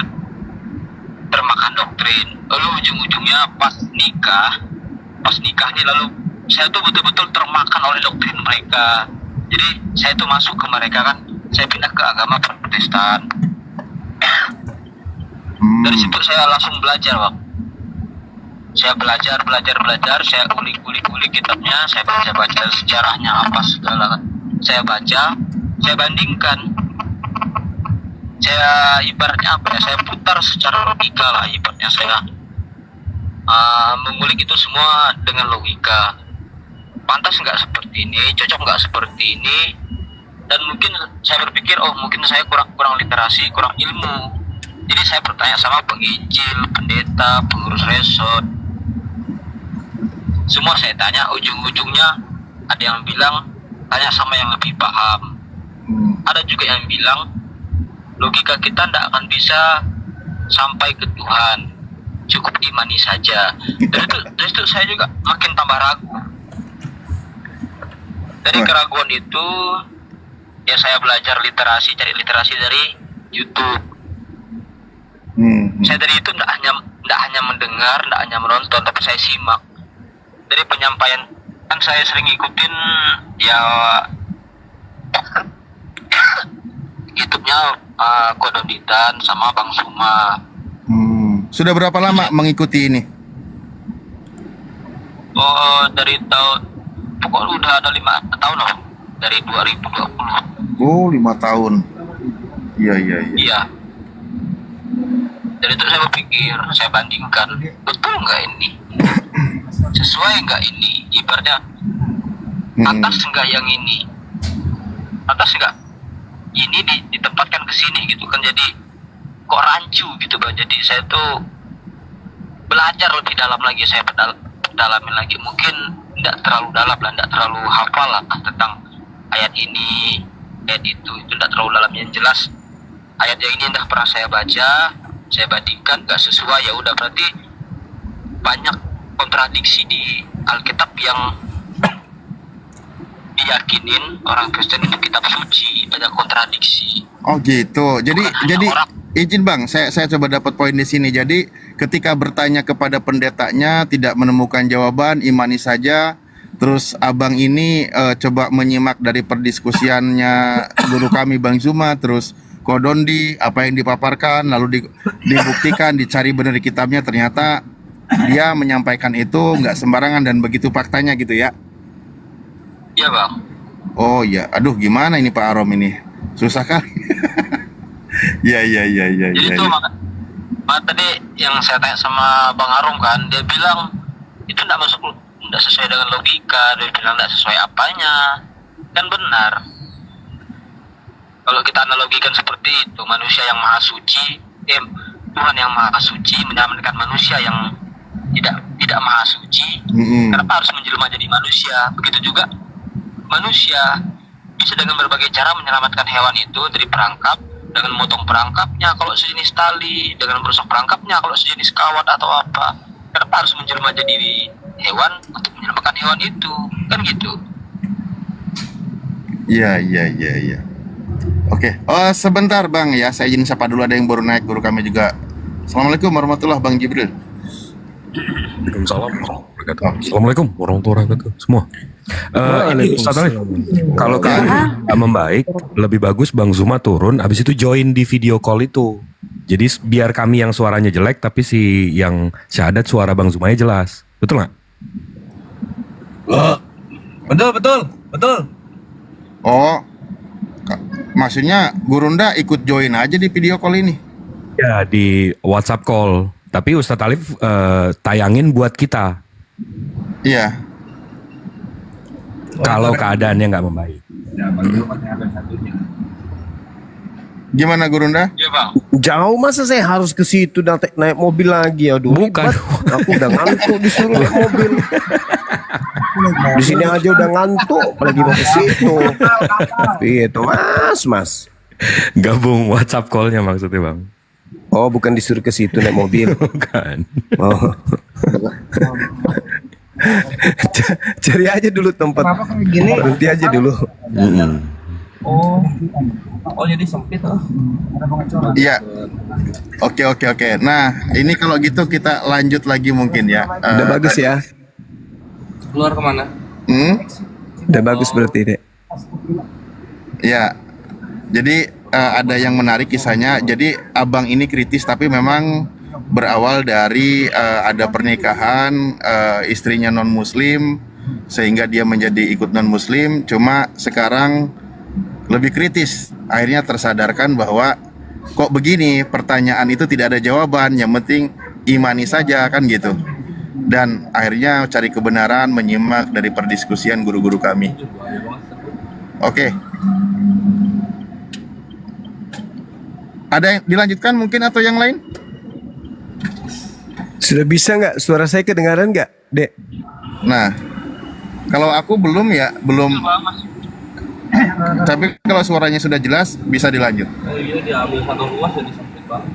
termakan doktrin. Lalu ujung-ujungnya pas nikahnya lalu saya tuh betul-betul termakan oleh doktrin mereka. Jadi saya tuh masuk ke mereka kan. Saya pindah ke agama Protestan. Dari situ saya langsung belajar, Bang. Saya belajar, saya kulik kitabnya, saya baca sejarahnya apa segala. Saya baca, saya bandingkan. Saya ibaratnya apa ya? Saya putar secara logika lah ibaratnya saya mengulik itu semua dengan logika. Pantas nggak seperti ini, cocok nggak seperti ini, dan mungkin saya berpikir mungkin saya kurang literasi, kurang ilmu. Jadi saya bertanya sama penginjil, pendeta, pengurus resort. Semua saya tanya, ujung-ujungnya ada yang bilang tanya sama yang lebih paham. Ada juga yang bilang logika kita tidak akan bisa sampai ke Tuhan, cukup imani saja. Dari itu saya juga makin tambah ragu. Dari keraguan itu ya saya belajar literasi, cari literasi dari YouTube. Saya dari itu tidak hanya mendengar, tidak hanya menonton, tapi saya simak. Dari penyampaian kan saya sering ikutin ya YouTube-nya Kodonditan sama Bang Suma. Sudah berapa lama mengikuti ini? Dari tahun pokoknya udah ada 5 tahun loh, dari 2020. Oh, 5 tahun. Iya. Iya. Dari itu saya berpikir, saya bandingkan, betul nggak ini? Sesuai nggak ini? Ibaratnya, atas nggak yang ini? Atas nggak? Ini ditempatkan ke sini gitu kan, jadi kok rancu gitu Bang. Jadi saya tuh belajar lebih dalam lagi, saya dalamin lagi. Mungkin tidak terlalu dalam lah, tidak terlalu hafal lah tentang ayat ini, ayat itu tidak terlalu dalam. Yang jelas ayat yang ini udah pernah saya baca, saya bandingkan, gak sesuai, ya udah berarti banyak kontradiksi di Alkitab yang diyakinin orang Kristen itu kitab suci, banyak kontradiksi. Oh gitu. Jadi izin Bang, saya coba dapat poin di sini. Jadi ketika bertanya kepada pendetanya tidak menemukan jawaban, imani saja. Terus abang ini coba menyimak dari perdiskusiannya guru kami Bang Zuma, terus Kodondi, apa yang dipaparkan, lalu dibuktikan, dicari benar di kitabnya, ternyata dia menyampaikan itu nggak sembarangan dan begitu faktanya gitu ya. Iya Bang. Oh iya, aduh gimana ini Pak Arom ini, susah kali. Iya. Jadi itu maka tadi yang saya tanya sama Bang Arom kan, dia bilang itu tidak sesuai dengan logika, dia bilang tidak sesuai apanya, dan benar. Kalau kita analogikan seperti itu, manusia yang maha suci, Tuhan yang maha suci menyelamatkan manusia yang tidak maha suci. Kenapa harus menjelma jadi manusia? Begitu juga manusia bisa dengan berbagai cara menyelamatkan hewan itu dari perangkap, dengan motong perangkapnya kalau sejenis tali, dengan merusak perangkapnya kalau sejenis kawat atau apa. Kenapa harus menjelma jadi hewan untuk menyelamatkan hewan itu? Kan gitu. Iya. Oke. Oh, sebentar Bang ya, saya izin sapa dulu, ada yang baru naik, guru kami juga. Assalamualaikum warahmatullahi Bang Jibril. Waalaikumsalam warahmatullahi wabarakatuh. Assalamualaikum warahmatullahi wabarakatuh semua. Ini Ustaz Alif, kalau keadaan nggak membaik, lebih bagus Bang Zuma turun, abis itu join di video call itu. Jadi biar kami yang suaranya jelek, tapi si yang syahadat suara Bang Zumanya jelas. Betul nggak? Betul. Oh, maksudnya Gurunda ikut join aja di video call ini? Ya, di WhatsApp call. Tapi Ustadz Alif tayangin buat kita. Iya. Kalau keadaannya nggak membaik. Gimana Gurunda? Iya bang. Jauh, masa saya harus ke situ dan naik mobil lagi? Aduh, Bukan. ribet. Aku udah ngantuk disuruh naik mobil. Di sini aja udah ngantuk, apalagi mau ke situ. Itu mas. Gabung WhatsApp call-nya maksudnya Bang. Oh, bukan disuruh ke situ naik mobil. Bukan. Oh. Cari aja dulu tempat. Berhenti aja dulu. Oh jadi sempit tuh. Iya. Oke. Nah, ini kalau gitu kita lanjut lagi mungkin ya. Udah bagus ya. Keluar kemana? Udah bagus berarti, Dek. Ya. Jadi ada yang menarik kisahnya. Jadi abang ini kritis, tapi memang berawal dari ada pernikahan, istrinya non muslim sehingga dia menjadi ikut non muslim. Cuma sekarang lebih kritis, akhirnya tersadarkan bahwa kok begini, pertanyaan itu tidak ada jawaban, yang penting imani saja, kan gitu. Dan akhirnya cari kebenaran, menyimak dari perdiskusian guru-guru kami. Oke. Ada yang dilanjutkan mungkin atau yang lain? Sudah bisa nggak? Suara saya kedengaran nggak, Dek? Nah, kalau aku belum ya, belum. Tapi kalau suaranya sudah jelas, bisa dilanjut. Iya diambil satu ruas jadi sempit banget.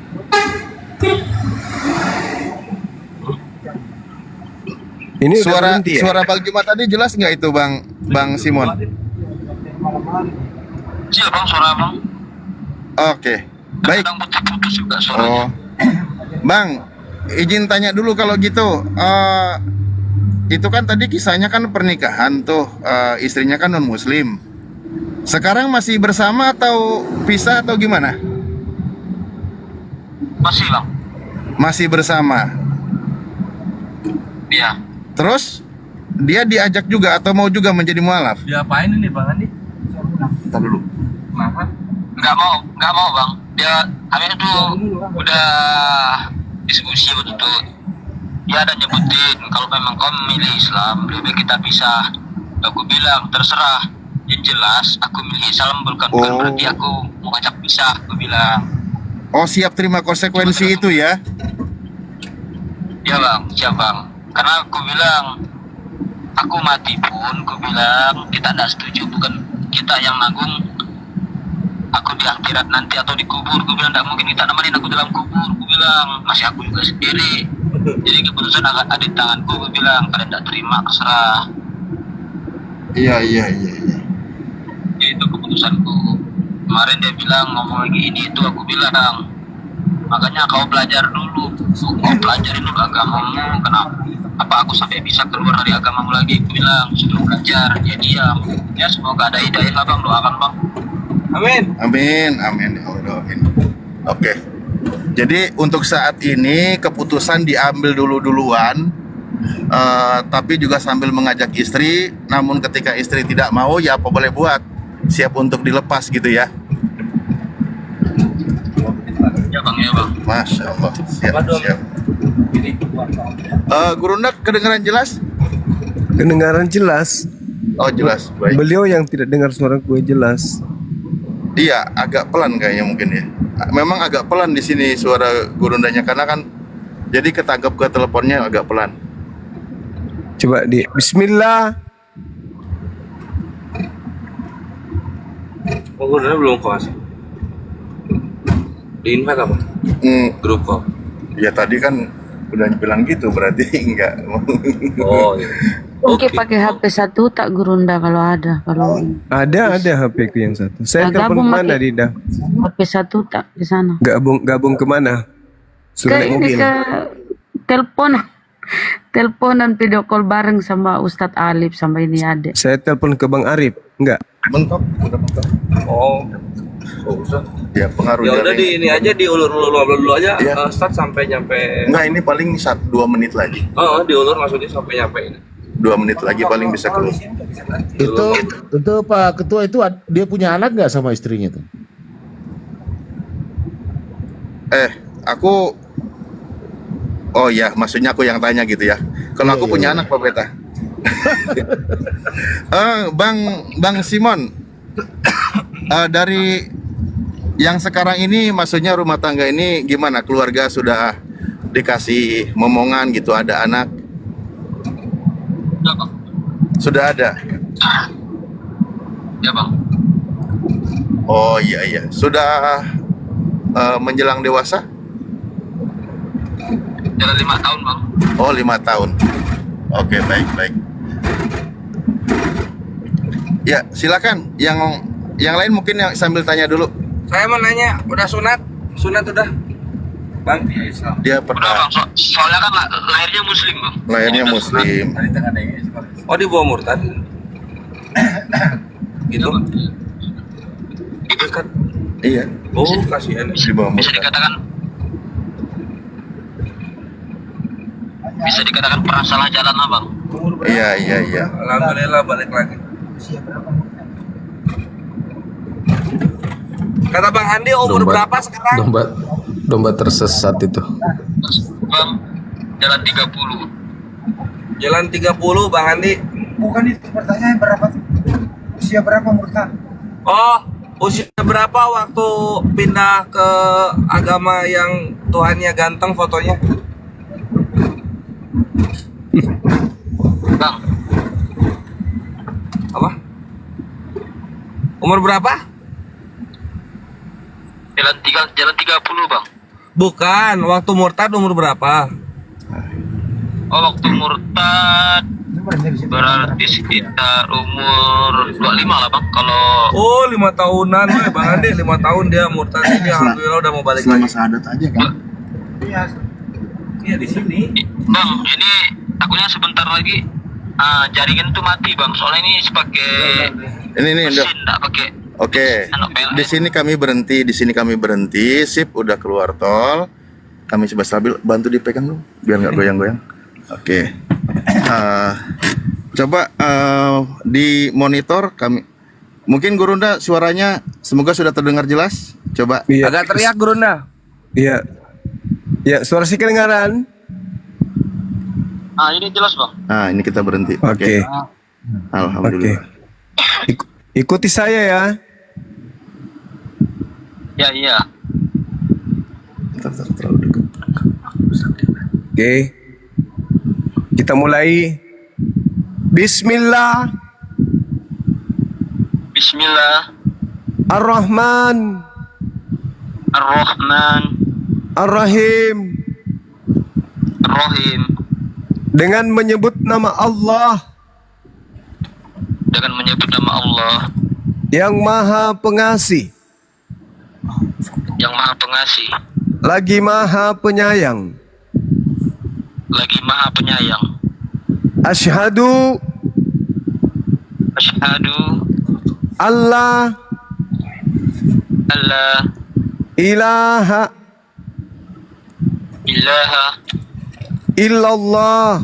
Ini udah Suara berhenti ya? suara Bang Jumat tadi jelas nggak itu Bang Simon? Iya bang, suara bang. Oke, baik. Kadang putus-putus juga suaranya. Oh, Bang, izin tanya dulu kalau gitu. Itu kan tadi kisahnya kan pernikahan tuh, istrinya kan non muslim. Sekarang masih bersama atau pisah atau gimana? Masih bang. Masih bersama. Iya. Terus dia diajak juga atau mau juga menjadi mualaf? Diapain ini bang Andi? Entar dulu. Kenapa? Nggak mau bang. Dia kami itu udah diskusi waktu itu. Dia ada nyebutin kalau memang kau memilih Islam lebih baik kita pisah. Aku bilang terserah. Yang jelas aku milih Islam bukan berarti aku mau ngajak pisah. Aku bilang. Oh, siap terima konsekuensi itu ya? Iya bang, siap bang. Karena aku bilang aku mati pun, aku bilang kita tidak setuju, bukan kita yang nanggung. Aku di akhirat nanti atau di kubur, aku bilang tidak mungkin kita nemenin aku dalam kubur. Aku bilang masih aku juga sendiri. Jadi keputusan ada di tanganku. Aku bilang kalian tidak terima, terserah. Iya. Jadi itu keputusanku. Kemarin dia bilang ngomong lagi ini itu, aku bilang makanya kau belajar dulu, kau pelajarin dulu agamamu. Kenapa? Apa aku sampai bisa keluar dari agamamu lagi? Aku bilang sudah belajar, dia diam. Ya semoga ada hidayah lah bang, doakan bang. Amin. Ya Allah, doain. Oke. Jadi untuk saat ini keputusan diambil duluan, tapi juga sambil mengajak istri. Namun ketika istri tidak mau, ya apa boleh buat, siap untuk dilepas gitu ya. Ya bang, ya bang. Masya Allah, siap. Gurunda kedengaran jelas? Kedengaran jelas. Oh jelas, baik. Beliau yang tidak dengar suara gue jelas. Iya, agak pelan kayaknya mungkin ya. Memang agak pelan di sini suara Gurundanya karena kan jadi ketangkep ke teleponnya agak pelan. Coba di Bismillah. Oh, udah belum kelas. Di invite apa? Grup kok. Ya tadi kan udah bilang gitu, berarti enggak. Oh iya. Mungkin pakai HP satu tak Gurunda kalau ada. Kalau Ada HP ku yang satu. Saya Nah, telepon gabung kemana pakai- Dida? HP satu tak ke sana. Gabung kemana? Suruh naik Ke ini mobil. ke teleponan video call bareng sama Ustadz Alif sama ini adek. Saya telepon ke Bang Arif. Enggak. Mentok, udah mentok. Oh. Ya pengaruh Ya udah jaring. di ini aja diulur-ulur dulu aja. Iya. Start sampai nyampe. Enggak, ini paling 2 menit lagi. Oh, diulur maksudnya sampai nyampe ini. 2 menit lagi paling bisa keluar. Itu Pak Ketua itu dia punya anak nggak sama istrinya tuh? Aku oh ya, maksudnya aku yang tanya gitu ya. Kalau aku punya anak Pak Beta. Bang Simon, dari yang sekarang ini, maksudnya rumah tangga ini gimana? Keluarga sudah dikasih momongan gitu, ada anak? Sudah ada? Ya bang. Oh iya. Sudah menjelang dewasa? Jalan 5 tahun bang. Oh 5 tahun. Oke, baik. Ya silakan. Yang lain mungkin yang sambil tanya dulu. Saya mau nanya, udah sunat? Sunat udah? Bang, iya Islam. Dia Udah pernah bang, soalnya kan lahirnya muslim bang. lahirnya Muslim. Oh, di bawah murtad. Gitu. Itu kan Iya, Oh, kasihan. di bawah bisa murtad. dikatakan pernah salah jalan abang. Iya. Alhamdulillah balik lagi. Kata Bang Andi umur berapa sekarang? Domba tersesat itu. Bang, jalan 30. Jalan 30 Bang Andi. Bukan itu pertanyaan berapa? Usia berapa murtad? Oh, usia berapa waktu pindah ke agama yang Tuhannya ganteng fotonya? Bang, Apa? Umur berapa? jalan 30 bang. Bukan, waktu murtad umur berapa? Oh, waktu murtad berarti sekitar umur 25 lah bang. Kalau Oh, 5 tahunan weh, Bang Andi, 5 tahun dia murtad ini alhamdulillah udah mau balik Selama lagi. syahadat aja kan? Iya di sini. bang, ini takutnya sebentar lagi jaringan tuh mati bang. Soalnya ini pakai Ini udah. mesin, nggak pakai Oke. anak PLN. Di sini kami berhenti. Sip, udah keluar tol. Kami coba stabil, bantu dipegang dulu biar nggak goyang-goyang. Oke. Coba di monitor kami. Mungkin Gurunda suaranya semoga sudah terdengar jelas. Coba. Iya. Agak teriak Gurunda. Iya. Ya, suara si kedengaran. Ini jelas bang. Nah, ini kita berhenti. Oke. Alhamdulillah. Ikuti saya ya. Ya iya. Terlalu dekat. Oke. Kita mulai. Bismillah Bismillah ar-Rahman ar-Rahman ar-Rahim. ar-Rahim. Dengan menyebut nama Allah Dengan menyebut nama Allah yang Maha Pengasih, yang Maha Pengasih, lagi Maha Penyayang. lagi Maha Penyayang. Asyhadu Asyhadu alla alla ilaha ilaha illallah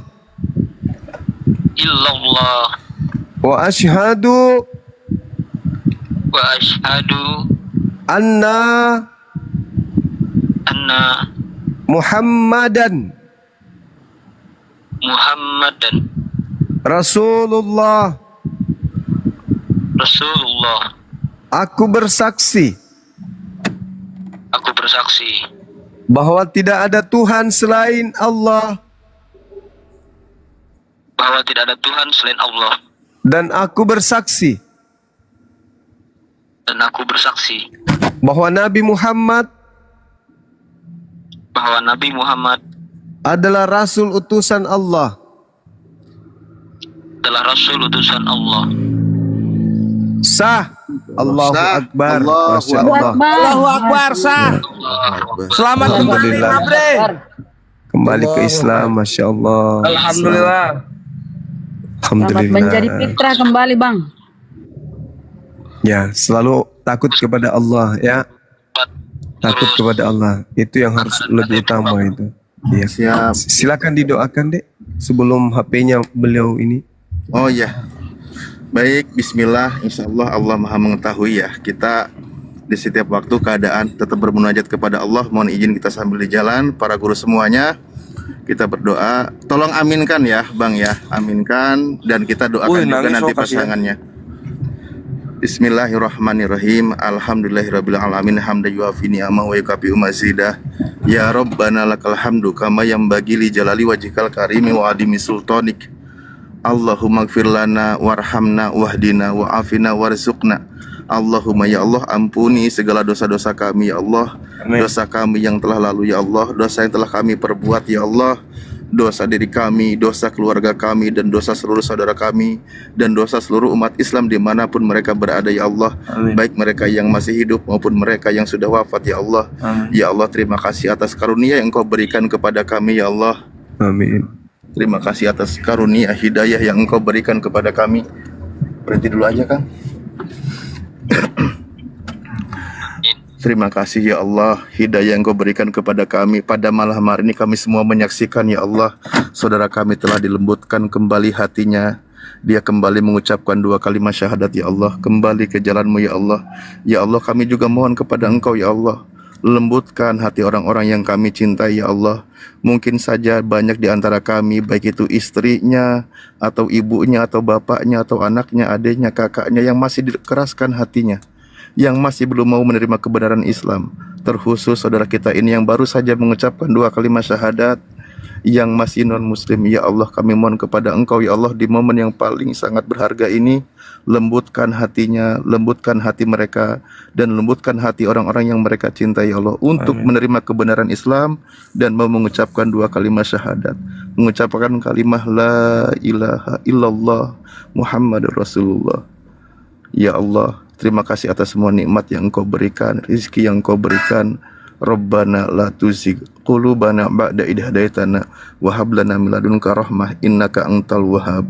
illallah wa asyhadu wa asyhadu anna anna Muhammadan Muhammadan Rasulullah. Rasulullah. Aku bersaksi Aku bersaksi bahwa tidak ada Tuhan selain Allah, bahwa tidak ada Tuhan selain Allah, dan aku bersaksi dan aku bersaksi bahwa Nabi Muhammad bahwa Nabi Muhammad adalah Rasul utusan Allah adalah Rasul utusan Allah. sah. Allahu Sah. Akbar. Allahu Masya Akbar. Allah. Allahu Akbar, sah. Selamat kembali, Alhamdulillah. Mabre. Kembali ke Islam, Masya Allah. Alhamdulillah. Selamat Alhamdulillah. menjadi fitra kembali, Bang. Ya, selalu takut kepada Allah ya. Takut kepada Allah. Itu yang harus lebih utama itu. Ya. Siap. Silakan didoakan, Dek, sebelum HP-nya beliau ini. Oh ya, baik. Bismillah. Insya Allah Allah Maha mengetahui ya. Kita di setiap waktu keadaan tetap bermunajat kepada Allah. Mohon izin kita sambil di jalan. Para guru semuanya, kita berdoa. Tolong aminkan ya, Bang ya. Aminkan dan kita doakan juga nanti pasangannya. Bismillahirrahmanirrahim. Alhamdulillahirabbil alamin hamdan yuafi ni'amahu wa yukafi mazidah. Ya Rabbana lakal hamdu kama yanbaghi li jalali wajhikal karimi wa adimi sultanik. Allahumma gfir lana warhamna wahdina wa'afina warzuqna. Allahumma ya Allah, ampuni segala dosa-dosa kami ya Allah. Dosa kami yang telah lalu ya Allah, dosa yang telah kami perbuat ya Allah, dosa diri kami, dosa keluarga kami, dan dosa seluruh saudara kami, dan dosa seluruh umat Islam dimanapun mereka berada ya Allah. Baik mereka yang masih hidup maupun mereka yang sudah wafat ya Allah. Ya Allah, terima kasih atas karunia yang Engkau berikan kepada kami ya Allah. Amin. Terima kasih atas karunia hidayah yang Engkau berikan kepada kami. Berhenti dulu aja, Kang. Terima kasih ya Allah, hidayah yang Engkau berikan kepada kami. Pada malam hari ini kami semua menyaksikan ya Allah, saudara kami telah dilembutkan kembali hatinya. Dia kembali mengucapkan 2 kalimat syahadat ya Allah, kembali ke jalan-Mu ya Allah. Ya Allah, kami juga mohon kepada Engkau ya Allah, lembutkan hati orang-orang yang kami cintai ya Allah. Mungkin saja banyak di antara kami, baik itu istrinya, atau ibunya, atau bapaknya, atau anaknya, adiknya, kakaknya, yang masih dikeraskan hatinya, yang masih belum mau menerima kebenaran Islam. Terkhusus saudara kita ini yang baru saja mengucapkan 2 kalimat syahadat, yang masih non-muslim. Ya Allah, kami mohon kepada Engkau ya Allah, di momen yang paling sangat berharga ini, lembutkan hatinya, lembutkan hati mereka, dan lembutkan hati orang-orang yang mereka cintai ya Allah, untuk menerima kebenaran Islam dan mau mengucapkan 2 kalimat syahadat, mengucapkan kalimat la ilaha illallah Muhammadur Rasulullah. Ya Allah, terima kasih atas semua nikmat yang Engkau berikan, rezeki yang Engkau berikan. Rabbana la tuzigh qulubana ba'da idh hadaitana wa hab lana min ladunka rahmah innaka antal wahhab.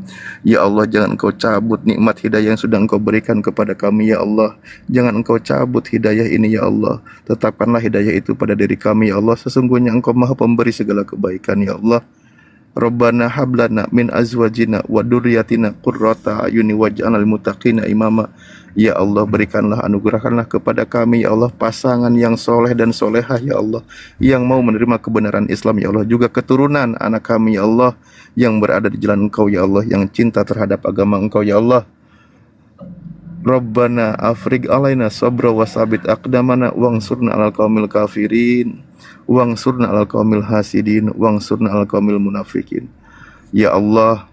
Ya Allah, jangan Engkau cabut nikmat hidayah yang sudah Engkau berikan kepada kami ya Allah. Jangan Engkau cabut hidayah ini ya Allah. Tetapkanlah hidayah itu pada diri kami ya Allah. Sesungguhnya Engkau Maha Pemberi segala kebaikan ya Allah. Rabbana hab lana min azwajina wa dzurriyyatina qurrata a'yuni waj'alna lil muttaqina imama. Ya Allah, berikanlah, anugerahkanlah kepada kami ya Allah pasangan yang soleh dan solehah ya Allah, yang mau menerima kebenaran Islam ya Allah. Juga keturunan anak kami ya Allah, yang berada di jalan Engkau ya Allah, yang cinta terhadap agama Engkau ya Allah. Rabbana afrig alaina sabra wa sabit aqdamana wangsurna alal qaumil kafirin wangsurna alal qaumil hasidin wangsurna alal qaumil munafikin. Ya Allah,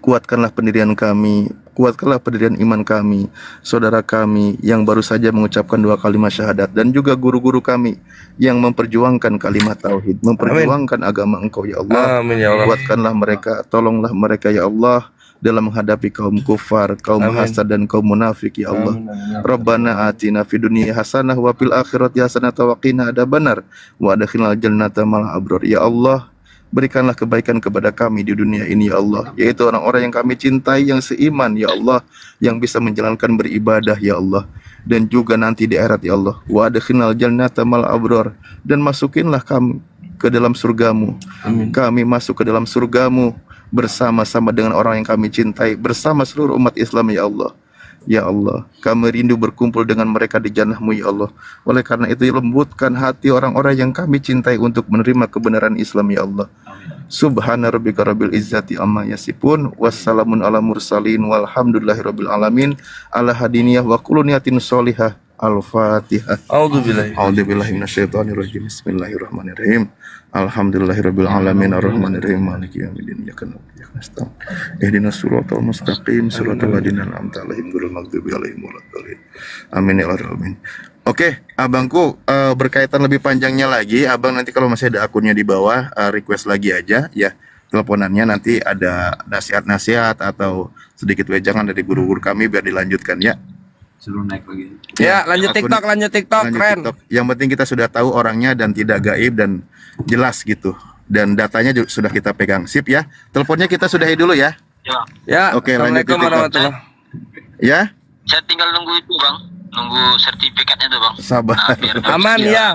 kuatkanlah pendirian kami, kuatkanlah pendirian iman kami, saudara kami yang baru saja mengucapkan 2 kalimat syahadat, dan juga guru-guru kami yang memperjuangkan kalimat tauhid, memperjuangkan agama Engkau ya Allah. Amin ya Allah. Kuatkanlah mereka, tolonglah mereka ya Allah, dalam menghadapi kaum kufar, kaum hasad, dan kaum munafik ya Allah. Rabbana atina fid dunya hasanah wa fil akhirati hasanah wa qina adzabannar wa adkhilnal jannata ma'al abrar. Ya Allah, berikanlah kebaikan kepada kami di dunia ini ya Allah, yaitu orang-orang yang kami cintai, yang seiman ya Allah, yang bisa menjalankan beribadah ya Allah, dan juga nanti di akhirat ya Allah. Wa adkhilnal jannata ma'al abrar, dan masukinlah kami ke dalam surgamu. Kami masuk ke dalam surgamu bersama-sama dengan orang yang kami cintai, bersama seluruh umat Islam ya Allah. Ya Allah, kami rindu berkumpul dengan mereka di jannah-Mu ya Allah. Oleh karena itu, lembutkan hati orang-orang yang kami cintai untuk menerima kebenaran Islam ya Allah. Subhana rabbika rabbil izzati amma yasifun, wassalamun ala mursalin, walhamdulillahi rabbil alamin. Ala hadiniyah wa kullu niyatin sholihah. Al-Fatihah. A'udzubillahi minasyaitonirrajim. Bismillahirrahmanirrahim. Alhamdulillahirabbil alamin arrahmanirrahim maliki yaumiddin. Iyyaka na'budu wa iyyaka nasta'in. Ihdinas siratal mustaqim, siratal ladzina an'amta 'alaihim ghairil maghdubi 'alaihim waladdallin. Amin ya rabbal alamin. Oke, abangku, berkaitan lebih panjangnya lagi, abang nanti kalau masih ada akunnya di bawah, request lagi aja ya. Teleponannya nanti ada nasihat-nasihat atau sedikit wejangan dari guru-guru kami biar dilanjutkan ya. Suruh naik lagi. Ya, lanjut TikTok, lanjut TikTok, Lanjut keren. TikTok. Yang penting kita sudah tahu orangnya dan tidak gaib dan jelas gitu. Dan datanya juga sudah kita pegang. Sip ya. Teleponnya kita sudahi dulu ya. Ya, Oke, lanjut Assalamualaikum TikTok. warahmatullahi. Ya, Saya tinggal nunggu itu bang, nunggu sertifikatnya tuh bang. sabar. Nah, biar Aman ya.